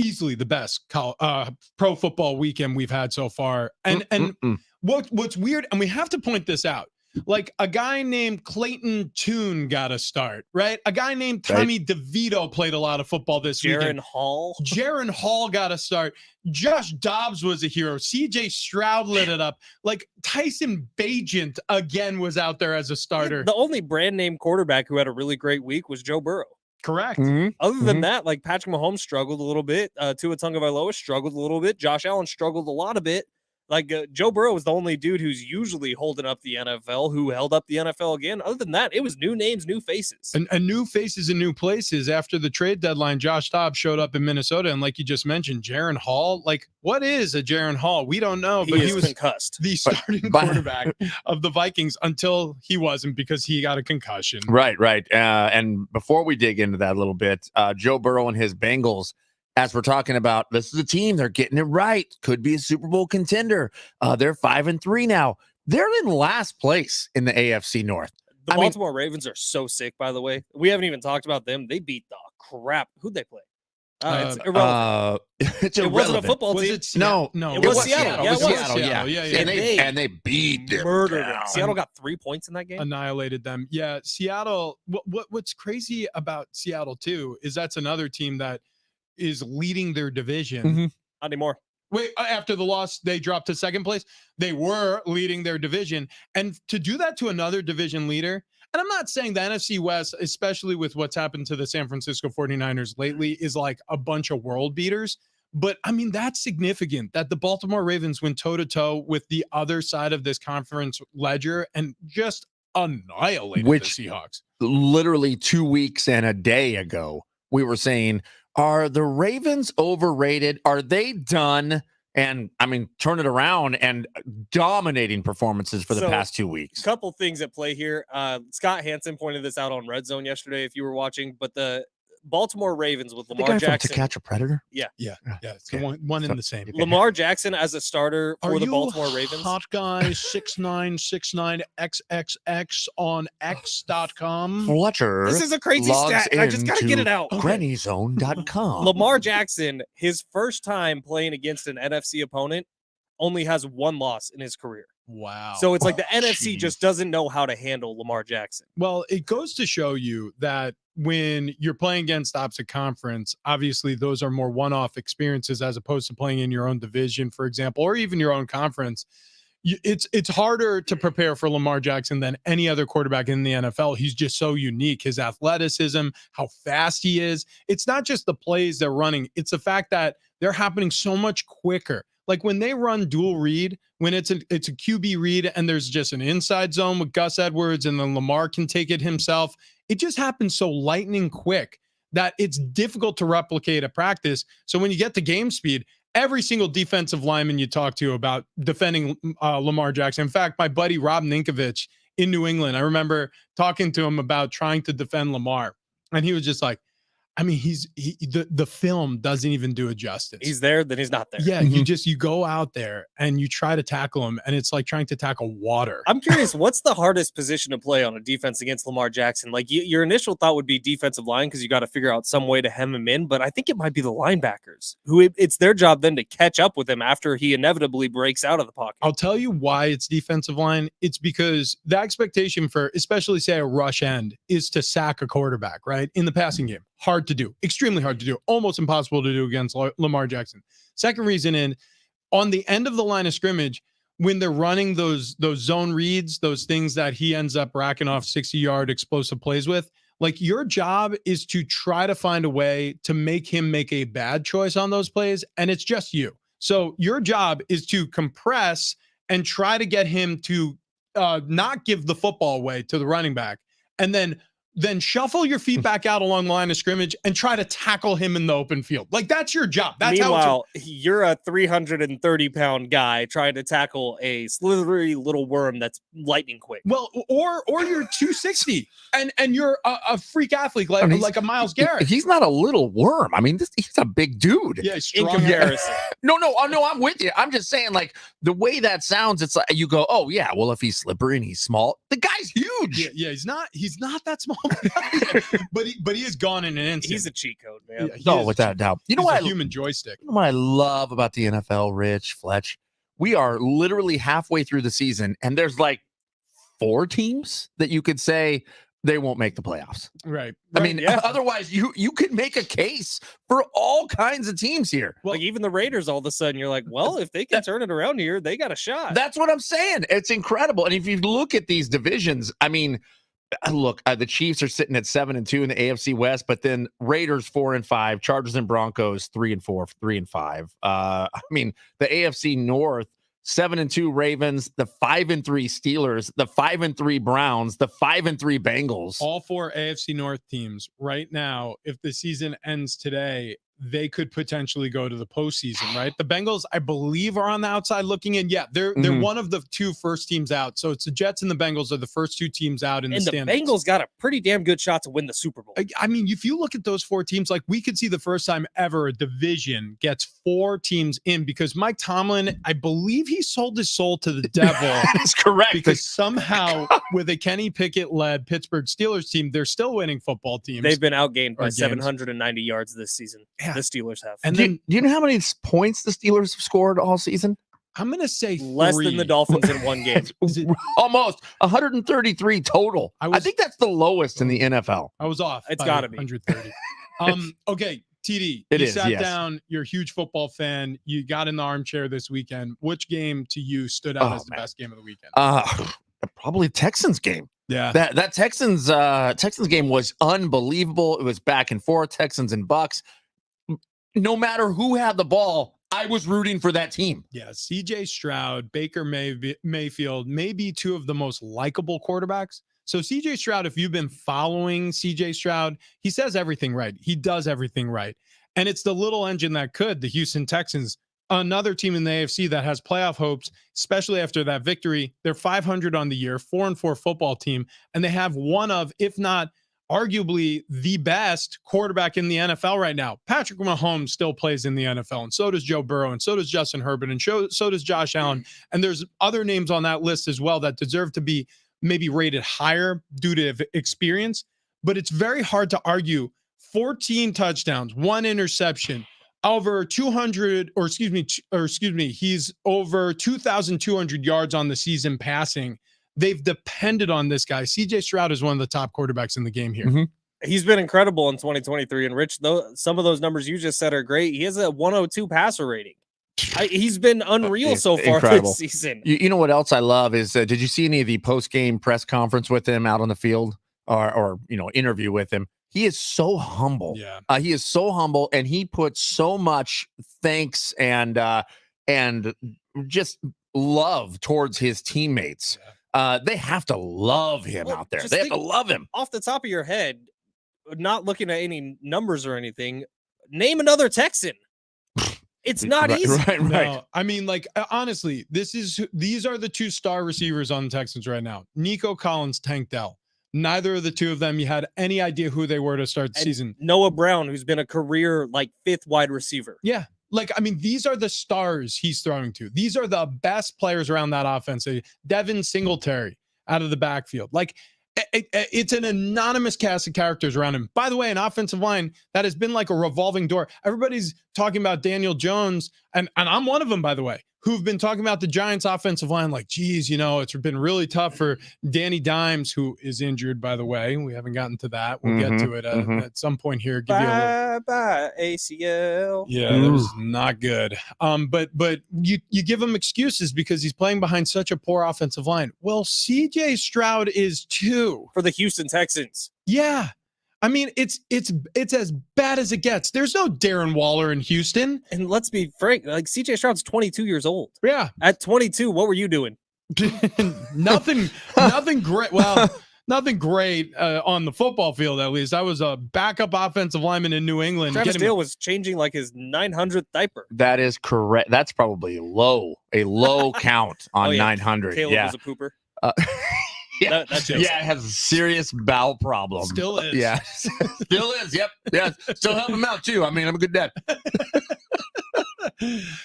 easily the best pro football weekend we've had so far. And what's weird, and we have to point this out, like a guy named Clayton Tune got a start, right? A guy named Tommy DeVito played a lot of football this weekend. Jaron Hall got a start. Josh Dobbs was a hero. CJ Stroud lit it up. Like Tyson Bagent again was out there as a starter. The only brand name quarterback who had a really great week was Joe Burrow. Correct. Other than that, like Patrick Mahomes struggled a little bit. Tua Tagovailoa struggled a little bit. Josh Allen struggled a lot of it. Like Joe Burrow was the only dude who's usually holding up the NFL, who held up the NFL again. Other than that, it was new names, new faces. And new faces in new places. After the trade deadline, Josh Dobbs showed up in Minnesota. And like you just mentioned, Jaron Hall, like what is a Jaron Hall? We don't know. But he was concussed. The starting quarterback of the Vikings until he wasn't, because he got a concussion. Right. And before we dig into that a little bit, Joe Burrow and his Bengals, as we're talking about, this is a team, they're getting it right. Could be a Super Bowl contender. They're 5-3 now. They're in last place in the AFC North. The Baltimore Ravens are so sick, by the way. We haven't even talked about them. They beat the crap. Who'd they play? It's irrelevant. It wasn't a football team. No. It was Seattle. It was Seattle. Yeah. And they beat them. Murdered them. Seattle got 3 points in that game. Annihilated them. Yeah, Seattle. What's crazy about Seattle, too, is that's another team that is leading their division. Not anymore. Wait, after the loss, they dropped to second place. They were leading their division. And to do that to another division leader, and I'm not saying the NFC West, especially with what's happened to the San Francisco 49ers lately, is like a bunch of world beaters. But I mean, that's significant that the Baltimore Ravens went toe-to-toe with the other side of this conference ledger and just annihilated the Seahawks. Literally 2 weeks and a day ago, we were saying, are the Ravens overrated? Are they done? And I mean, turn it around and dominating performances for the past 2 weeks. Couple things at play here. Scott Hansen pointed this out on Red Zone yesterday, if you were watching, but the Baltimore Ravens with Lamar Jackson. To Catch a Predator? Yeah. It's one in the same. Lamar Jackson as a starter for the Baltimore Ravens. Hot guy 6969XXX on X.com. Fletcher. This is a crazy stat. I just got to get it out. GrannyZone.com. Lamar Jackson, his first time playing against an NFC opponent, only has one loss in his career. Wow. So it's like the NFC just doesn't know how to handle Lamar Jackson. Well, it goes to show you that when you're playing against opposite conference, obviously those are more one-off experiences as opposed to playing in your own division, for example, or even your own conference. It's harder to prepare for Lamar Jackson than any other quarterback in the NFL. He's just so unique. His athleticism, how fast he is. It's not just the plays they're running. It's the fact that they're happening so much quicker. Like when they run dual read, when it's a QB read and there's just an inside zone with Gus Edwards and then Lamar can take it himself, it just happens so lightning quick that it's difficult to replicate at practice. So when you get to game speed, every single defensive lineman you talk to about defending Lamar Jackson. In fact, my buddy Rob Ninkovich in New England, I remember talking to him about trying to defend Lamar. And he was just like, I mean, the film doesn't even do it justice. He's there, then he's not there. Yeah, you go out there and you try to tackle him, and it's like trying to tackle water. I'm curious, what's the hardest position to play on a defense against Lamar Jackson? Like your initial thought would be defensive line because you got to figure out some way to hem him in, but I think it might be the linebackers who it's their job then to catch up with him after he inevitably breaks out of the pocket. I'll tell you why it's defensive line. It's because the expectation for, especially say a rush end, is to sack a quarterback, right? In the passing game. Hard to do, extremely hard to do, almost impossible to do against Lamar Jackson. Second reason on the end of the line of scrimmage, when they're running those zone reads, those things that he ends up racking off 60-yard explosive plays with, like your job is to try to find a way to make him make a bad choice on those plays, and it's just you. So your job is to compress and try to get him to not give the football away to the running back, and then shuffle your feet back out along the line of scrimmage and try to tackle him in the open field. Like that's your job. That's Meanwhile, you're a 330-pound guy trying to tackle a slithery little worm that's lightning quick. Well, or you're 260 and you're a freak athlete like a Myles Garrett. He's not a little worm. I mean, he's a big dude. Yeah, in comparison. No, I'm with you. I'm just saying, like the way that sounds, it's like you go, oh yeah, well if he's slippery and he's small, the guy's huge. Yeah, he's not that small. but he is gone in an instant. He's a cheat code, man. No, without a doubt. You know what? Human joystick. You know what I love about the NFL, Rich, Fletch? We are literally halfway through the season, and there's like 4 teams that you could say they won't make the playoffs. Right. I mean, otherwise you could make a case for all kinds of teams here. Well, like even the Raiders, all of a sudden, you're like, well, if they can turn it around here, they got a shot. That's what I'm saying. It's incredible. And if you look at these divisions, I mean, look, the Chiefs are sitting at 7-2 in the AFC West, but then Raiders 4-5, Chargers and Broncos 3-4, 3-5. I mean, the AFC North 7-2 Ravens, the 5-3 Steelers, the 5-3 Browns, the 5-3 Bengals. All 4 AFC North teams right now, if the season ends today, they could potentially go to the postseason, right? The Bengals, I believe, are on the outside looking in. Yeah, they're one of the 2 first teams out. So it's the Jets and the Bengals are the first 2 teams out in the standings. And the Bengals got a pretty damn good shot to win the Super Bowl. I mean, if you look at those 4 teams, like we could see the first time ever a division gets 4 teams in because Mike Tomlin, I believe he sold his soul to the devil. That's correct. Because somehow with a Kenny Pickett-led Pittsburgh Steelers team, they're still winning football teams. They've been outgained by 790 yards this season. Yeah. The Steelers have. And then, do you know how many points the Steelers have scored all season? I'm going to say less 3. than the Dolphins in one game. Almost 133 total. I think that's the lowest in the NFL. I was off. It's got to be 130. Okay, TD. You sat down. You're a huge football fan. You got in the armchair this weekend. Which game to you stood out as the best game of the weekend? Probably Texans game. Yeah, that Texans game was unbelievable. It was back and forth, Texans and Bucks. No matter who had the ball, I was rooting for that team. Yeah, C.J. Stroud, Baker Mayfield, maybe 2 of the most likable quarterbacks. So C.J. Stroud, if you've been following C.J. Stroud, he says everything right. He does everything right. And it's the little engine that could, the Houston Texans, another team in the AFC that has playoff hopes, especially after that victory. They're 500 on the year, 4-4 football team, and they have one of, if not arguably the best quarterback in the NFL right now. Patrick Mahomes still plays in the NFL, and so does Joe Burrow, and so does Justin Herbert, and so does Josh Allen. And there's other names on that list as well that deserve to be maybe rated higher due to experience. But it's very hard to argue 14 touchdowns, 1 interception, over 200, he's over 2,200 yards on the season passing. They've depended on this guy. C.J. Stroud is one of the top quarterbacks in the game here. Mm-hmm. He's been incredible in 2023. And Rich, though, some of those numbers you just said are great. He has a 102 passer rating. He's been unreal so far this season. You know what else I love is, did you see any of the post-game press conference with him out on the field or interview with him? He is so humble. Yeah. He is so humble, and he puts so much thanks and just love towards his teammates. Yeah. They have to love him out there. They have to love him. Off the top of your head, not looking at any numbers or anything, name another Texan. It's not easy. Right. No, I mean, like, honestly, these are the 2 star receivers on the Texans right now. Nico Collins, Tank Dell. Neither of the 2 of them, you had any idea who they were to start the season. Noah Brown, who's been a career, 5th wide receiver. Yeah. These are the stars he's throwing to. These are the best players around that offense. Devin Singletary out of the backfield. It's an anonymous cast of characters around him. By the way, an offensive line that has been like a revolving door. Everybody's talking about Daniel Jones, and I'm one of them, by the way, who've been talking about the Giants offensive line like, geez, it's been really tough for Danny Dimes, who is injured, by the way. We haven't gotten to that. We'll get to it at some point here. Bye, ACL. Yeah, that was not good. But you give him excuses because he's playing behind such a poor offensive line. Well, C.J. Stroud is too. For the Houston Texans. Yeah. I mean, it's as bad as it gets. There's no Darren Waller in Houston. And let's be frank, C.J. Stroud's 22 years old. Yeah. At 22, what were you doing? Nothing great. Well, nothing great on the football field, at least. I was a backup offensive lineman in New England. Travis Dale was changing his 900th diaper. That is correct. That's probably a low count on 900. Caleb was a pooper. Yeah, it has a serious bowel problem. Still is. Yeah, still is. Yep. Yeah, still help him out too. I mean, I'm a good dad.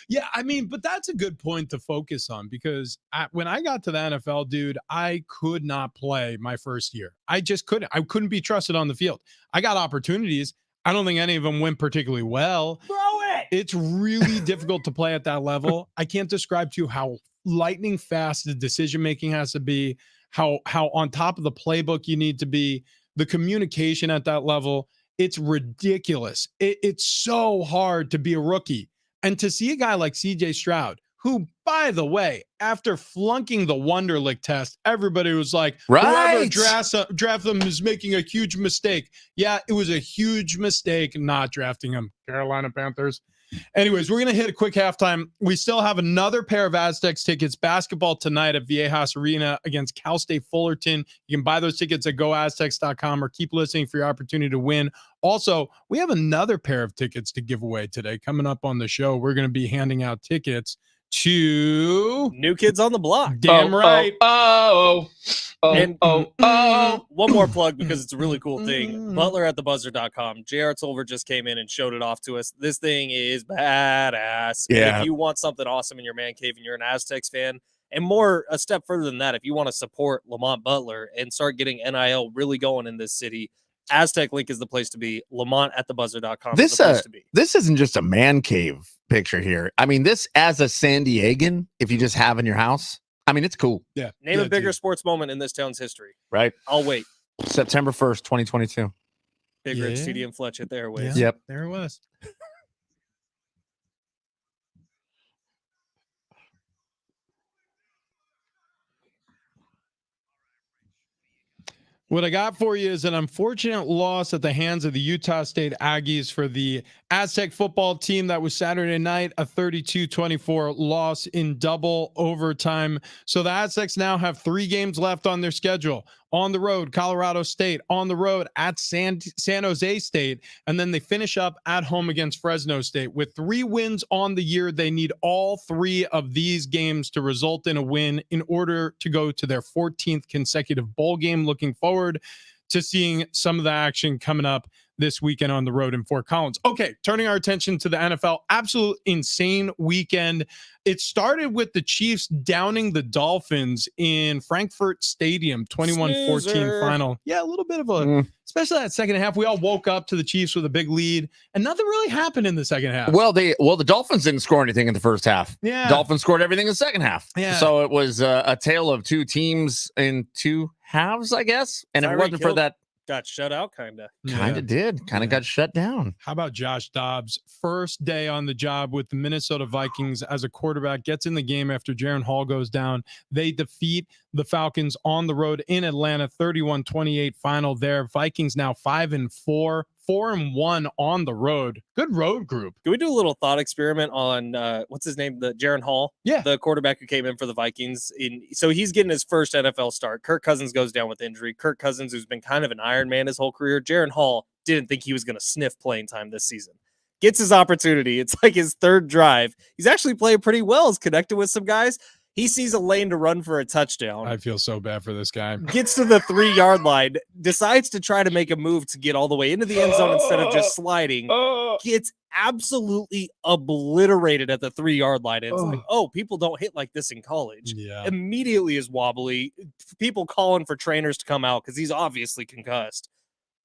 Yeah, I mean, but that's a good point to focus on because when I got to the NFL, dude, I could not play my first year. I just couldn't. I couldn't be trusted on the field. I got opportunities. I don't think any of them went particularly well. Throw it! It's really difficult to play at that level. I can't describe to you how lightning fast the decision making has to be, how on top of the playbook you need to be, the communication at that level. It's ridiculous. It's so hard to be a rookie. And to see a guy like CJ Stroud, who, by the way, after flunking the Wonderlic test, everybody was like, whoever draft them is making a huge mistake. Yeah, it was a huge mistake not drafting him. Carolina Panthers. Anyways, we're going to hit a quick halftime. We still have another pair of Aztecs tickets. Basketball tonight at Viejas Arena against Cal State Fullerton. You can buy those tickets at goaztecs.com or keep listening for your opportunity to win. Also, we have another pair of tickets to give away today. Coming up on the show, we're going to be handing out tickets to New Kids on the Block. Damn right. One more plug because it's a really cool thing. Butler at thebuzzer.com. J.R. Tolver just came in and showed it off to us. This thing is badass. Yeah. If you want something awesome in your man cave and you're an Aztecs fan, and a step further than that, if you want to support Lamont Butler and start getting NIL really going in this city, Aztec Link is the place to be. Lamont at thebuzzer.com is the place to be. This isn't just a man cave picture here. I mean, this as a San Diegan, if you just have in your house, I mean, it's cool. Yeah. Name a bigger sports moment in this town's history. Right. I'll wait. September 1st, 2022. Big Rich, CD and Fletch hit the airwaves. Yeah, Yep. there it was. What I got for you is an unfortunate loss at the hands of the Utah State Aggies for the Aztec football team. That was Saturday night, a 32-24 loss in double overtime. So the Aztecs now have 3 games left on their schedule. On the road, Colorado State. On the road at San Jose State. And then they finish up at home against Fresno State. With 3 wins on the year, they need all 3 of these games to result in a win in order to go to their 14th consecutive bowl game. Looking forward to seeing some of the action coming up this weekend on the road in Fort Collins. Okay, turning our attention to the NFL. Absolute insane weekend. It started with the Chiefs downing the Dolphins in Frankfurt Stadium, 21-14 final. Yeah, a little bit of a, especially that second half. We all woke up to the Chiefs with a big lead, and nothing really happened in the second half. Well, the Dolphins didn't score anything in the first half. Yeah. Dolphins scored everything in the second half. Yeah. So it was a tale of 2 teams in 2 halves, I guess. And if it wasn't for that, got shut out, kind of got shut down. How about Josh Dobbs? First day on the job with the Minnesota Vikings as a quarterback, gets in the game after Jaren Hall goes down. They defeat the Falcons on the road in Atlanta, 31-28 final there. Vikings now 5-4, 4-1 on the road. Good road group. Can we do a little thought experiment on what's his name? The Jaren Hall, the quarterback who came in for the Vikings. So he's getting his first NFL start. Kirk Cousins goes down with injury. Kirk Cousins, who's been kind of an Iron Man his whole career. Jaren Hall didn't think he was going to sniff playing time this season. Gets his opportunity. It's like his 3rd drive. He's actually playing pretty well. He's connected with some guys. He sees a lane to run for a touchdown. I feel so bad for this guy. Gets to the 3-yard line, decides to try to make a move to get all the way into the end zone instead of just sliding. Gets absolutely obliterated at the 3-yard line. It's like, people don't hit like this in college. Yeah. Immediately is wobbly. People calling for trainers to come out because he's obviously concussed.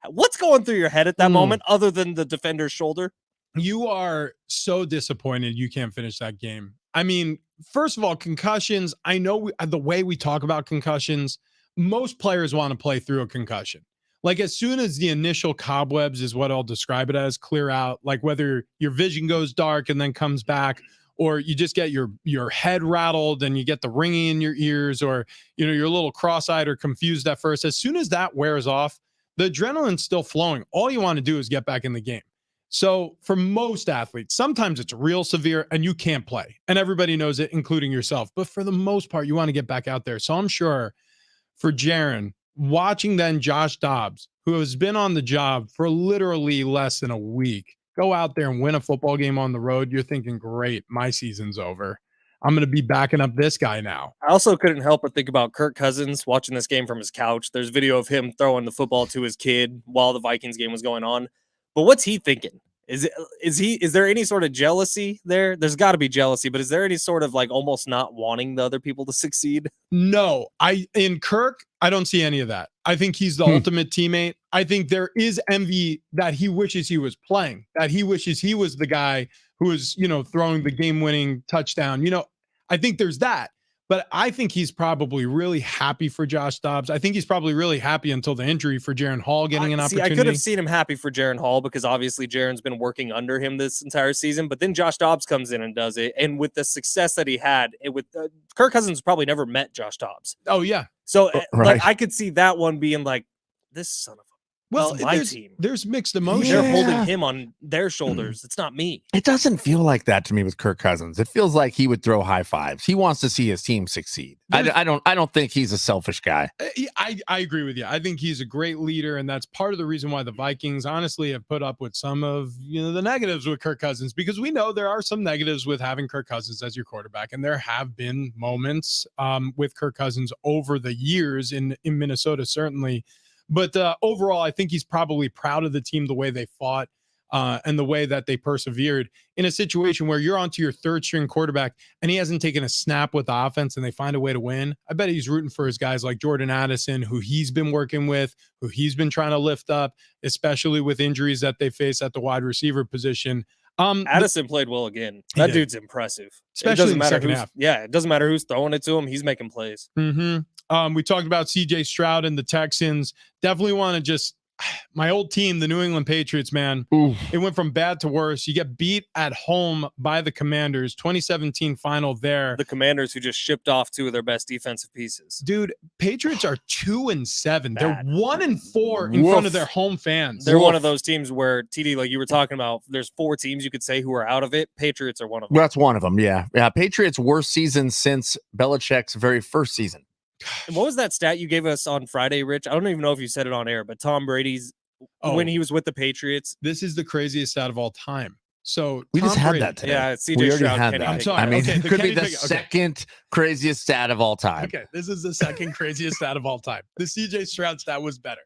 What's going through your head at that moment other than the defender's shoulder? You are so disappointed you can't finish that game. I mean, first of all, concussions. I know the way we talk about concussions, most players want to play through a concussion. Like as soon as the initial cobwebs is what I'll describe it as, clear out, like whether your vision goes dark and then comes back, or you just get your head rattled and you get the ringing in your ears, or, you're a little cross-eyed or confused at first. As soon as that wears off, the adrenaline's still flowing. All you want to do is get back in the game. So for most athletes, sometimes it's real severe and you can't play, and everybody knows it, including yourself. But for the most part, you want to get back out there. So I'm sure for Jaren, watching then Josh Dobbs, who has been on the job for literally less than a week, go out there and win a football game on the road, you're thinking, great, my season's over. I'm going to be backing up this guy now. I also couldn't help but think about Kirk Cousins watching this game from his couch. There's video of him throwing the football to his kid while the Vikings game was going on. But what's he thinking? Is there any sort of jealousy there? There's got to be jealousy, but is there any sort of like almost not wanting the other people to succeed? No, in Kirk, I don't see any of that. I think he's the ultimate teammate. I think there is envy that he wishes he was playing, that he wishes he was the guy who was, throwing the game-winning touchdown. I think there's that. But I think he's probably really happy for Josh Dobbs. I think he's probably really happy until the injury for Jaren Hall getting an opportunity. I could have seen him happy for Jaren Hall because obviously Jaren's been working under him this entire season. But then Josh Dobbs comes in and does it. And with the success that he had, Kirk Cousins probably never met Josh Dobbs. Oh, yeah. So like, I could see that one being like, this son of a... Well, my team. There's mixed emotions. They're holding him on their shoulders. It's not me. It doesn't feel like that to me with Kirk Cousins. It feels like he would throw high fives. He wants to see his team succeed. I don't think he's a selfish guy. I agree with you. I think he's a great leader, and that's part of the reason why the Vikings honestly have put up with some of the negatives with Kirk Cousins, because we know there are some negatives with having Kirk Cousins as your quarterback, and there have been moments with Kirk Cousins over the years in Minnesota, certainly. But overall, I think he's probably proud of the team, the way they fought and the way that they persevered in a situation where you're onto your third string quarterback and he hasn't taken a snap with the offense and they find a way to win. I bet he's rooting for his guys like Jordan Addison, who he's been working with, who he's been trying to lift up, especially with injuries that they face at the wide receiver position. Addison played well again. That dude's impressive. Especially in the second half. Yeah, it doesn't matter who's throwing it to him. He's making plays. We talked about CJ Stroud and the Texans. Definitely want to just my old team, the New England Patriots, man. Ooh. It went from bad to worse. You get beat at home by the Commanders, 2017 final there. The Commanders who just shipped off two of their best defensive pieces. Dude, Patriots are 2-7. They're 1-4 in front of their home fans. They're one of those teams where, TD, like you were talking about, there's 4 teams you could say who are out of it. Patriots are one of them. Well, that's one of them, yeah. Patriots' worst season since Belichick's very first season. And what was that stat you gave us on Friday, Rich? I don't even know if you said it on air, but Tom Brady's when he was with the Patriots. This is the craziest stat of all time. So we just had that today. Yeah, CJ Stroud. I'm sorry. I mean, it could be the second craziest stat of all time. Okay, this is the second craziest stat of all time. The CJ Stroud stat was better.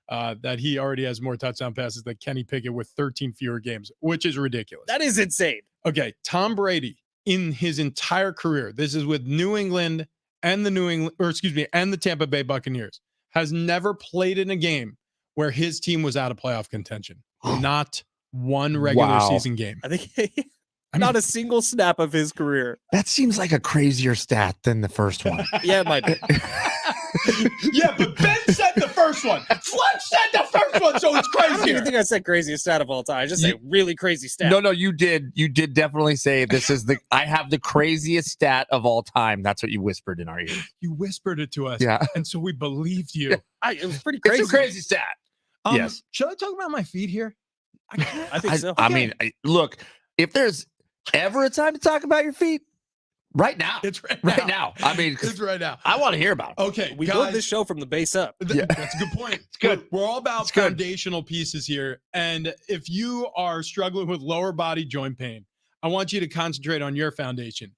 That he already has more touchdown passes than Kenny Pickett with 13 fewer games, which is ridiculous. That is insane. Okay, Tom Brady in his entire career, this is with New England and the Tampa Bay Buccaneers, has never played in a game where his team was out of playoff contention. Not one regular season game. I think not a single snap of his career. That seems like a crazier stat than the first one. Yeah, it might be. Yeah, but Ben said the first one. Fletch said the first one, so it's crazy. I don't even think I said craziest stat of all time. I just say really crazy stat. No, you did. You did definitely say this is I have the craziest stat of all time. That's what you whispered in our ears. You whispered it to us. Yeah. And so we believed you. It was pretty crazy. It's a crazy stat. Yes. Should I talk about my feet here? I think so. I mean, look, if there's ever a time to talk about your feet, right now. It's right now. I mean, it's right now. I want to hear about it. Okay, we built this show from the base up. That's a good point. It's good. We're all about foundational pieces here. And if you are struggling with lower body joint pain, I want you to concentrate on your foundation.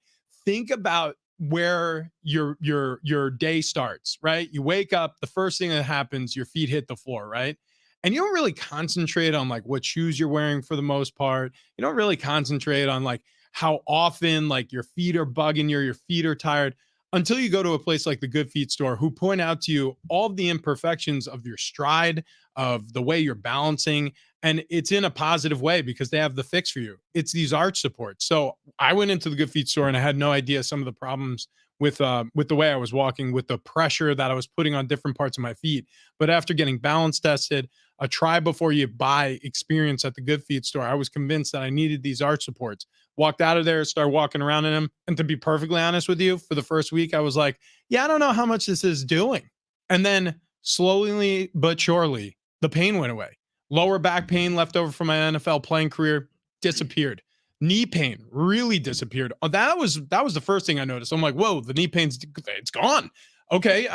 Think about where your day starts, right? You wake up, the first thing that happens, your feet hit the floor, right? And you don't really concentrate on like what shoes you're wearing for the most part. You don't really concentrate on like how often like your feet are bugging you, your feet are tired, until you go to a place like the Good Feet store, who point out to you all the imperfections of your stride, of the way you're balancing. And it's in a positive way because they have the fix for you. It's these arch supports. So I went into the Good Feet store and I had no idea some of the problems with the way I was walking, with the pressure that I was putting on different parts of my feet. But after getting balance tested, a try before you buy experience at the Good Feet store, I was convinced that I needed these arch supports. Walked out of there, started walking around in them. And to be perfectly honest with you, for the first week, I was like, yeah, I don't know how much this is doing. And then slowly but surely, the pain went away. Lower back pain left over from my NFL playing career disappeared. Knee pain really disappeared. That was the first thing I noticed. I'm like, whoa, the knee pain's it's gone. Okay,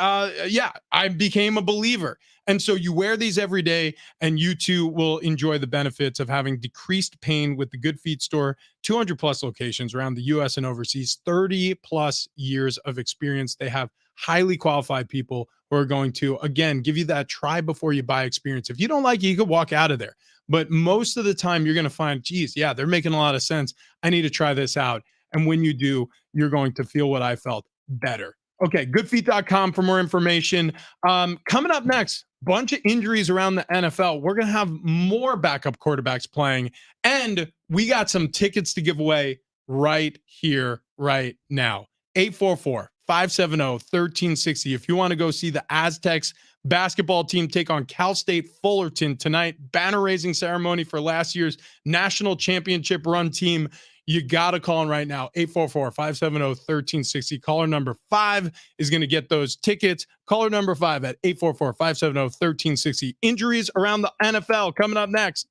yeah, I became a believer. And so you wear these every day and you too will enjoy the benefits of having decreased pain with the Good Feet store. 200 plus locations around the US and overseas, 30 plus years of experience. They have highly qualified people who are going to, again, give you that try before you buy experience. If you don't like it, you could walk out of there. But most of the time, you're going to find, geez, yeah, they're making a lot of sense. I need to try this out. And when you do, you're going to feel what I felt, better. Okay, goodfeet.com for more information. Coming up next, bunch of injuries around the NFL. We're going to have more backup quarterbacks playing, and we got some tickets to give away right here, right now. 844-570-1360. If you want to go see the Aztecs basketball team take on Cal State Fullerton tonight, banner raising ceremony for last year's national championship run team, you got to call in right now. 844-570-1360. Caller number 5 is going to get those tickets. Caller number 5 at 844-570-1360. Injuries around the NFL coming up next.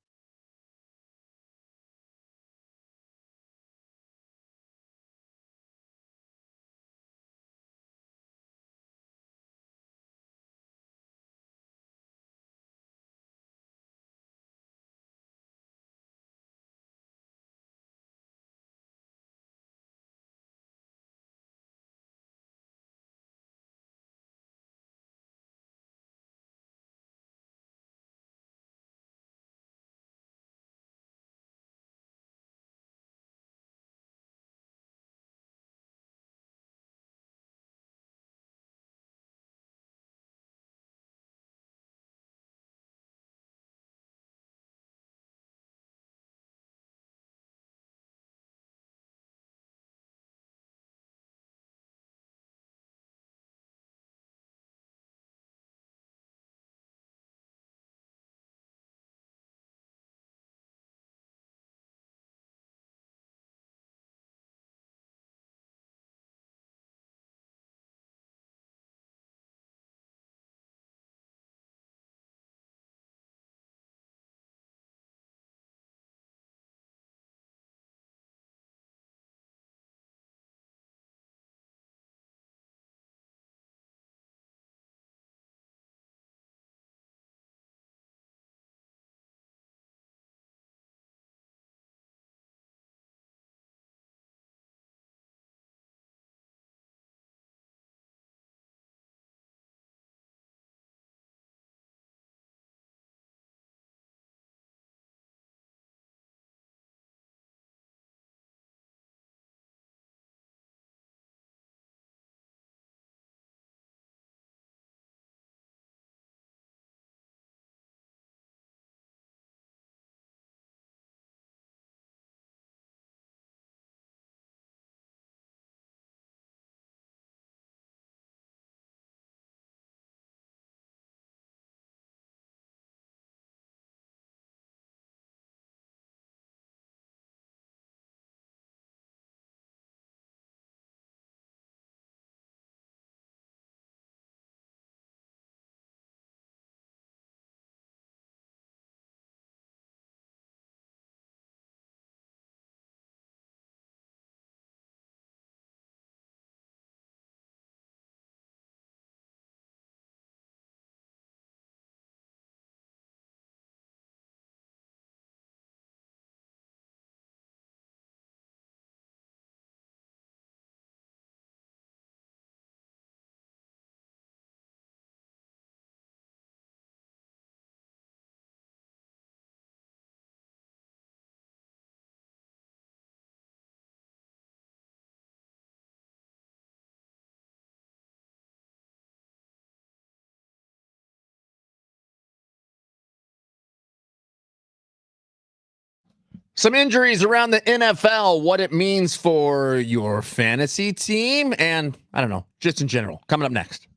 Some injuries around the NFL, what it means for your fantasy team, and I don't know, just in general. Coming up next.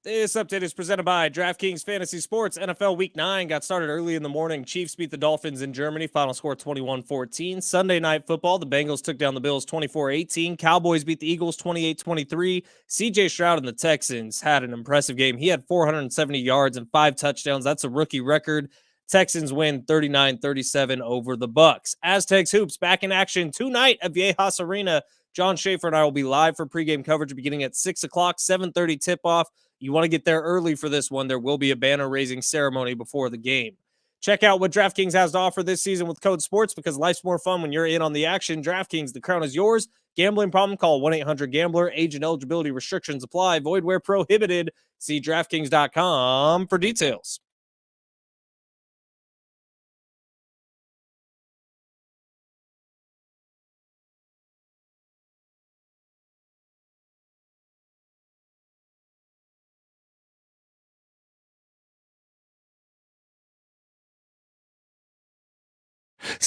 This update is presented by DraftKings Fantasy Sports. NFL Week 9 got started early in the morning. Chiefs beat the Dolphins in Germany. Final score 21-14. Sunday Night Football, the Bengals took down the Bills 24-18. Cowboys beat the Eagles 28-23. CJ Stroud and the Texans had an impressive game. He had 470 yards and 5 touchdowns. That's a rookie record. Texans win 39-37 over the Bucks. Aztecs Hoops back in action tonight at Viejas Arena. John Schaefer and I will be live for pregame coverage beginning at 6 o'clock, 7:30 tip-off. You want to get there early for this one. There will be a banner-raising ceremony before the game. Check out what DraftKings has to offer this season with code SPORTS because life's more fun when you're in on the action. DraftKings, the crown is yours. Gambling problem? Call 1-800-GAMBLER. Age and eligibility restrictions apply. Void where prohibited. See DraftKings.com for details.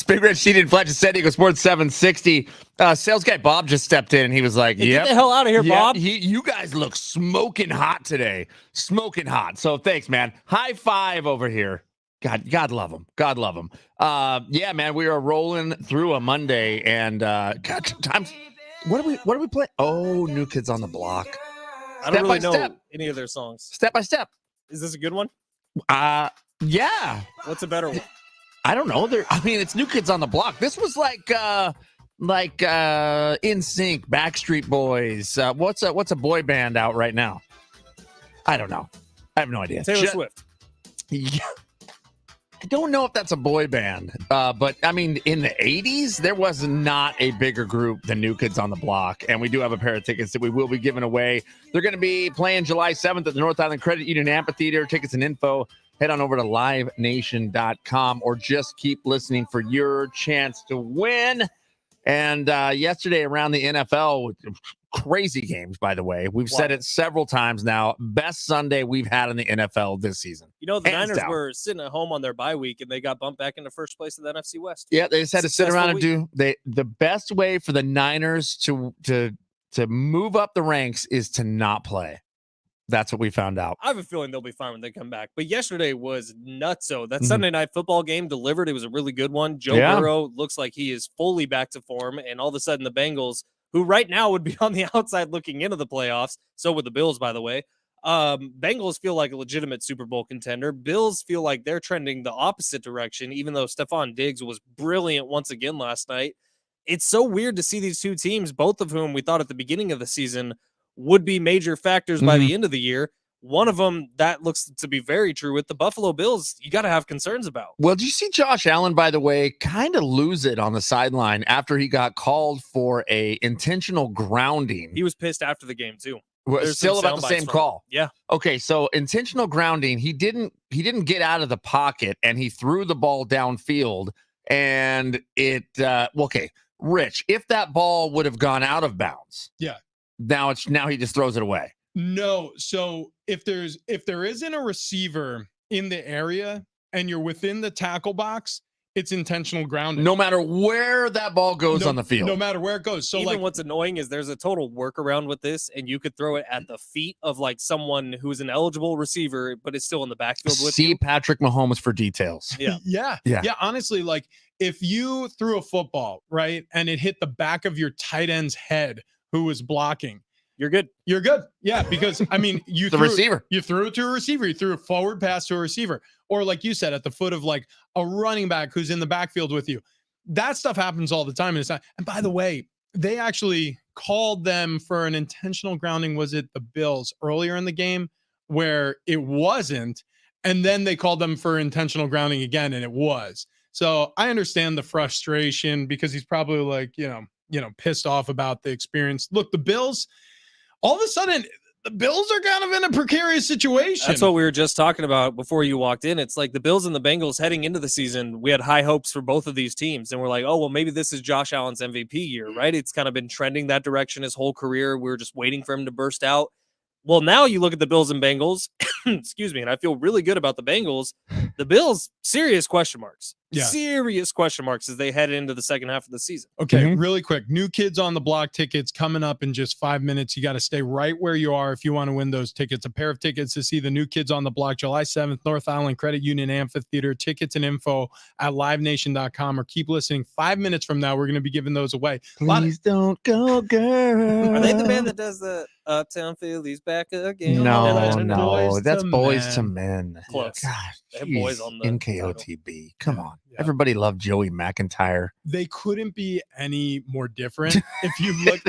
Big Rich Sheehan, Fletch, San Diego Sports 760. Sales guy Bob just stepped in and he was like, Hey, get the hell out of here, Bob. You guys look smoking hot today. Smoking hot. So thanks, man. High five over here. God love him. God love him. Yeah, man, we are rolling through a Monday and God, times. What are we playing? Oh, New Kids on the Block. I don't really know any of their songs. Step by Step. Is this a good one? Yeah. What's a better one? I don't know. It's New Kids on the Block. This was like NSYNC, Backstreet Boys. What's a boy band out right now? I don't know. I have no idea. Taylor Swift. Yeah. I don't know if that's a boy band, but I mean, in the 80s, there was not a bigger group than New Kids on the Block, and we do have a pair of tickets that we will be giving away. They're going to be playing July 7th at the North Island Credit Union Amphitheater. Tickets and info, head on over to livenation.com or just keep listening for your chance to win. And yesterday around the NFL, crazy games, by the way. We've said it several times now. Best Sunday we've had in the NFL this season. You know, the Niners were sitting at home on their bye week, and they got bumped back into first place in the NFC West. Yeah, they just had to sit around and do the best way for the Niners to move up the ranks is to not play. That's what we found out. I have a feeling they'll be fine when they come back. But yesterday was nutso. That Sunday night football game delivered. It was a really good one. Joe Burrow looks like he is fully back to form. And all of a sudden, the Bengals, who right now would be on the outside looking into the playoffs, so would the Bills, by the way. Bengals feel like a legitimate Super Bowl contender. Bills feel like they're trending the opposite direction, even though Stephon Diggs was brilliant once again last night. It's so weird to see these two teams, both of whom we thought at the beginning of the season would be major factors by the end of the year. One of them that looks to be very true with the Buffalo Bills, you got to have concerns about. Well, did you see Josh Allen, by the way, kind of lose it on the sideline after he got called for a intentional grounding? He was pissed after the game too. Still about the same call. Yeah. Okay, so intentional grounding, he didn't get out of the pocket and he threw the ball downfield and it okay, Rich, if that ball would have gone out of bounds. Yeah. Now he just throws it away. No. So if there isn't a receiver in the area and you're within the tackle box, it's intentional grounding. No matter where that ball goes on the field. No matter where it goes. So even what's annoying is there's a total workaround with this, and you could throw it at the feet of like someone who's an eligible receiver, but is still in the backfield with you. See Patrick Mahomes for details. Yeah. Honestly, like if you threw a football, right, and it hit the back of your tight end's head who was blocking, you're good. You're good. Yeah, because I mean, you the receiver. You threw it to a receiver. You threw a forward pass to a receiver, or like you said, at the foot of like a running back who's in the backfield with you. That stuff happens all the time. And it's not. And by the way, they actually called them for an intentional grounding. Was it the Bills earlier in the game where it wasn't, and then they called them for intentional grounding again, and it was. So I understand the frustration because he's probably like pissed off about the experience. Look, the Bills. All of a sudden, the Bills are kind of in a precarious situation. That's what we were just talking about before you walked in. It's like the Bills and the Bengals heading into the season, we had high hopes for both of these teams. And we're like, oh, well, maybe this is Josh Allen's MVP year, right? It's kind of been trending that direction his whole career. We were just waiting for him to burst out. Well, now you look at the Bills and Bengals, excuse me, and I feel really good about the Bengals. The Bills, serious question marks. serious question marks as they head into the second half of the season. Okay, really quick. New Kids on the Block tickets coming up in just 5 minutes. You got to stay right where you are if you want to win those tickets. A pair of tickets to see the New Kids on the Block July 7th, North Island Credit Union Amphitheater. Tickets and info at livenation.com, or keep listening. 5 minutes from now, we're going to be giving those away. Please don't go, girl. Are they the band that does the Uptown Phillies back again? No, that's Boys to Men. Close. Gosh, They have boys on the NKOTB. Come on. Yeah. Everybody loved Joey McIntyre. They couldn't be any more different. If you look,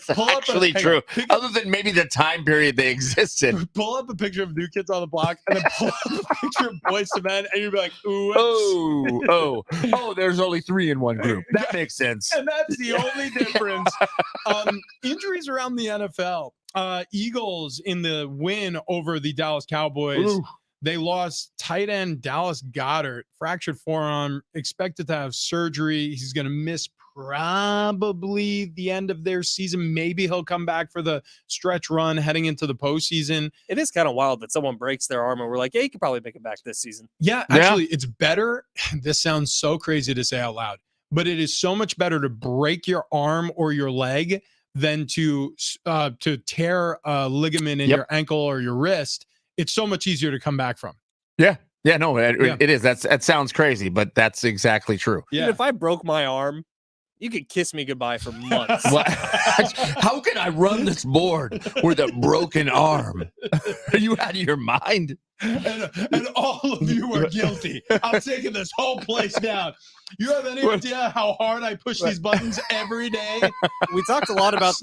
pull up Actually true. Other than maybe the time period they existed. Pull up a picture of New Kids on the Block and then pull up a picture of Boys to Men, and you'll be like, ooh, there's only 3 in one group. That makes sense. And that's the only difference. Injuries around the NFL. Eagles in the win over the Dallas Cowboys. Ooh. They lost tight end Dallas Goedert, fractured forearm, expected to have surgery. He's going to miss probably the end of their season. Maybe he'll come back for the stretch run heading into the postseason. It is kind of wild that someone breaks their arm and we're like, yeah, you could probably make it back this season. Yeah, actually, it's better. This sounds so crazy to say out loud, but it is so much better to break your arm or your leg than to tear a ligament in your ankle or your wrist. It's so much easier to come back from. Yeah, it is. That sounds crazy, but that's exactly true. Yeah. Dude, if I broke my arm, you could kiss me goodbye for months. How can I run this board with a broken arm? Are you out of your mind? And all of you are guilty. I'm taking this whole place down. You have any idea how hard I push these buttons every day? We talked a lot about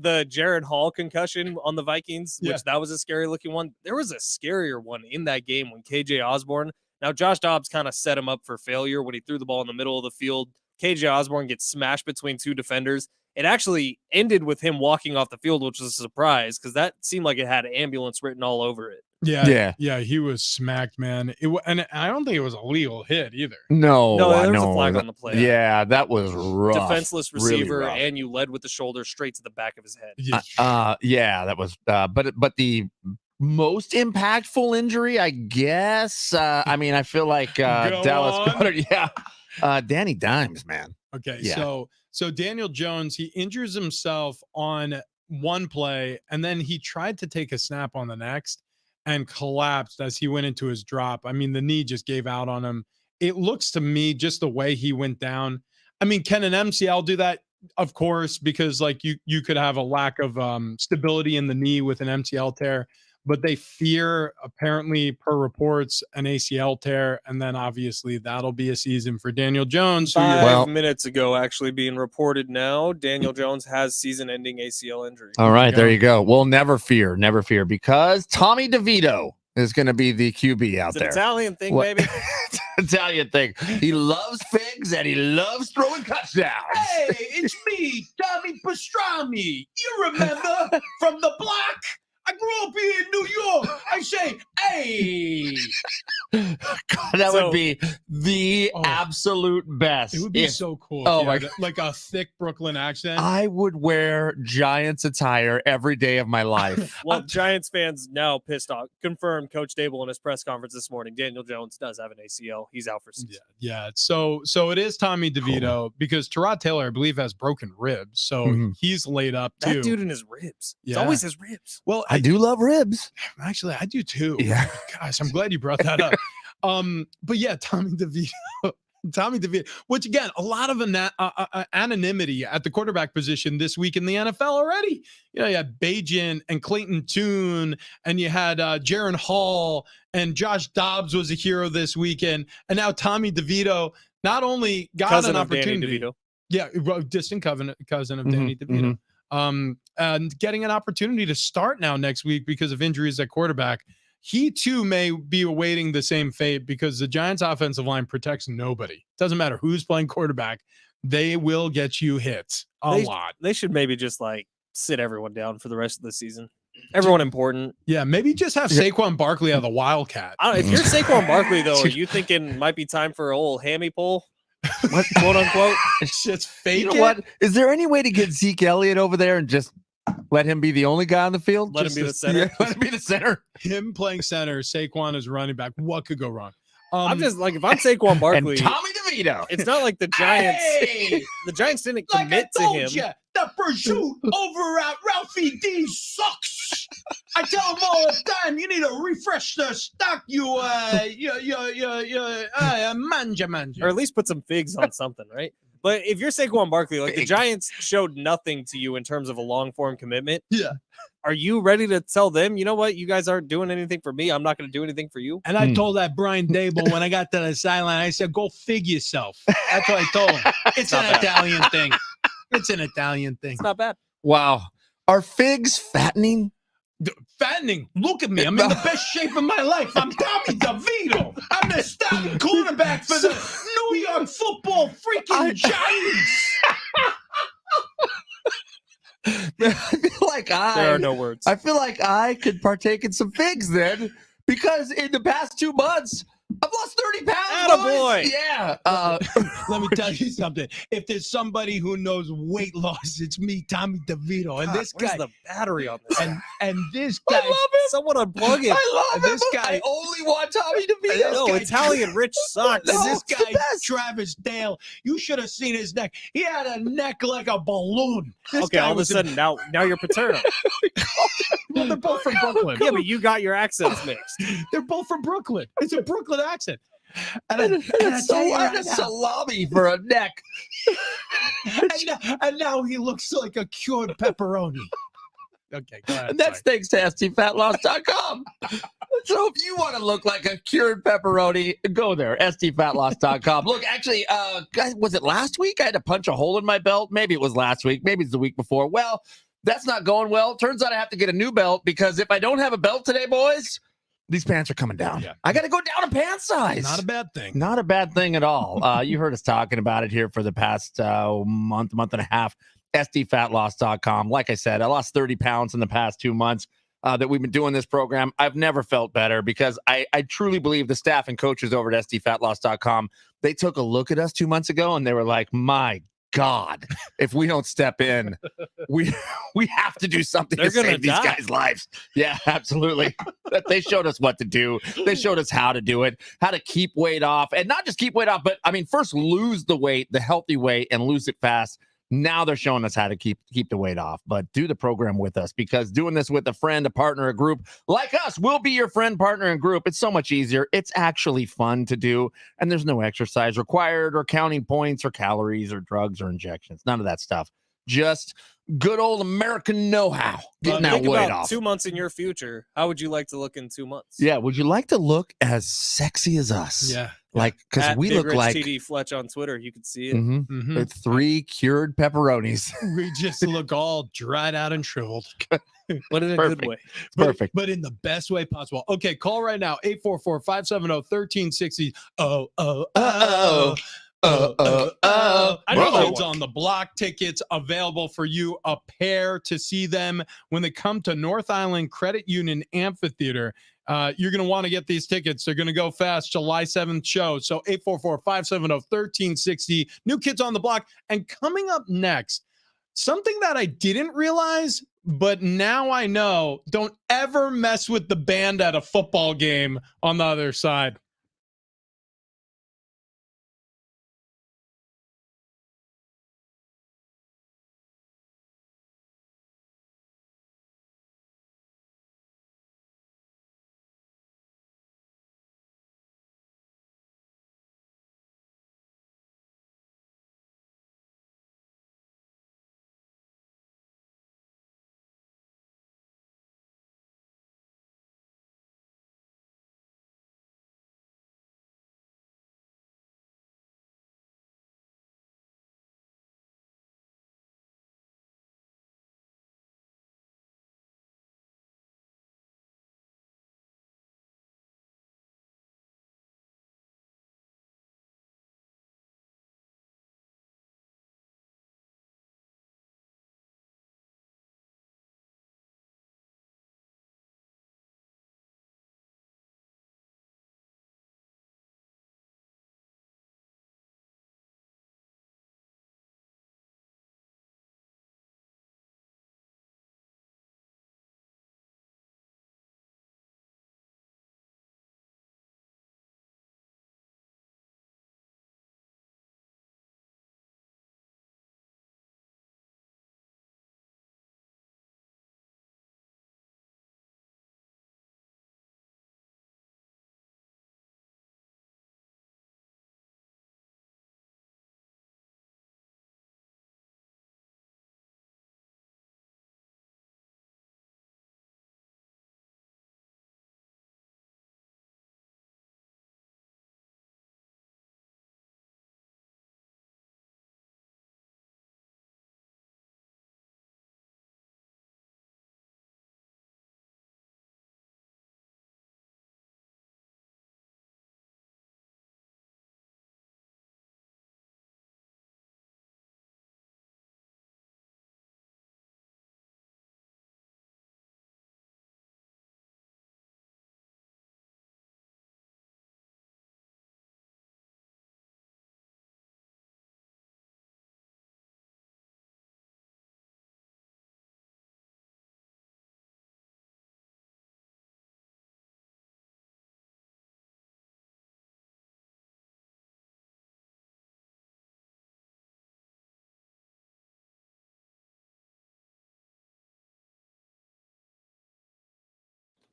the Jared Hall concussion on the Vikings, which that was a scary looking one. There was a scarier one in that game when KJ Osborne. Now, Josh Dobbs kind of set him up for failure when he threw the ball in the middle of the field. KJ Osborne gets smashed between 2 defenders. It actually ended with him walking off the field, which was a surprise because that seemed like it had ambulance written all over it. Yeah. He was smacked, man. And I don't think it was a legal hit either. No, there was a flag on the play. Yeah, that was rough. Defenseless receiver, really rough. and you led with the shoulder straight to the back of his head. That was. But the most impactful injury, I guess. I feel like Dallas Goedert. Danny Dimes, man. Okay, so Daniel Jones, he injures himself on one play, and then he tried to take a snap on the next and collapsed as he went into his drop. I mean, the knee just gave out on him. It looks to me, just the way he went down. I mean, can an MCL do that? Of course, because like you could have a lack of stability in the knee with an MCL tear, but they fear, apparently per reports, an ACL tear, and then obviously that'll be a season for Daniel Jones. 5 minutes ago, actually being reported now, Daniel Jones has season-ending ACL injury. All right, there you go. Well, never fear, because Tommy DeVito is going to be the QB out there. Italian thing, baby. Italian thing. He loves figs and he loves throwing touchdowns. Hey, it's me, Tommy Pastrami. You remember from the block? I grew up here in New York. I say, hey. God, that would be the absolute best. It would be so cool. Oh my God. Like a thick Brooklyn accent. I would wear Giants attire every day of my life. Well, Giants fans now pissed off. Confirmed Coach Dable in his press conference this morning. Daniel Jones does have an ACL. He's out for season. Yeah. So it is Tommy DeVito because Tyrod Taylor, I believe, has broken ribs. So he's laid up too. That dude in his ribs. It's always his ribs. Well, I do love ribs. Actually, I do too. Yeah. Gosh, I'm glad you brought that up. But yeah, Tommy DeVito, which again, a lot of anonymity at the quarterback position this week in the NFL already. You know, you had Bagent and Clayton Tune, and you had Jaron Hall, and Josh Dobbs was a hero this weekend, and now Tommy DeVito not only got an opportunity. Distant cousin of Danny DeVito. And getting an opportunity to start now next week because of injuries at quarterback. He too may be awaiting the same fate because the Giants offensive line protects nobody. Doesn't matter who's playing quarterback. They will get you hit a lot. They should maybe just like sit everyone down for the rest of the season. Everyone important. Yeah, maybe just have Saquon Barkley out of the Wildcat. If you're Saquon Barkley, though, are you thinking might be time for a old hammy pull? What, quote unquote? It's fake. You know what? Is there any way to get Zeke Elliott over there and just let him be the only guy on the field? Let him be the center. Yeah, let him be the center. Him playing center, Saquon is running back. What could go wrong? I'm just like, if I'm Saquon Barkley, and Tommy DeVito. it's not like the Giants. Hey! The Giants didn't Like commit I to told him. you, the pursuit over at Ralphie D sucks. I tell him all the time, you need to refresh the stock, manja. Or at least put some figs on something, right? But if you're Saquon Barkley, like the Figs. Giants showed nothing to you in terms of a long form commitment. Yeah. Are you ready to tell them, you know what, you guys aren't doing anything for me? I'm not going to do anything for you. And I told that Brian Dable when I got to the sideline, I said, go fig yourself. That's what I told him. It's an Italian thing. It's an Italian thing. It's not bad. Wow. Are figs fattening? Fattening. Look at me. I'm in the best shape of my life. I'm Tommy DeVito. I'm the starting quarterback for the New York football freaking Giants. I feel like There are no words. I feel like I could partake in some figs then, because in the past 2 months, I've lost 30 pounds. Attaboy. Boys. Yeah. Let me tell you something. If there's somebody who knows weight loss, it's me, Tommy DeVito. And this Where's guy, the battery on this? and this guy, I love it. Someone unplug it. I love This it. guy- I only want Tommy DeVito. No, Italian rich sucks. and No, this it's the guy, best. Travis Dale, you should have seen his neck. He had a neck like a balloon. This Okay, guy all of a was sudden now you're paternal. well, they're both from Brooklyn. Yeah, but you got your accents mixed. They're both from Brooklyn. It's a Brooklyn accent. And I It's tell you so right like a now, salami for a neck. and now he looks like a cured pepperoni. Okay, go ahead. And that's thanks to stfatloss.com. So if you want to look like a cured pepperoni, go there, stfatloss.com. Look, actually, guys, was it last week? I had to punch a hole in my belt. Maybe it was last week. Maybe it's the week before. Well, that's not going well. Turns out I have to get a new belt, because if I don't have a belt today, boys, these pants are coming down. Yeah. I got to go down a pant size. Not a bad thing. Not a bad thing at all. You heard us talking about it here for the past month and a half. SDFatLoss.com. Like I said, I lost 30 pounds in the past 2 months that we've been doing this program. I've never felt better, because I truly believe the staff and coaches over at SDFatLoss.com, they took a look at us 2 months ago and they were like, my God, if we don't step in, we have to do something They're to gonna save these die. guys' lives. Yeah, absolutely. They showed us what to do. They showed us how to do it, how to keep weight off, and not just keep weight off, but I mean, first lose the weight, the healthy weight, and lose it fast. Now they're showing us how to keep the weight off, but do the program with us, because doing this with a friend, a partner, a group like us will be your friend, partner, and group. It's so much easier. It's actually fun to do, and there's no exercise required or counting points or calories or drugs or injections. None of that stuff. Just good old American know-how. Getting that Think weight about off. 2 months in your future. How would you like to look in 2 months? Yeah, would you like to look as sexy as us? Yeah. Like, because At we Big look Rich like TD Fletch on Twitter. You could see it. Mhm. Mhm. With 3 cured pepperonis. We just look all dried out and shriveled. But in a Perfect. good way. Perfect. But in the best way possible. Okay, call right now, 844-570-1360. Oh. I know that Kids one. on the Block tickets available for you, a pair to see them when they come to North Island Credit Union Amphitheater. You're going to want to get these tickets. They're going to go fast. July 7th show. So 844-570-1360. New Kids on the Block. And coming up next, something that I didn't realize, but now I know, don't ever mess with the band at a football game on the other side.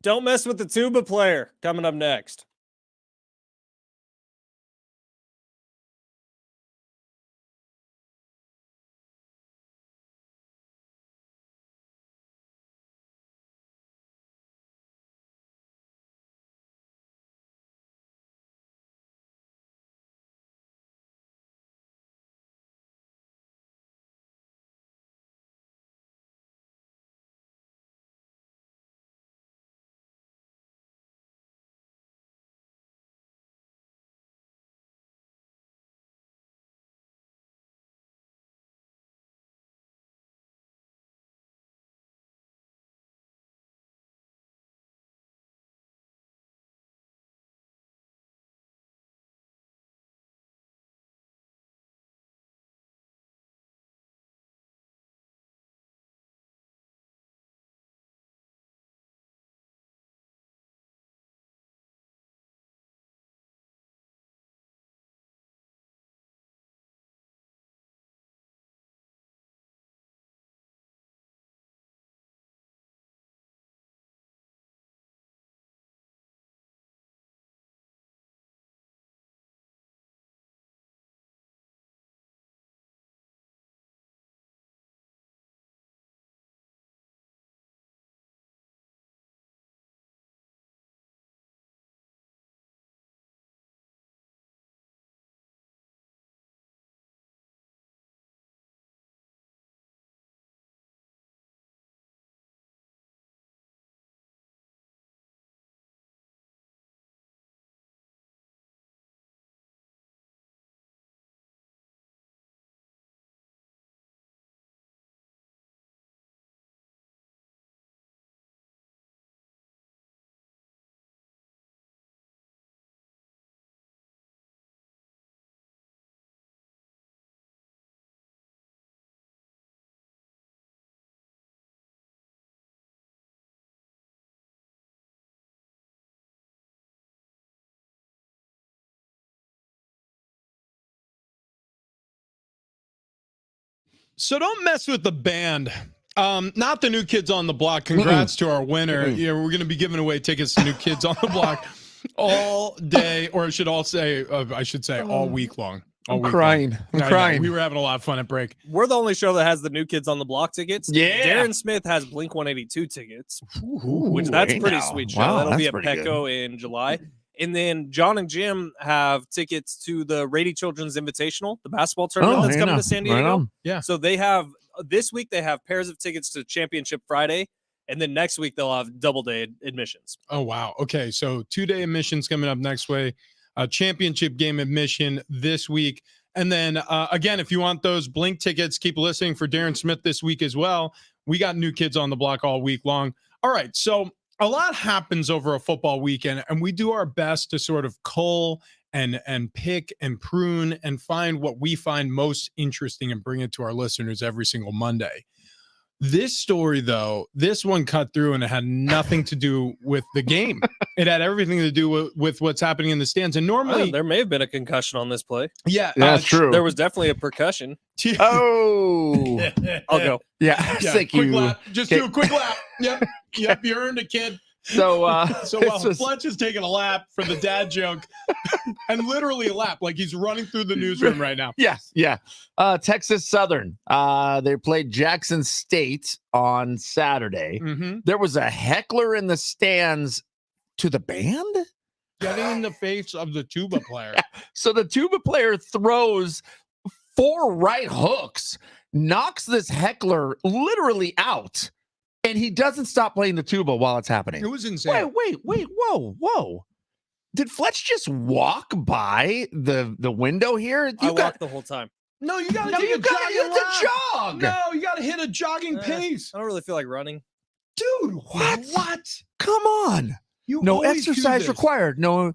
Don't mess with the tuba player. Coming up next. So don't mess with the band. Not the New Kids on the Block. Congrats to our winner. Yeah, we're going to be giving away tickets to New Kids on the Block all day, or I should say all week long. I'm crying. I'm crying. We were having a lot of fun at break. We're the only show that has the New Kids on the Block tickets. Yeah. Darren Smith has Blink 182 tickets, which that's a pretty sweet show. Wow, That'll be at that's pretty Petco in July. And then John and Jim have tickets to the Rady Children's Invitational, the basketball tournament that's coming to San Diego. Yeah. So they have this week they have pairs of tickets to Championship Friday, and then next week they'll have double day admissions. Oh wow. Okay, so 2-day admissions coming up next way. Championship game admission this week. And then again, if you want those Blink tickets, keep listening for Darren Smith this week as well. We got New Kids on the Block all week long. All right, so a lot happens over a football weekend, and we do our best to sort of cull and pick and prune and find what we find most interesting and bring it to our listeners every single Monday. This story, though, this one cut through, and it had nothing to do with the game. It had everything to do with what's happening in the stands. And normally, there may have been a concussion on this play. Yeah, that's true. There was definitely a percussion. Oh, I'll go. Yeah, thank you. Lap. Just do a quick lap. Yep, you earned it, kid. So while Fletch is taking a lap for the dad joke, and literally a lap, like he's running through the newsroom right now. Yes, yeah. Texas Southern, they played Jackson State on Saturday. Mm-hmm. There was a heckler in the stands to the band? Getting in the face of the tuba player. So the tuba player throws 4 right hooks, knocks this heckler literally out. And he doesn't stop playing the tuba while it's happening. It was insane. Wait, whoa. Did Fletch just walk by the window here? I walked the whole time. No, you gotta hit the jog. No, you gotta hit a jogging pace. I don't really feel like running. Dude, what? Come on. No exercise required. No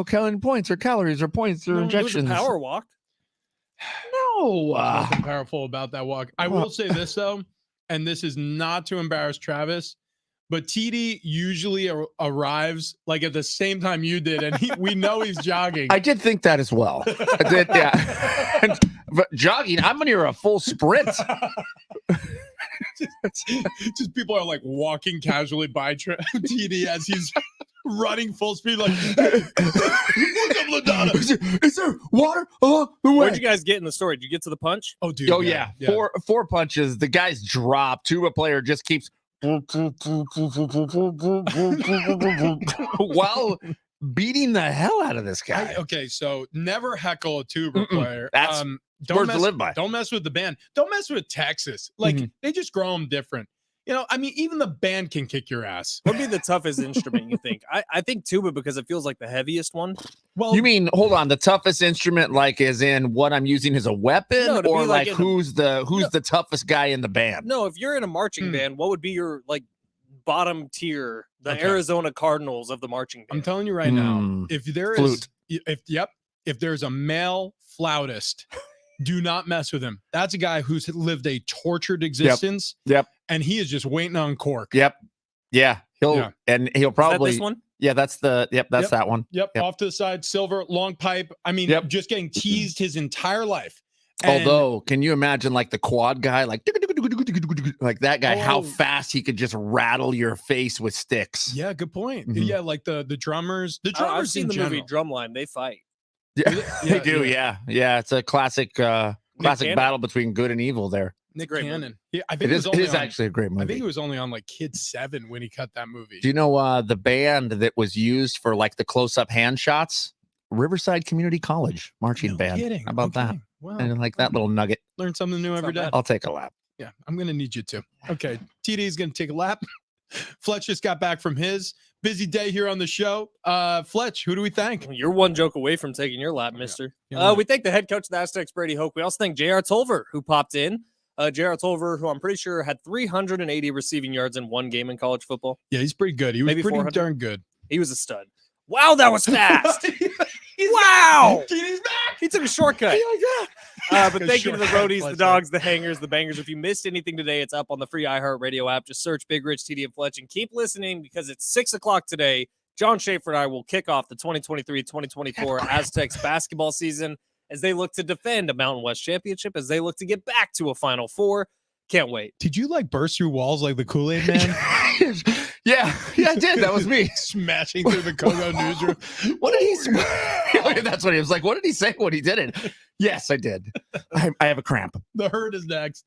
calorie points or calories or points or injections. It was a power walk. No. Nothing powerful about that walk. I will say this, though. And this is not to embarrass Travis, but TD usually arrives like at the same time you did, and we know he's jogging. I did think that as well. I did, yeah. But jogging, I'm near a full sprint. Just people are like walking casually by TD as he's running full speed, like, hey, what's up, LaDonna? Is there water along the way? Where'd you guys get in the story? Did you get to the punch? Oh, dude. Oh, yeah. Four punches. The guy's drop. Tuba player just keeps while beating the hell out of this guy. Okay, so never heckle a tuba player. That's words to live by. Don't mess with the band. Don't mess with Texas. Like, they just grow them different. You know, I mean, even the band can kick your ass. What would be the toughest instrument, you think? I think tuba, because it feels like the heaviest one. Well, you mean, hold on, the toughest instrument, like as in what I'm using as a weapon, No, to or be like like who's the toughest guy in the band? No, if you're in a marching band, what would be your like bottom tier, the Okay. Arizona Cardinals of the marching band? I'm telling you right now, if there Flute. is, if there's a male flautist, do not mess with him. That's a guy who's lived a tortured existence. Yep. And he is just waiting on cork. Yep. Yeah. He'll probably Is that this one? Yeah, that's that one. Yep. Off to the side, silver, long pipe. I mean, just getting teased his entire life. And Although, can you imagine like the quad guy, like that guy, how Oh. fast he could just rattle your face with sticks? yeah, good point. Mhm. Yeah, like the drummers. The drummers I've seen in the general. movie Drumline. They fight. Yeah, they Yeah, do. Yeah. It's a classic Cannon. battle between good and evil there. Nick great Cannon. Yeah, I think It was is only on- actually a great I think movie. it was only on like Kid 7 when he cut that movie. Do you know the band that was used for like the close-up hand shots? Riverside Community College marching No band. kidding. How about that? Okay. Wow. And like that little nugget. Learn something new every not day. bad. I'll take a lap. Yeah, I'm gonna need you to. Okay, TD is gonna take a lap. Fletch just got back from his busy day here on the show. Fletch, who do we thank? You're one joke away from taking your lap, mister. Yeah. We thank the head coach of the Aztecs, Brady Hoke. We also thank J.R. Tolver, who popped in. J.R. Tolver, who I'm pretty sure had 380 receiving yards in one game in college football. Yeah, he's pretty good. He was Maybe pretty 400? darn good. He was a stud. Wow, that was fast. Wow. TD's back. He took a shortcut. But Good thank you to the shortcut, roadies, the Fletch. dogs, the hangers, the bangers. If you missed anything today, it's up on the free iHeartRadio app. Just search Big Rich, TD, and Fletch, and keep listening because it's 6 o'clock today. John Schaefer and I will kick off the 2023-2024 Aztecs basketball season as they look to defend a Mountain West championship, as they look to get back to a Final Four. Can't wait. Did you like burst through walls like the Kool-Aid man? Yeah, I did. That was me. Smashing through the Kogo newsroom. What did he say? That's what he was like. What did he say when he did it? Yes, I did. I have a cramp. The herd is next.